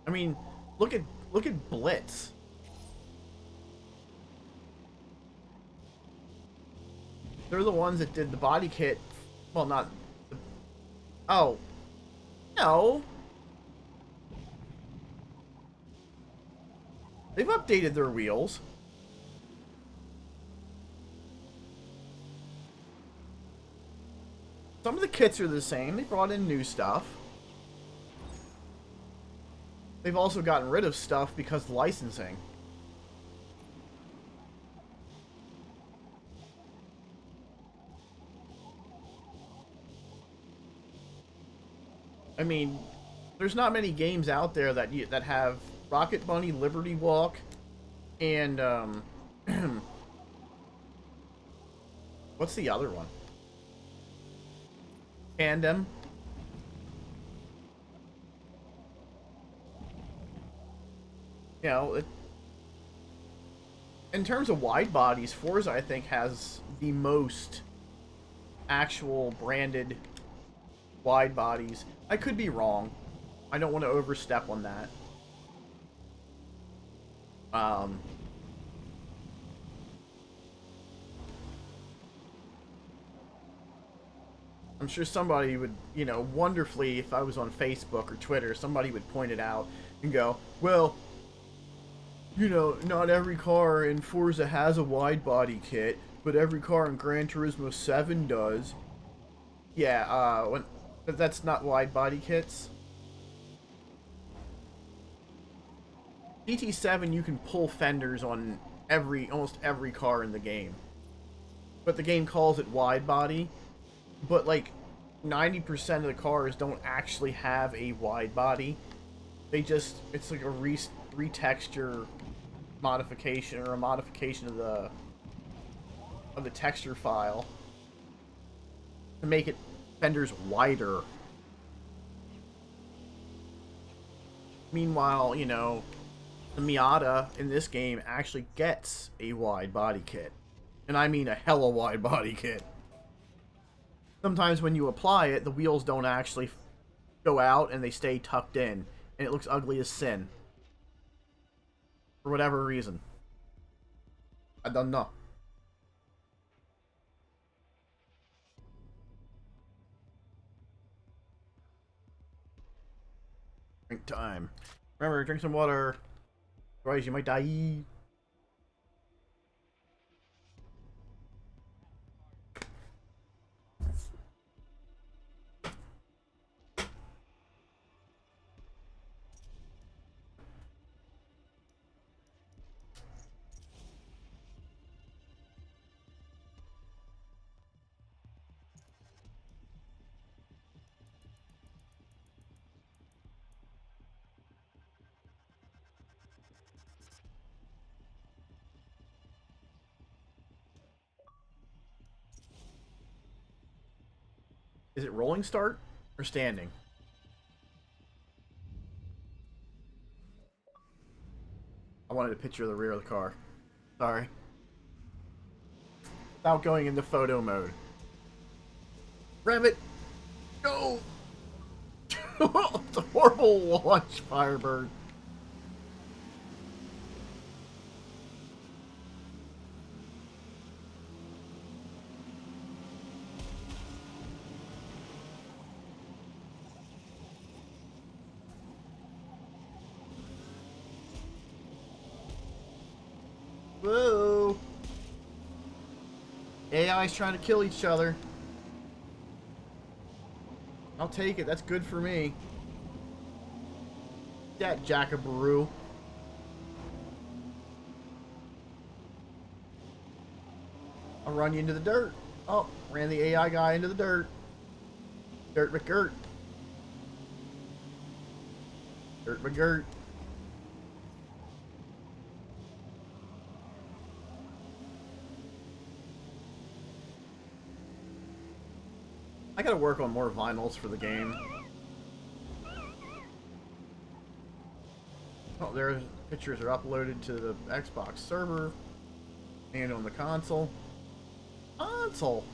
I mean, look at Blitz. They're the ones that did the body kit. Well, not... Oh. No. They've updated their wheels. Some of the kits are the same. They brought in new stuff. They've also gotten rid of stuff because of licensing. I mean, there's not many games out there that that have Rocket Bunny, Liberty Walk, and what's the other one? Tandem. You know, in terms of wide bodies, Forza I think has the most actual branded wide bodies. I could be wrong. I don't want to overstep on that. I'm sure somebody would, you know, wonderfully, if I was on Facebook or Twitter, somebody would point it out and go, well, you know, not every car in Forza has a wide body kit, but every car in Gran Turismo 7 does. Yeah, but that's not wide body kits. GT7, you can pull fenders on almost every car in the game. But the game calls it wide body. But like 90% of the cars don't actually have a wide body. They just, it's like a retexture modification or a modification of the texture file to make it fenders wider. Meanwhile, you know, the Miata in this game actually gets a wide body kit. And I mean a hella wide body kit. Sometimes when you apply it, the wheels don't actually go out and they stay tucked in. And it looks ugly as sin. For whatever reason. I don't know. Drink time. Remember, drink some water. Otherwise you might die. Is it rolling start or standing? I wanted a picture of the rear of the car. Sorry. Without going into photo mode. Rev it! Go! It's a horrible launch, Firebird. Whoa! AI's trying to kill each other. I'll take it. That's good for me. That jackabaroo. I'll run you into the dirt. Oh, ran the AI guy into the dirt. Dirt McGirt. Dirt McGirt. I gotta work on more vinyls for the game. Oh, there's pictures are uploaded to the Xbox server and on the console. Console.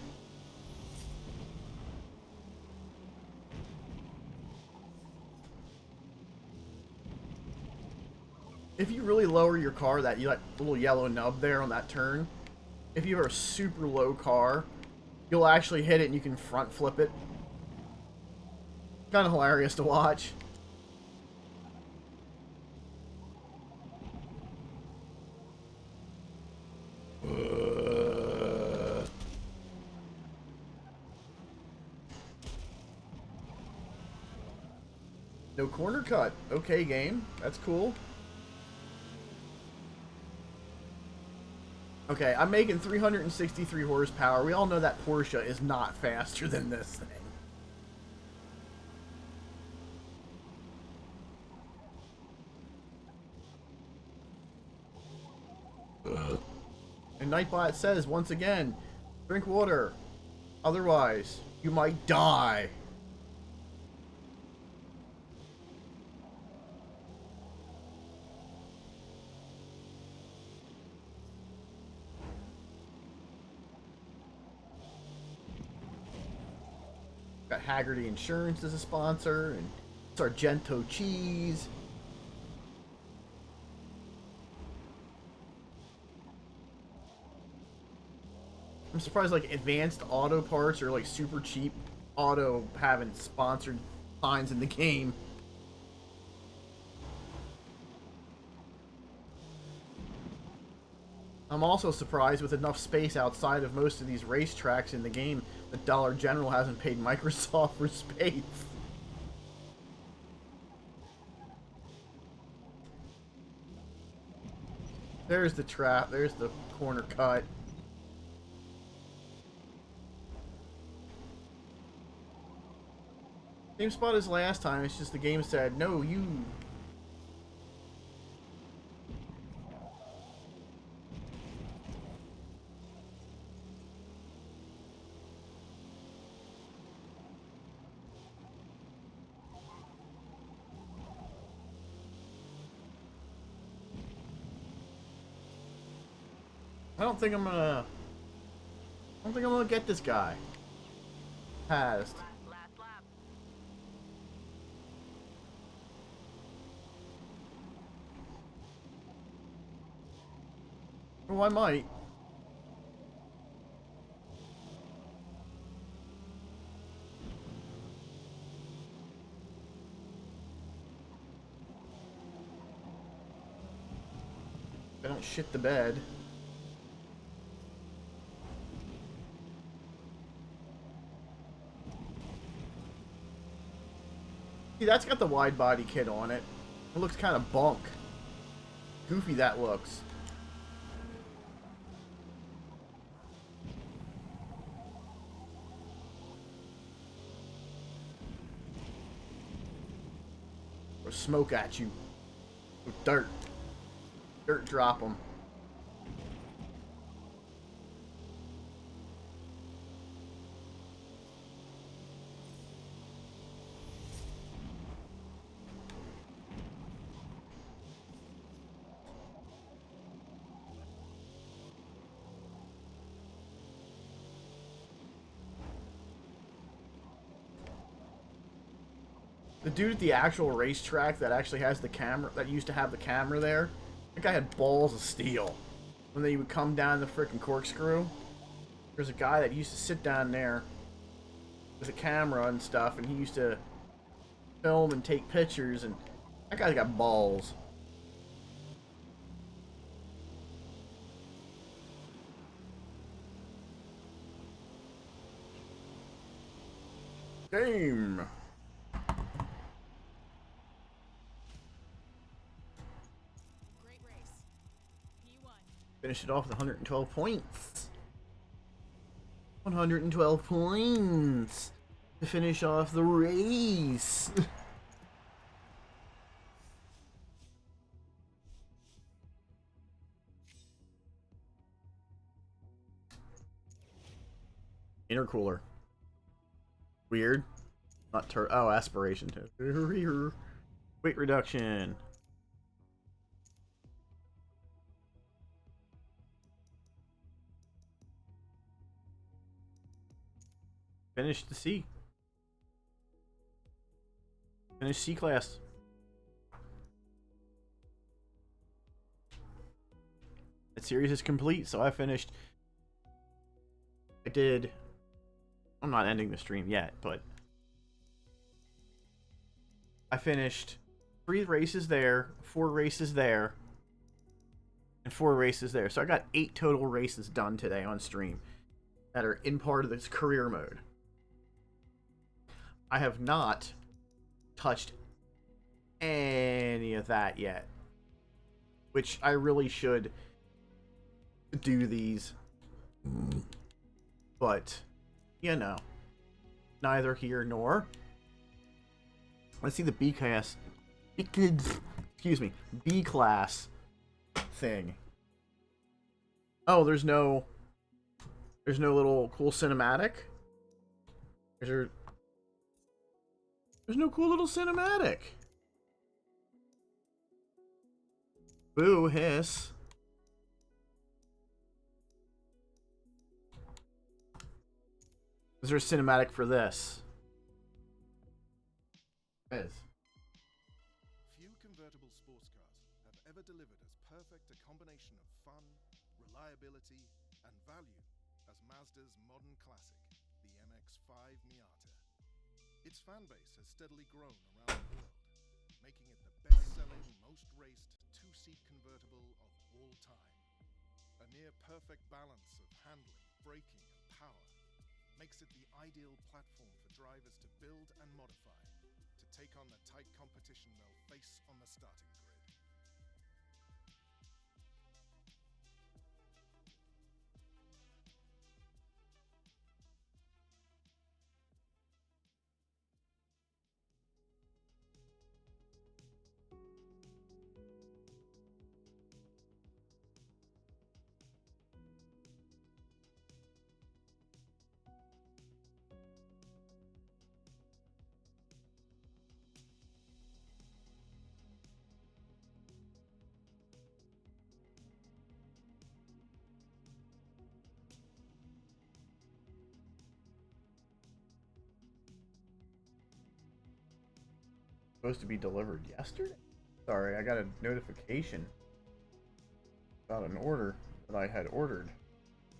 If you really lower your car, that little yellow nub there on that turn, if you have a super low car, you'll actually hit it and you can front flip it. Kind of hilarious to watch. No corner cut. Okay, game. That's cool. Okay, I'm making 363 horsepower. We all know that Porsche is not faster than this thing. And Nightbot says, once again, drink water. Otherwise, you might die. Got Haggerty Insurance as a sponsor, and Sargento Cheese. I'm surprised like Advanced Auto Parts or like Super Cheap Auto haven't sponsored signs in the game. I'm also surprised with enough space outside of most of these racetracks in the game that Dollar General hasn't paid Microsoft for space. There's the trap, there's the corner cut. Same spot as last time, it's just the game said, no, you... I don't think I'm gonna get this guy. Passed. Last lap. Oh, I might. I don't shit the bed. See, that's got the wide body kit on it. It looks kind of bunk. Goofy that looks. Or smoke at you. With dirt. Dirt drop them. The dude at the actual racetrack that actually has the camera, that used to have the camera there, that guy had balls of steel. When they would come down the frickin' corkscrew, there's a guy that used to sit down there with a camera and stuff, and he used to film and take pictures, and that guy's got balls. Game. Great race. P1. Finish it off with 112 points. 112 points to finish off the race. Intercooler. Weird. Not oh, aspiration too. Weight reduction. Finish the C. Finish C class. That series is complete, so I finished. I'm not ending the stream yet, but I finished 3 races there, 4 races there, and 4 races there. So I got 8 total races done today on stream that are in part of this career mode. I have not touched any of that yet, which I really should do these, but you know, neither here nor. Let's see the B class. Excuse me, B class thing. Oh, there's no little cool cinematic. There's no cool little cinematic. Boo hiss. Is there a cinematic for this? Is. Few convertible sports cars have ever delivered as perfect a combination of fun, reliability, and value as Mazda's modern classic, the MX-5 Miata. Its fan base has steadily grown around the world, making it the best-selling, most raced two-seat convertible of all time. A near-perfect balance of handling, braking, and power makes it the ideal platform for drivers to build and modify to take on the tight competition they'll face on the starting grid. Supposed to be delivered yesterday? Sorry, I got a notification about an order that I had ordered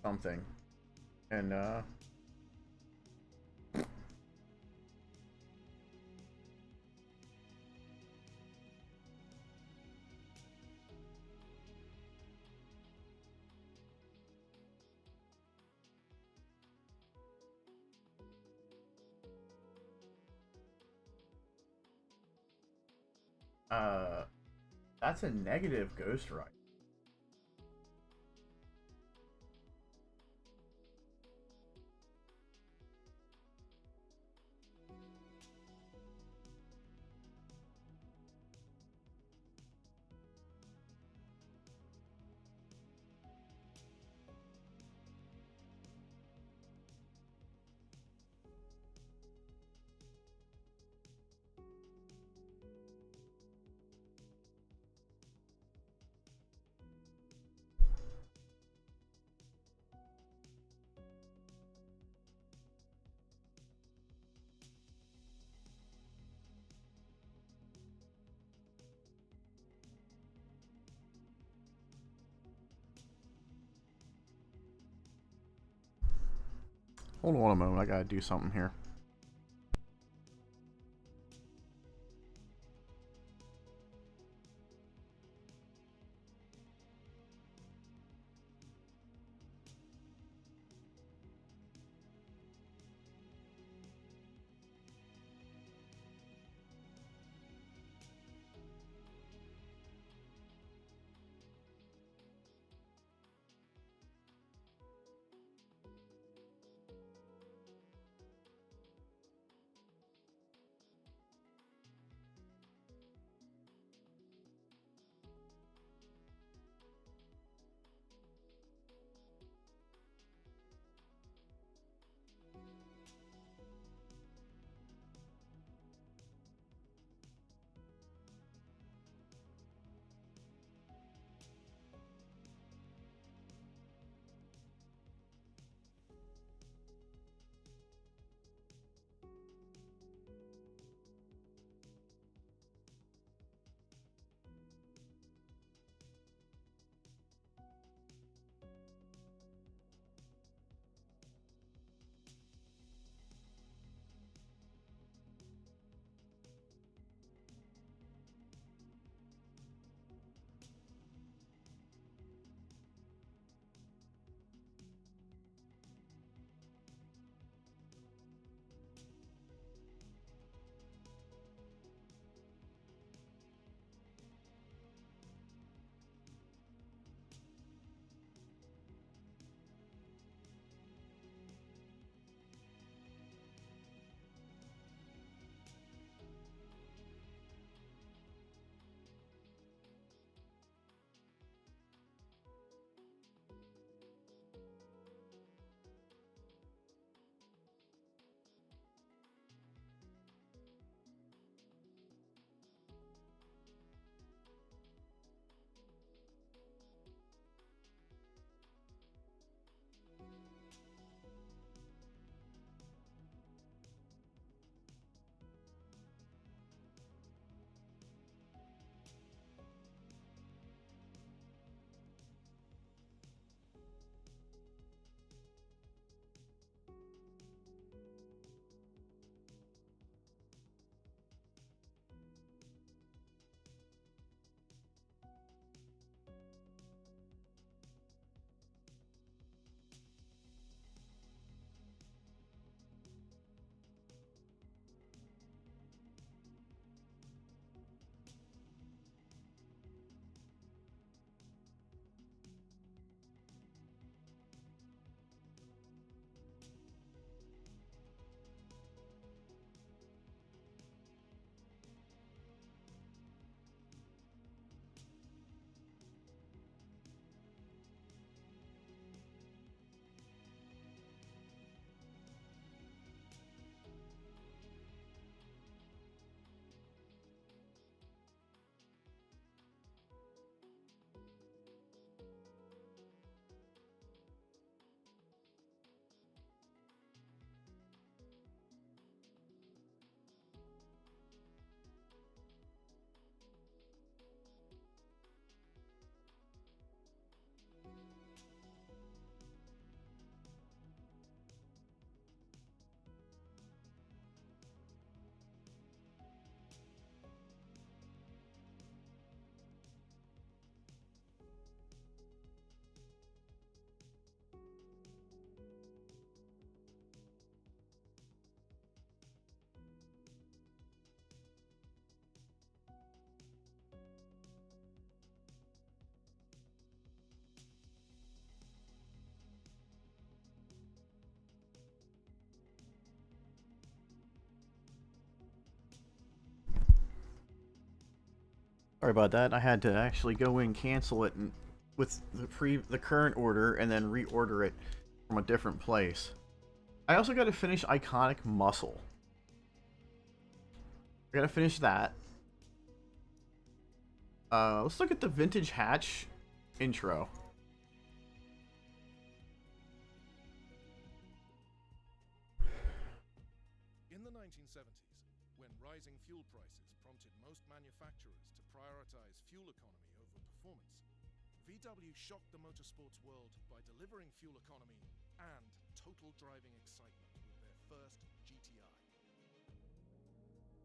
something. And that's a negative ghost ride. Hold on a moment, I gotta do something here. Sorry about that. I had to actually go in, cancel it, and with the current order, and then reorder it from a different place. I also got to finish Iconic Muscle. I gotta finish that. Let's look at the Vintage Hatch intro. In the 1970s, when rising fuel prices prompted most manufacturers to prioritize fuel economy over performance, VW shocked the motorsports world by delivering fuel economy and total driving excitement with their first GTI.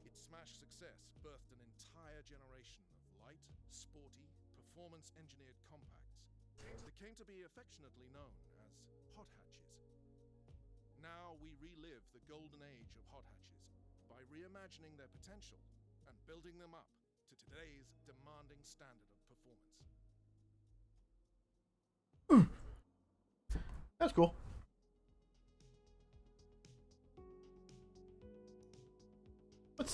Its smash success birthed an entire generation of light, sporty, performance-engineered compacts that came to be affectionately known as hot hatches. Now we relive the golden age of hot hatches by reimagining their potential and building them up to today's demanding standard of performance. That's cool. Let's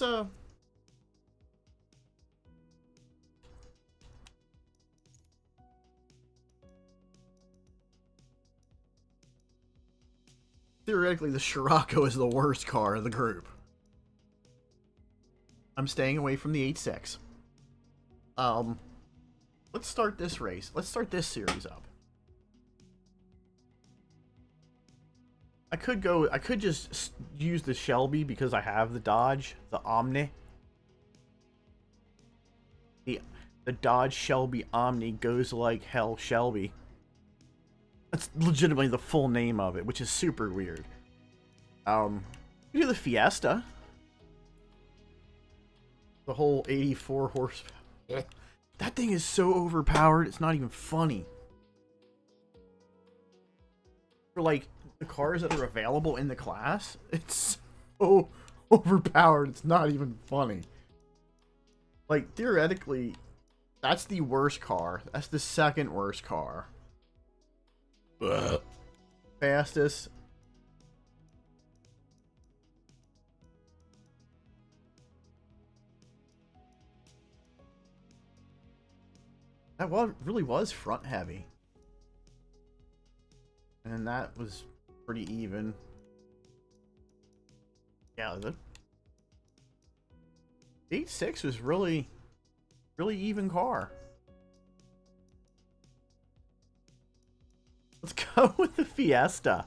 theoretically, the Scirocco is the worst car of the group. I'm staying away from the xBanditKeithx. Let's start this race. Let's start this series up. I could just use the Shelby because I have the Dodge, the Omni. The Dodge Shelby Omni goes like hell Shelby. That's legitimately the full name of it, which is super weird. We do the Fiesta. The whole 84 horsepower. That thing is so overpowered, it's not even funny. For like the cars that are available in the class, it's so overpowered, it's not even funny. Like, theoretically, that's the worst car. That's the second worst car. Ugh. Fastest. That really was front heavy. And that was pretty even. Yeah, the 8.6 was really even car. Let's go with the Fiesta.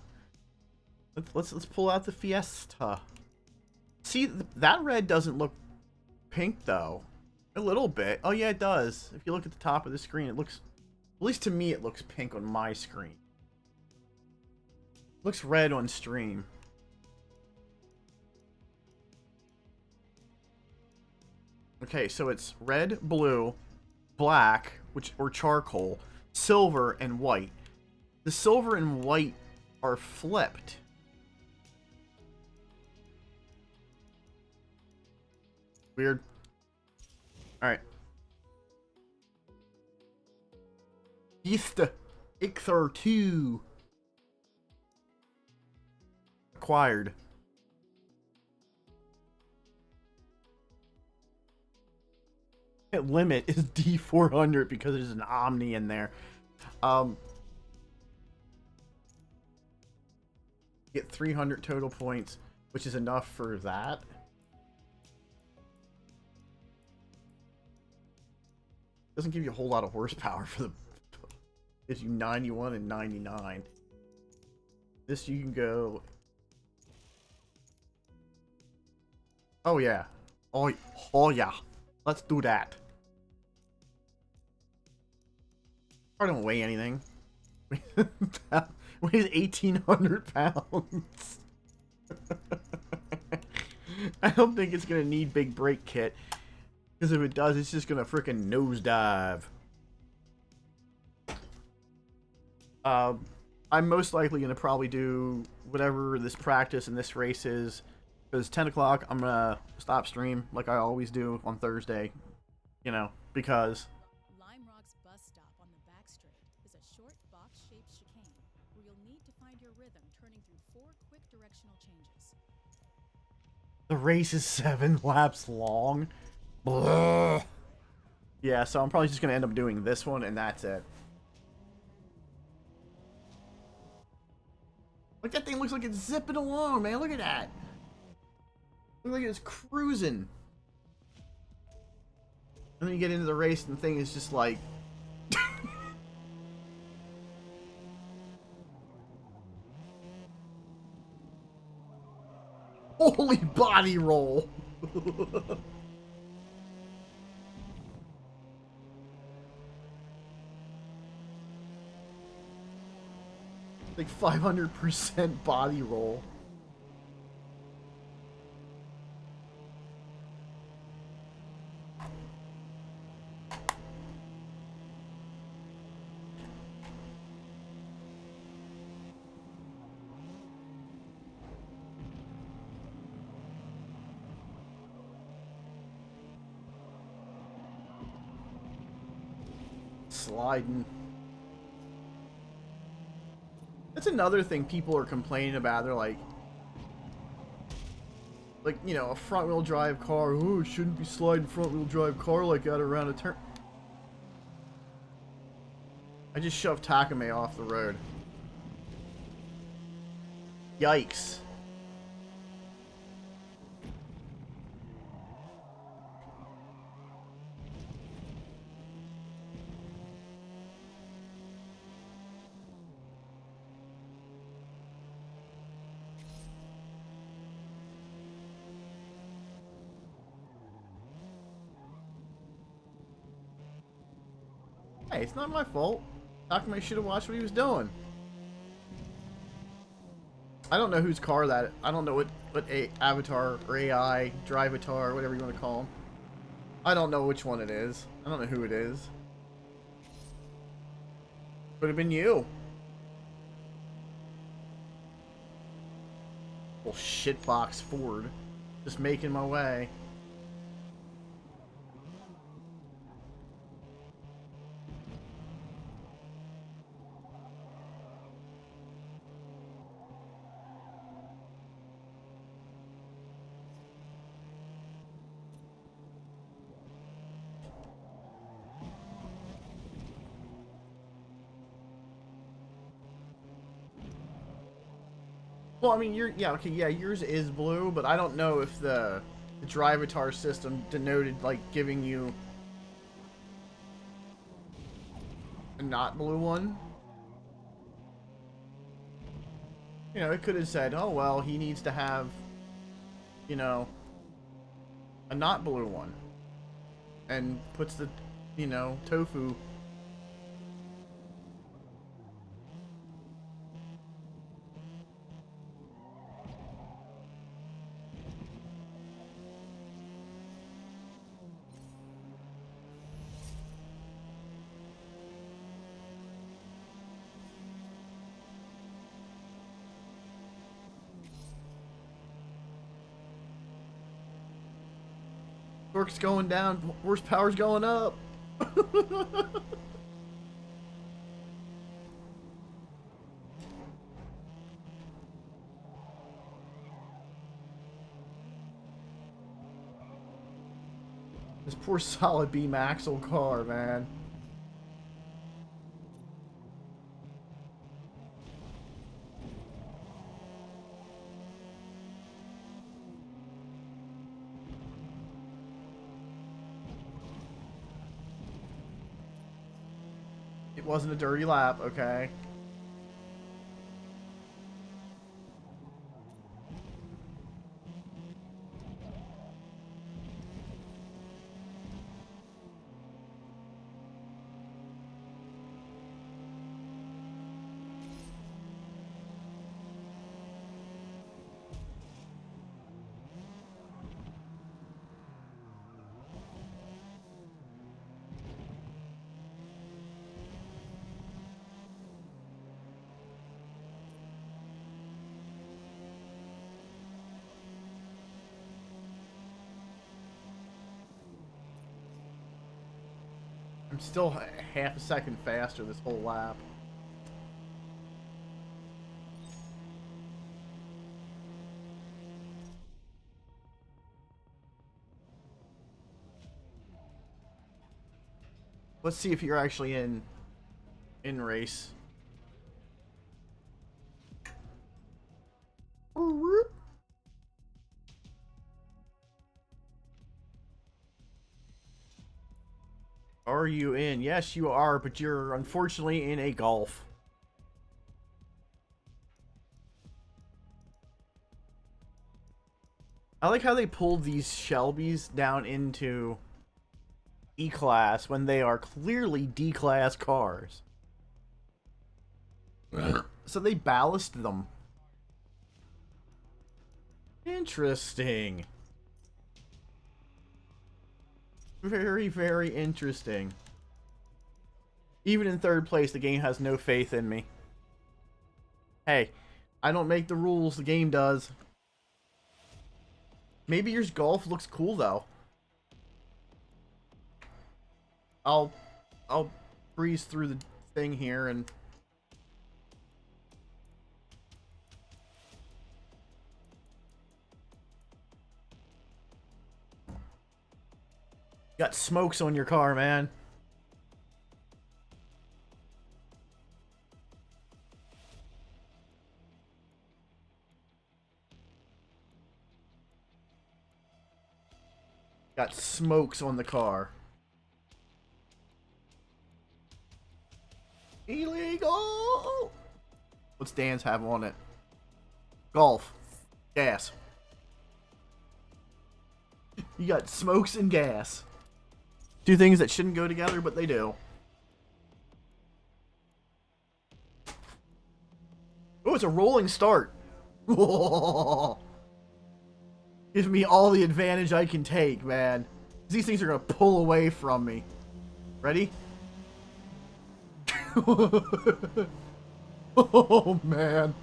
Let's pull out the Fiesta. See, that red doesn't look pink though. A little bit. Oh yeah, it does. If you look at the top of the screen, it looks, at least to me, it looks pink on my screen. It looks red on stream. Okay, so it's red, blue, black, or charcoal, silver, and white. The silver and white are flipped. Weird. Alright. Fiesta XR2. Acquired. Limit is D400 because there's an Omni in there. Get 300 total points, which is enough for that. Doesn't give you a whole lot of horsepower for the. Gives you 91 and 99. This you can go. Oh yeah. Oh yeah. Let's do that. I don't weigh anything. Weighs 1,800 pounds. I don't think it's gonna need big brake kit. Because if it does, it's just gonna frickin' nosedive. I'm most likely gonna probably do whatever this practice and this race is. Because 10 o'clock, I'm gonna stop stream like I always do on Thursday. You know, because Lime Rock's bus stop on the back straight is a short box-shaped chicane where you'll need to find your rhythm turning through 4 quick directional changes. the race is 7 laps long. Blah. Yeah, so I'm probably just going to end up doing this one, and that's it. Like, that thing looks like it's zipping along, man. Look at that. Looks like it's cruising. And then you get into the race, and the thing is just like... Holy body roll! Like 500% body roll. Sliding. That's another thing people are complaining about. They're like, you know, a front-wheel drive car. Oh, it shouldn't be sliding front-wheel drive car like that around a turn. I just shoved Takame off the road. Yikes. Hey, it's not my fault. Takame should have watched what he was doing. I don't know whose car that... I don't know what avatar or AI, drivatar, whatever you want to call him. I don't know which one it is. I don't know who it is. Could have been you. Little shitbox Ford. Just making my way. Well, I mean, yours is blue, but I don't know if the drivatar system denoted, like, giving you a not blue one. You know, it could have said, oh, well, he needs to have, you know, a not blue one. And puts the, you know, tofu. Torque's going down, horsepower's going up. This poor solid beam axle car, man. It wasn't a dirty lap, okay. I'm still half a second faster this whole lap. Let's see if you're actually in race. Are you in? Yes, you are, but you're unfortunately in a golf. I like how they pulled these Shelbys down into E-Class when they are clearly D-Class cars. So they ballasted them. Interesting. Very, very interesting. Even in third place, the game has no faith in me. Hey, I don't make the rules, the game does. Maybe your golf looks cool, though. I'll breeze through the thing here and... Got smokes on your car, man. Got smokes on the car. Illegal! What's Dan's have on it? Golf. Gas. You got smokes and gas. Two things that shouldn't go together, but they do. Oh, it's a rolling start. Gives me all the advantage I can take, man. These things are gonna pull away from me. Ready? Oh, man.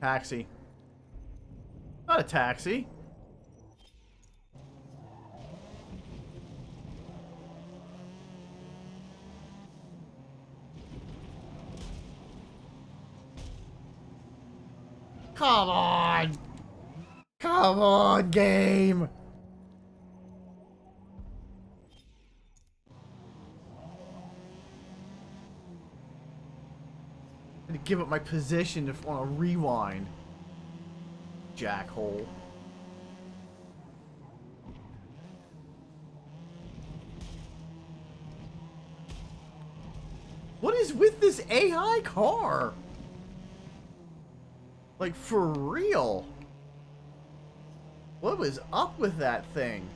Taxi. Not a taxi. Come on! Come on, game! I'm gonna give up my position if I want to rewind. Jackhole. What is with this AI car? Like, for real? What was up with that thing?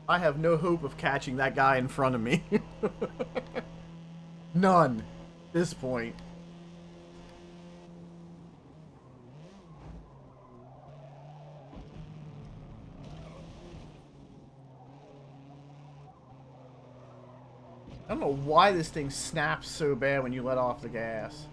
I have no hope of catching that guy in front of me. None. At this point. I don't know why this thing snaps so bad when you let off the gas.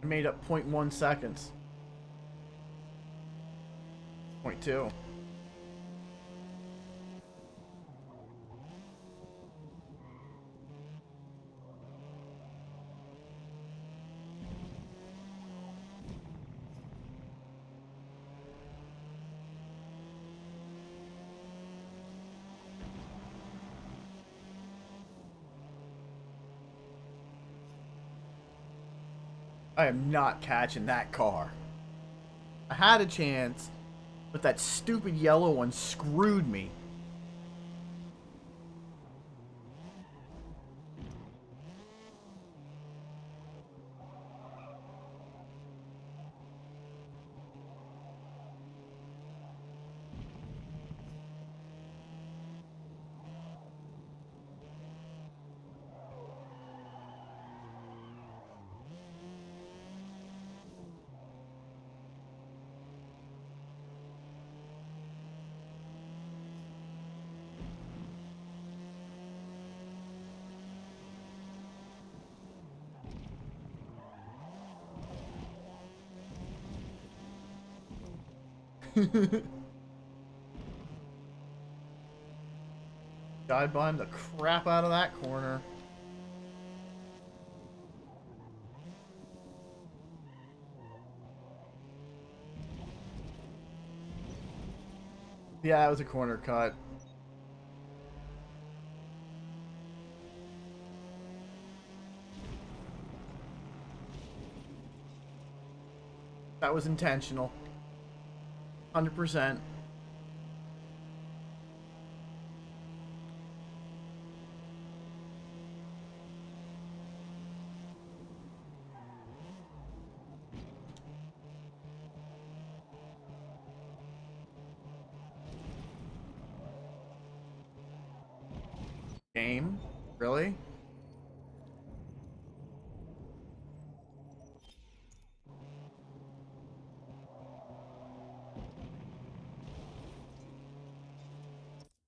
I made up 0.1 seconds. 0.2. I am not catching that car. I had a chance, but that stupid yellow one screwed me. Dive bomb the crap out of that corner. Yeah, that was a corner cut. That was intentional. 100%. Game? Really?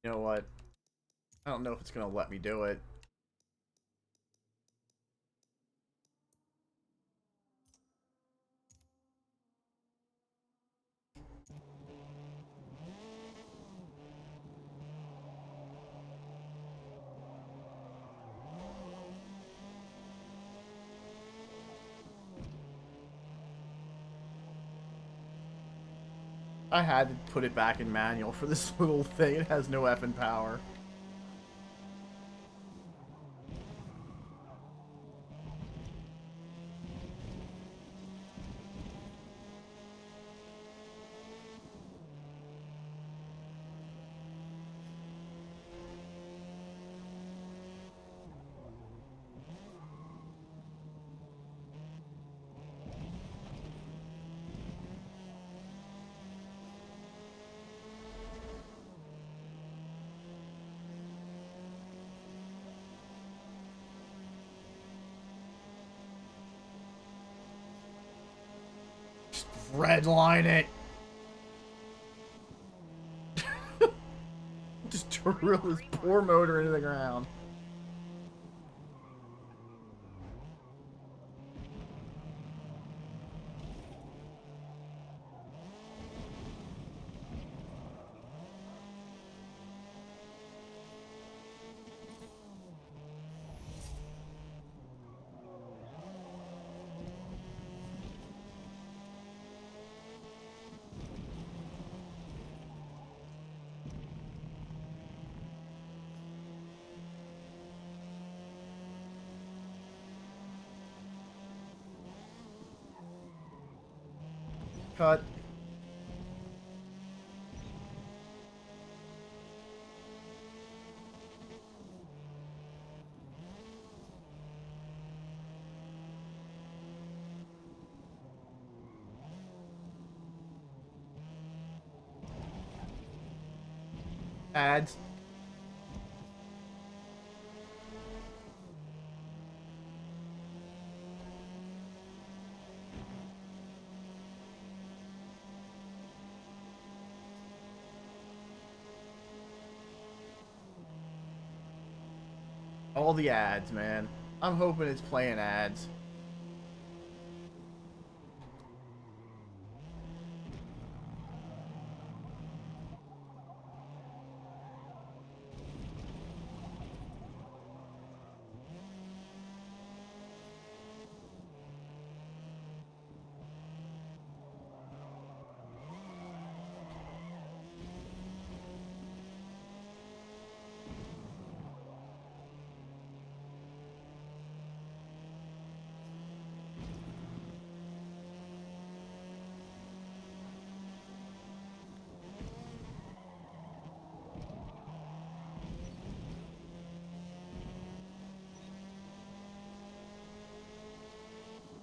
You know what? I don't know if it's gonna let me do it. I had to put it back in manual for this little thing. It has no effing power. Just redline it. Just drill this poor motor into the ground. Cut. Ads. All the ads, man. I'm hoping it's playing ads.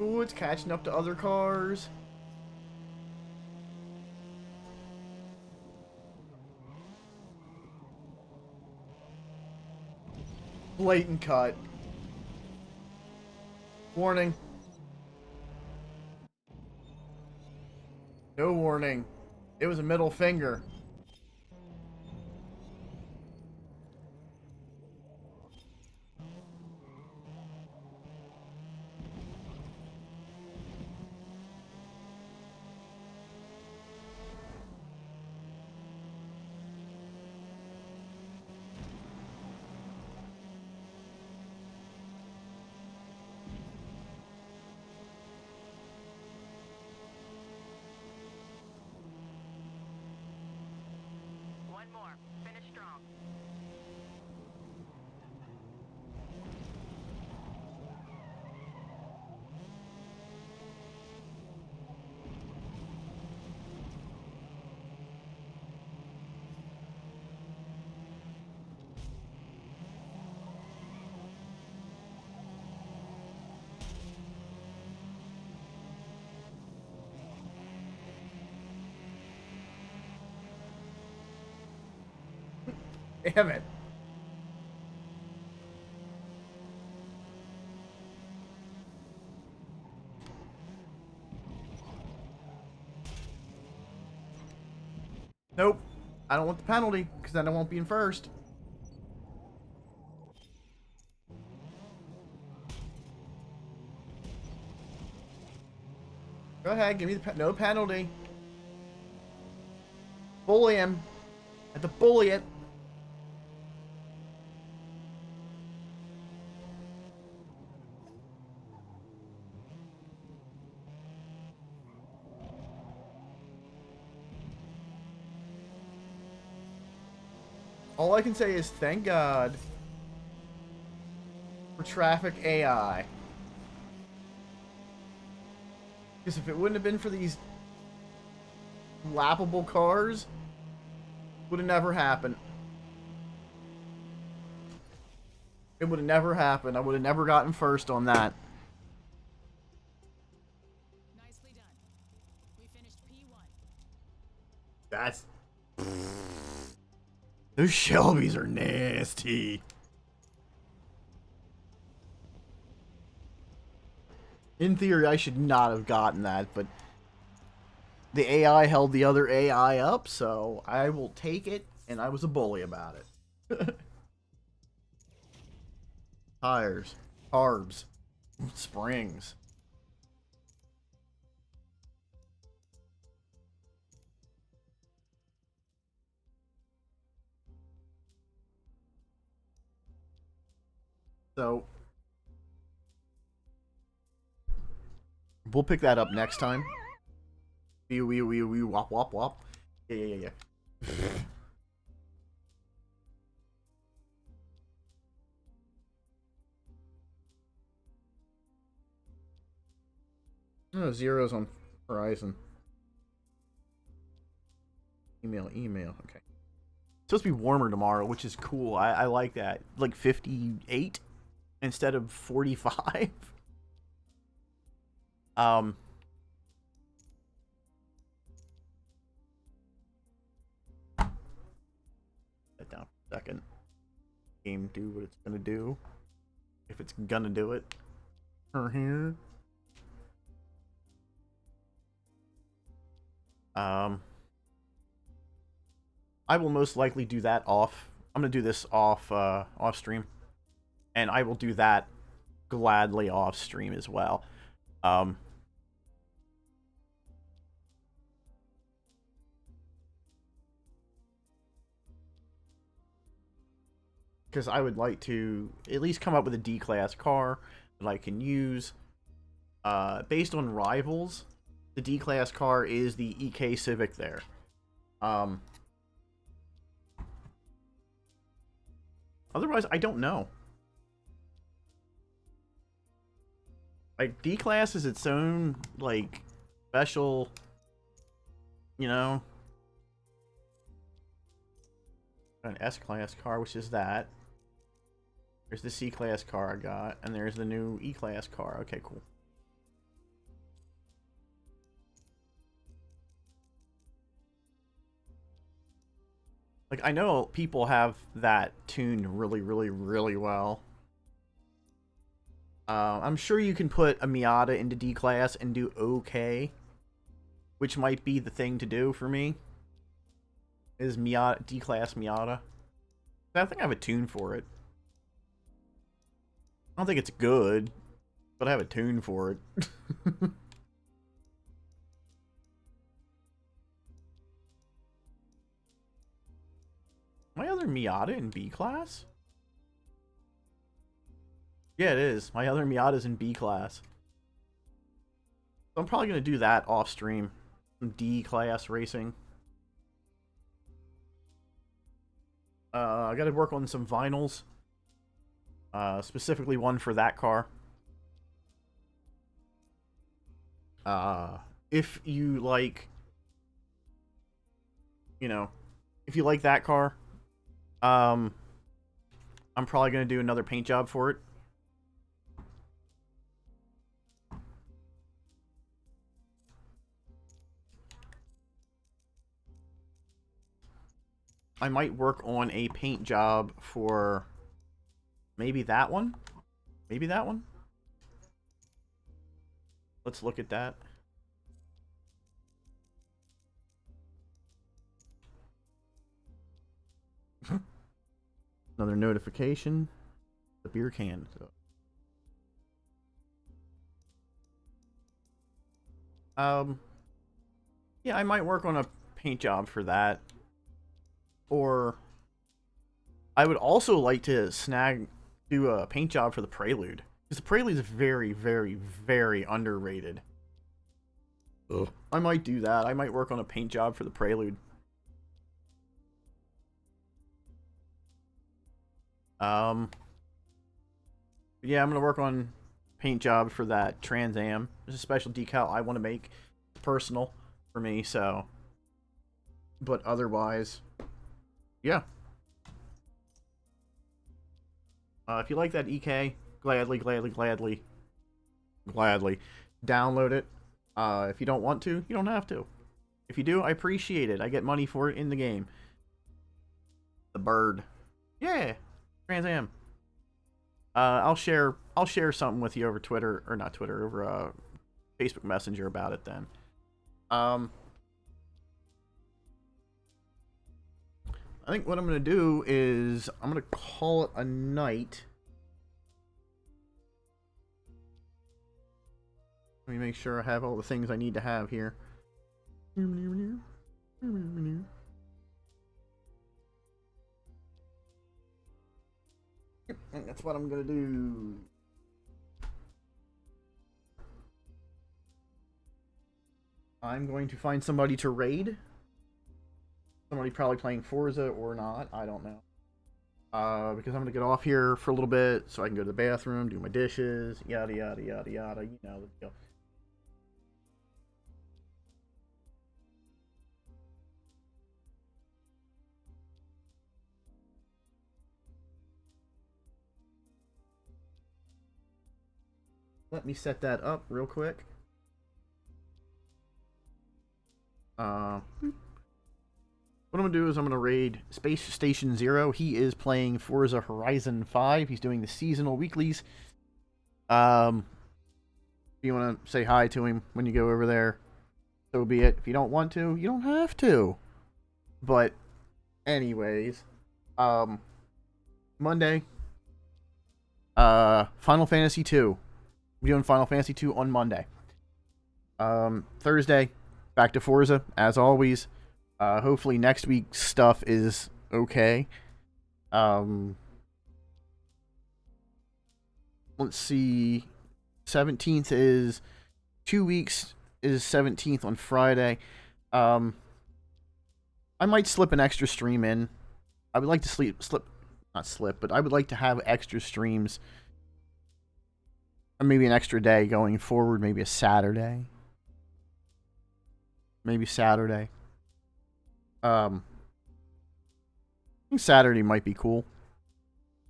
Ooh, it's catching up to other cars. Blatant cut. Warning. No warning. It was a middle finger. One more. Finish strong. Damn it. Nope. I don't want the penalty, because then I won't be in first. Go ahead, give me the no penalty. Bully him. I have to bully it. All I can say is thank God for traffic AI. Because if it wouldn't have been for these lappable cars, would have never happened. It would have never happened. I would have never gotten first on that. Nicely done. We finished P1. That's... Those Shelbys are nasty. In theory, I should not have gotten that, but the AI held the other AI up, so I will take it, and I was a bully about it. Tires, carbs, springs. So we'll pick that up next time. Wee wop wop wop. Yeah. Oh, zeros on horizon. Email. Okay. It's supposed to be warmer tomorrow, which is cool. I like that. Like 58 instead of 45. Set down for a second. Game do what it's gonna do. If it's gonna do it. Here. I will most likely do that off. I'm gonna do this off stream, and I will do that gladly off stream as well. Because I would like to at least come up with a D-class car that I can use. Based on rivals, the D-class car is the EK Civic there. Otherwise, I don't know. Like, D-Class is its own, like, special, you know. An S-Class car, which is that. There's the C-Class car I got, and there's the new E-Class car. Okay, cool. Like, I know people have that tuned really, really, really well. I'm sure you can put a Miata into D-Class and do okay. Which might be the thing to do for me. Is Miata, D-Class Miata. I think I have a tune for it. I don't think it's good, but I have a tune for it. My other Miata in B-Class? Yeah, it is. My other Miata's in B-Class. So I'm probably going to do that off-stream. Some D-Class racing. I got to work on some vinyls. Specifically one for that car. If you like... You know, if you like that car... I'm probably going to do another paint job for it. I might work on a paint job for maybe that one. Maybe that one. Let's look at that. Another notification. The beer can. Yeah, I might work on a paint job for that. Or I would also like to do a paint job for the Prelude. Because the Prelude is very, very, very underrated. Ugh. I might do that. I might work on a paint job for the Prelude. Yeah, I'm going to work on paint job for that Trans Am. There's a special decal I want to make. Personal for me, so. But otherwise, yeah. If you like that EK, gladly download it. If you don't want to, you don't have to. If you do, I appreciate it. I get money for it in the game. The bird. Yeah. Trans Am. I'll share something with you over Twitter, or not Twitter, over Facebook Messenger about it then. I think what I'm going to do is I'm going to call it a night. Let me make sure I have all the things I need to have here. That's what I'm going to do. I'm going to find somebody to raid. Somebody probably playing Forza or not. I don't know. Because I'm going to get off here for a little bit so I can go to the bathroom, do my dishes, yada, yada, yada, yada. You know the deal. Let me set that up real quick. What I'm going to do is I'm going to raid Space Station Zero. He is playing Forza Horizon 5. He's doing the seasonal weeklies. If you want to say hi to him when you go over there, so be it. If you don't want to, you don't have to. But, anyways, Monday, Final Fantasy 2. We're doing Final Fantasy 2 on Monday. Thursday, back to Forza, as always. Hopefully next week's stuff is okay. Let's see. 17th is 2 weeks, is 17th on Friday. I might slip an extra stream in. I would like to but I would like to have extra streams. Or maybe an extra day going forward, maybe a Saturday. Maybe Saturday. I think Saturday might be cool.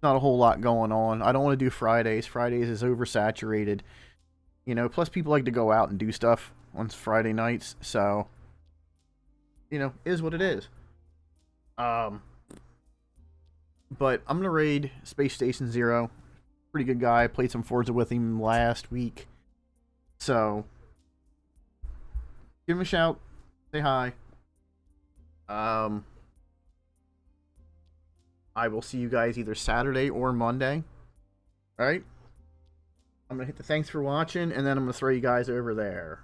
Not a whole lot going on. I don't want to do Fridays. Fridays is oversaturated. You know, plus people like to go out and do stuff on Friday nights, so you know, is what it is. But I'm gonna raid Space Station Zero. Pretty good guy. Played some Forza with him last week. So give him a shout. Say hi. I will see you guys either Saturday or Monday. Alright? I'm gonna hit the thanks for watching, and then I'm gonna throw you guys over there.